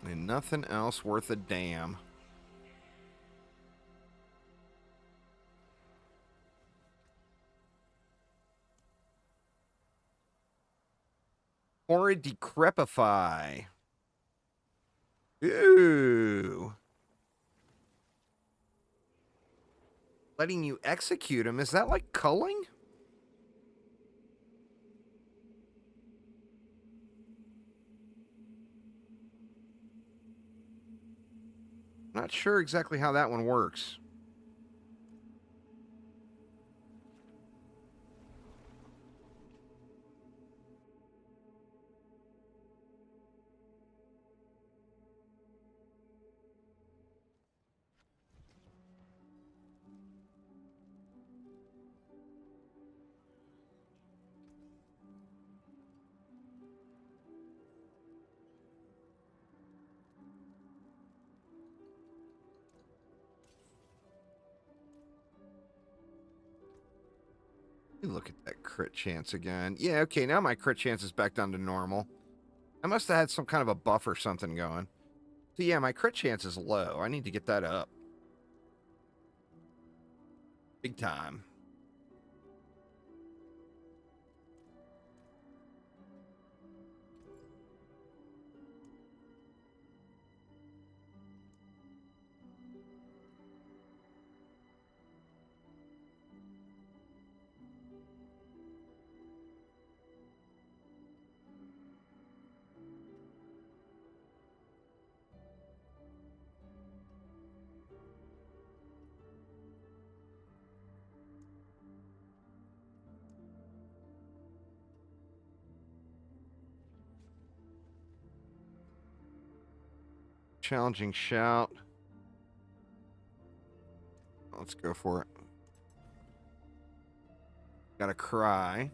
[SPEAKER 1] And nothing else worth a damn. Or decrepify. Ooh. Letting you execute him. Is that like culling? Not sure exactly how that one works. Look at that crit chance again. Yeah, okay, now my crit chance is back down to normal. I must have had some kind of a buff or something going. So yeah, my crit chance is low. I need to get that up. Big time. Challenging shout. Let's go for it. Gotta cry.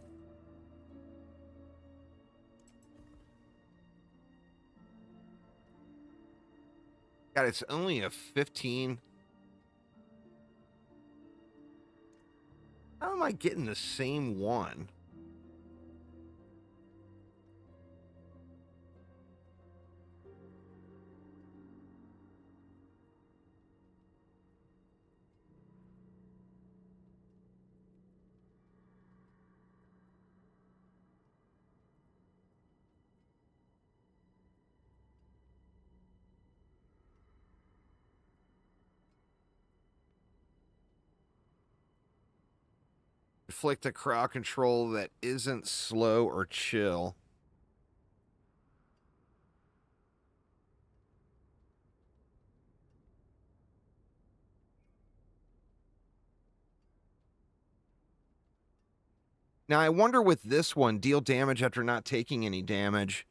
[SPEAKER 1] God, it's only a 15. How am I getting the same one? Inflict a crowd control that isn't slow or chill. Now, I wonder with this one, deal damage after not taking any damage.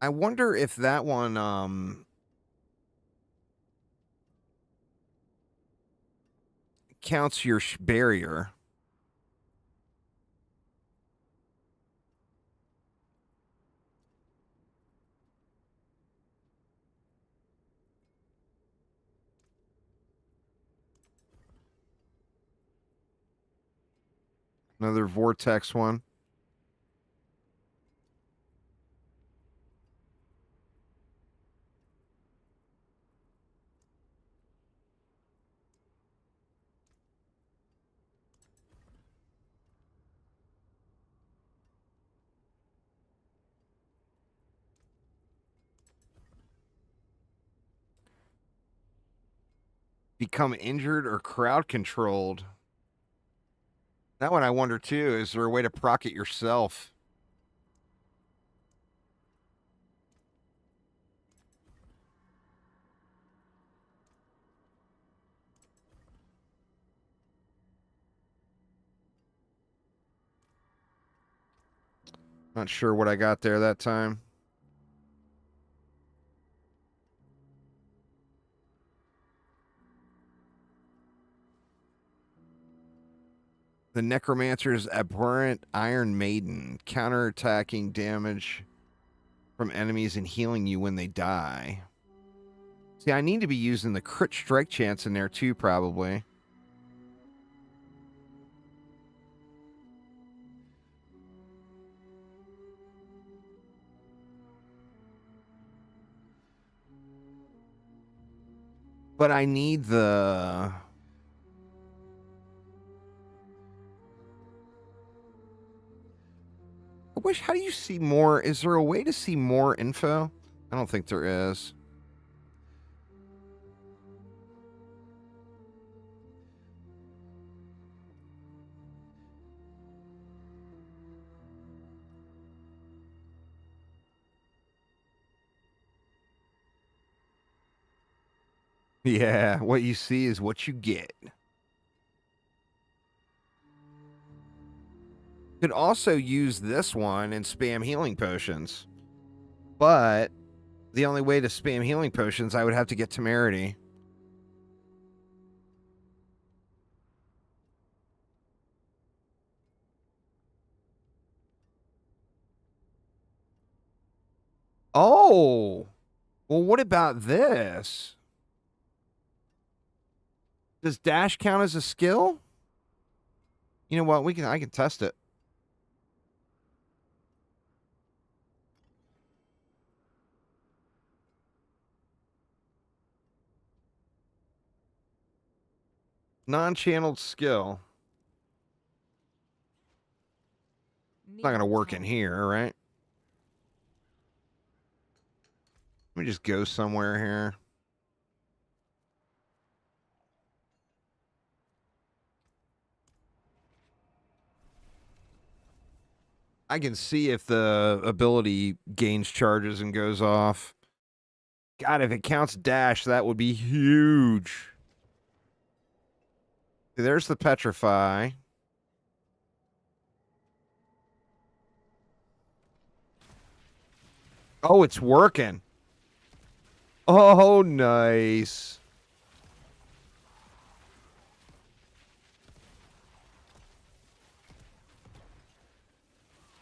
[SPEAKER 1] I wonder if that one, counts your barrier. Another vortex one. Become injured or crowd controlled. That one I wonder too. Is there a way to proc it yourself? Not sure what I got there that time. The Necromancer's Abhorrent Iron Maiden, counterattacking damage from enemies and healing you when they die. See, I need to be using the crit strike chance in there too, probably. But I need the... I wish, how do you see more? Is there a way to see more info? I don't think there is. Yeah, what you see is what you get. Could also use this one and spam healing potions. But the only way to spam healing potions, I would have to get temerity. Oh! Well, what about this? Does dash count as a skill? You know what? I can test it. Non-channeled skill. It's not going to work in here, right? Let me just go somewhere here. I can see if the ability gains charges and goes off. God, if it counts dash, that would be huge. There's the petrify. Oh, it's working. Oh, nice.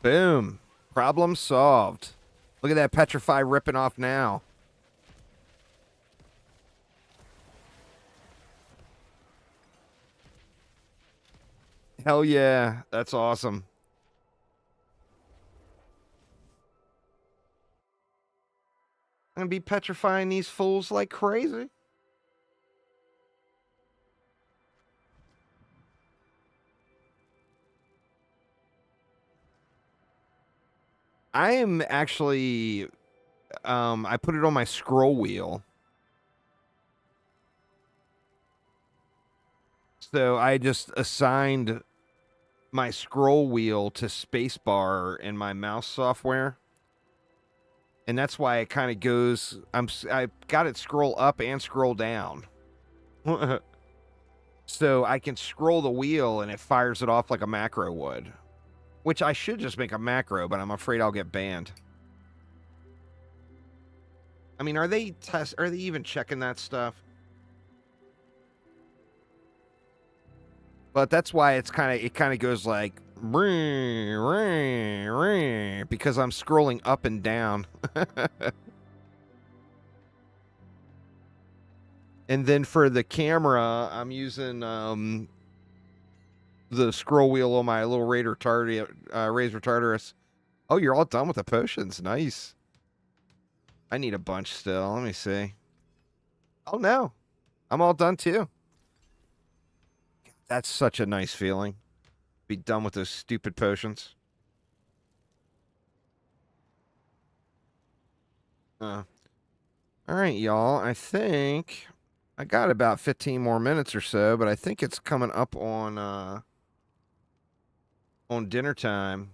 [SPEAKER 1] Boom. Problem solved. Look at that petrify ripping off now. Hell yeah. That's awesome. I'm going to be petrifying these fools like crazy. I am actually, I put it on my scroll wheel. So I just assigned my scroll wheel to spacebar in my mouse software. And that's why it kind of goes, I got it scroll up and scroll down. So I can scroll the wheel and it fires it off like a macro would. Which I should just make a macro, but I'm afraid I'll get banned. I mean, are they even checking that stuff? But that's why it kind of goes like because I'm scrolling up and down. And then for the camera, I'm using the scroll wheel on my little Razor Tartarus. Oh, you're all done with the potions. Nice. I need a bunch still. Let me see. Oh, no. I'm all done, too. That's such a nice feeling. Be done with those stupid potions. All right, y'all. I think I got about 15 more minutes or so, but I think it's coming up on dinner time.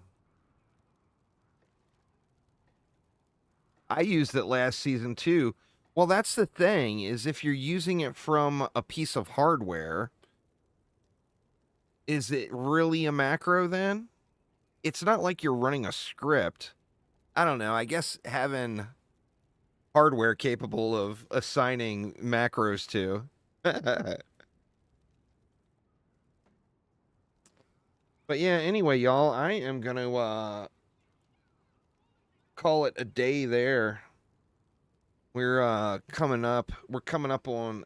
[SPEAKER 1] I used it last season too. Well, that's the thing, is if you're using it from a piece of hardware, is it really a macro then? It's not like you're running a script. I don't know. I guess having hardware capable of assigning macros to. But yeah, anyway, y'all, I am going to call it a day there. We're coming up on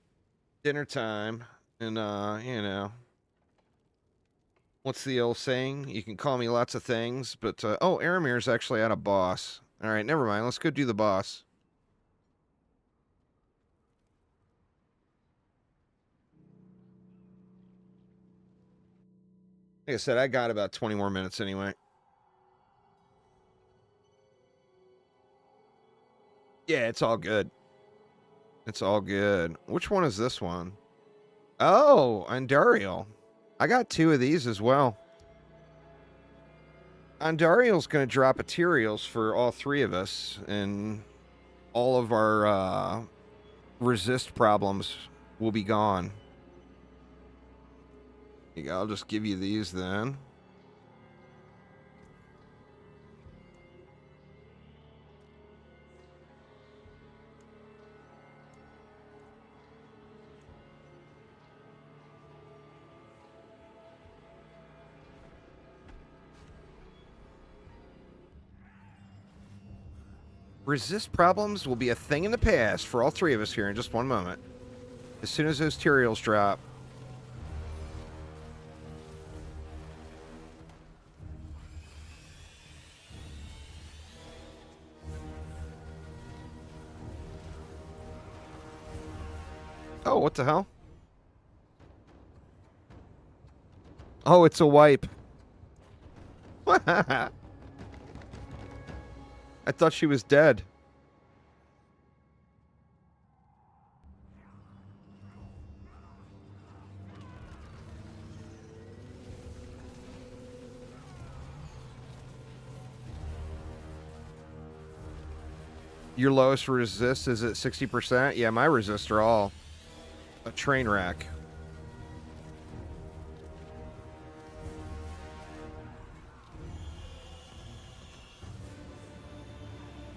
[SPEAKER 1] dinner time, and you know, what's the old saying? You can call me lots of things, but oh, Aramir's actually at a boss. All right, never mind. Let's go do the boss. Like I said, I got about 20 more minutes anyway. Yeah, it's all good. It's all good. Which one is this one? Oh, Andariel. I got 2 of these as well. Andariel's going to drop materials for all 3 of us, and all of our resist problems will be gone. Here you go, I'll just give you these then. Resist problems will be a thing in the past for all 3 of us here in just one moment. As soon as those materials drop. Oh, what the hell? Oh, it's a wipe. I thought she was dead. Your lowest resist is at 60%? Yeah, my resists are all a train wreck.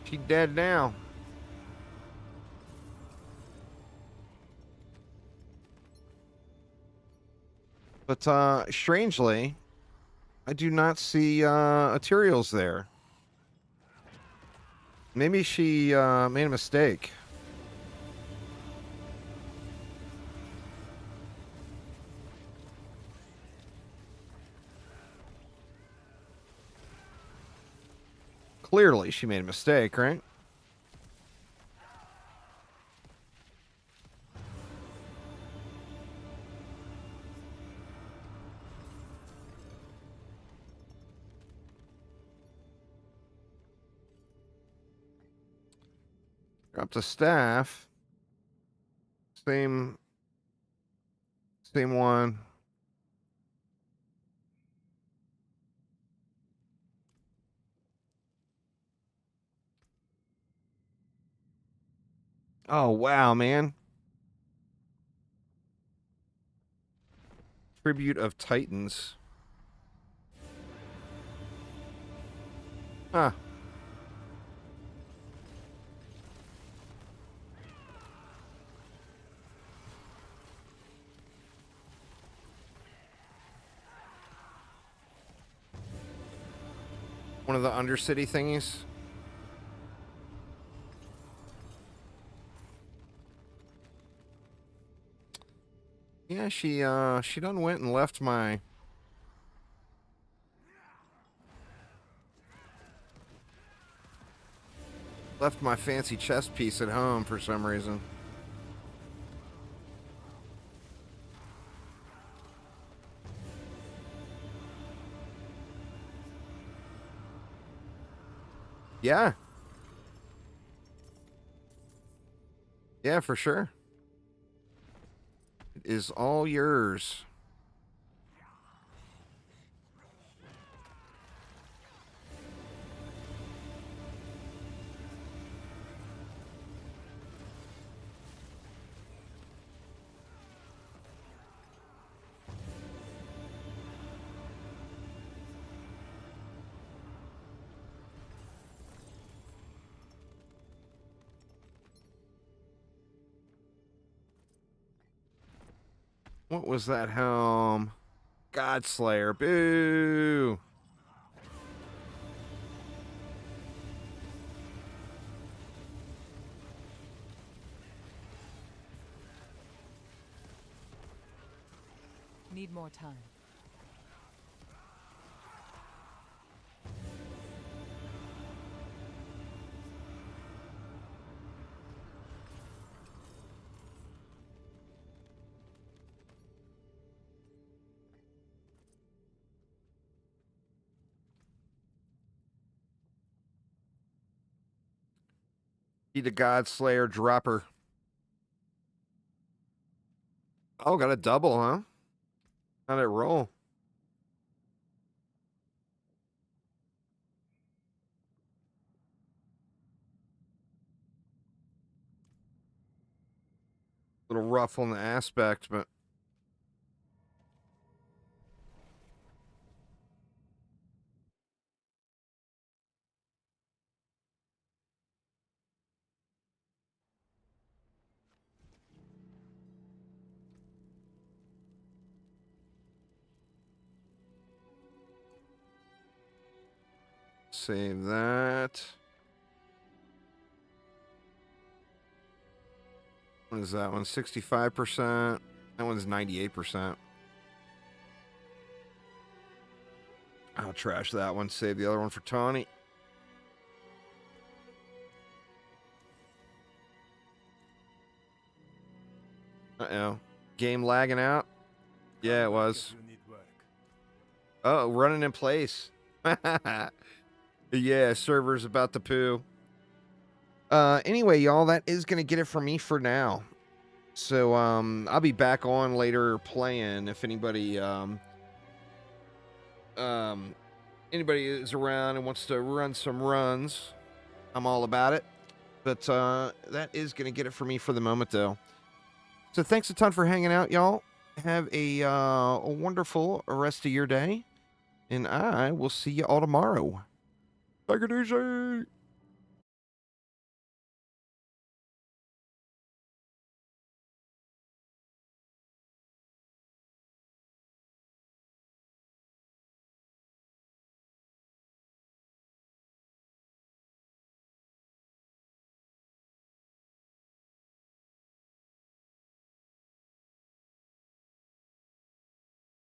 [SPEAKER 1] She dead now. But strangely, I do not see materials there. Maybe she made a mistake. Clearly, she made a mistake, right? Drop the staff. Same one. Oh, wow, man. Tribute of Titans. Huh. One of the undercity thingies. Yeah, she done went and left my fancy chess piece at home for some reason. Yeah. Yeah, for sure. It is all yours. What was that helm? Godslayer. Boo!
[SPEAKER 6] Need more time.
[SPEAKER 1] Be the Godslayer dropper. Oh, got a double, huh? How'd it roll? Little rough on the aspect, but save that. What is that one? 65%. That one's 98%. I'll trash that one. Save the other one for Tawny. Uh-oh. Game lagging out? Yeah, it was.
[SPEAKER 3] You need work.
[SPEAKER 1] Oh, running in place. Yeah, server's about to poo. Anyway, y'all, that is going to get it for me for now. So, I'll be back on later playing if anybody is around and wants to run some runs. I'm all about it. But, that is going to get it for me for the moment, though. So, thanks a ton for hanging out, y'all. Have a wonderful rest of your day. And I will see you all tomorrow. Take it easy.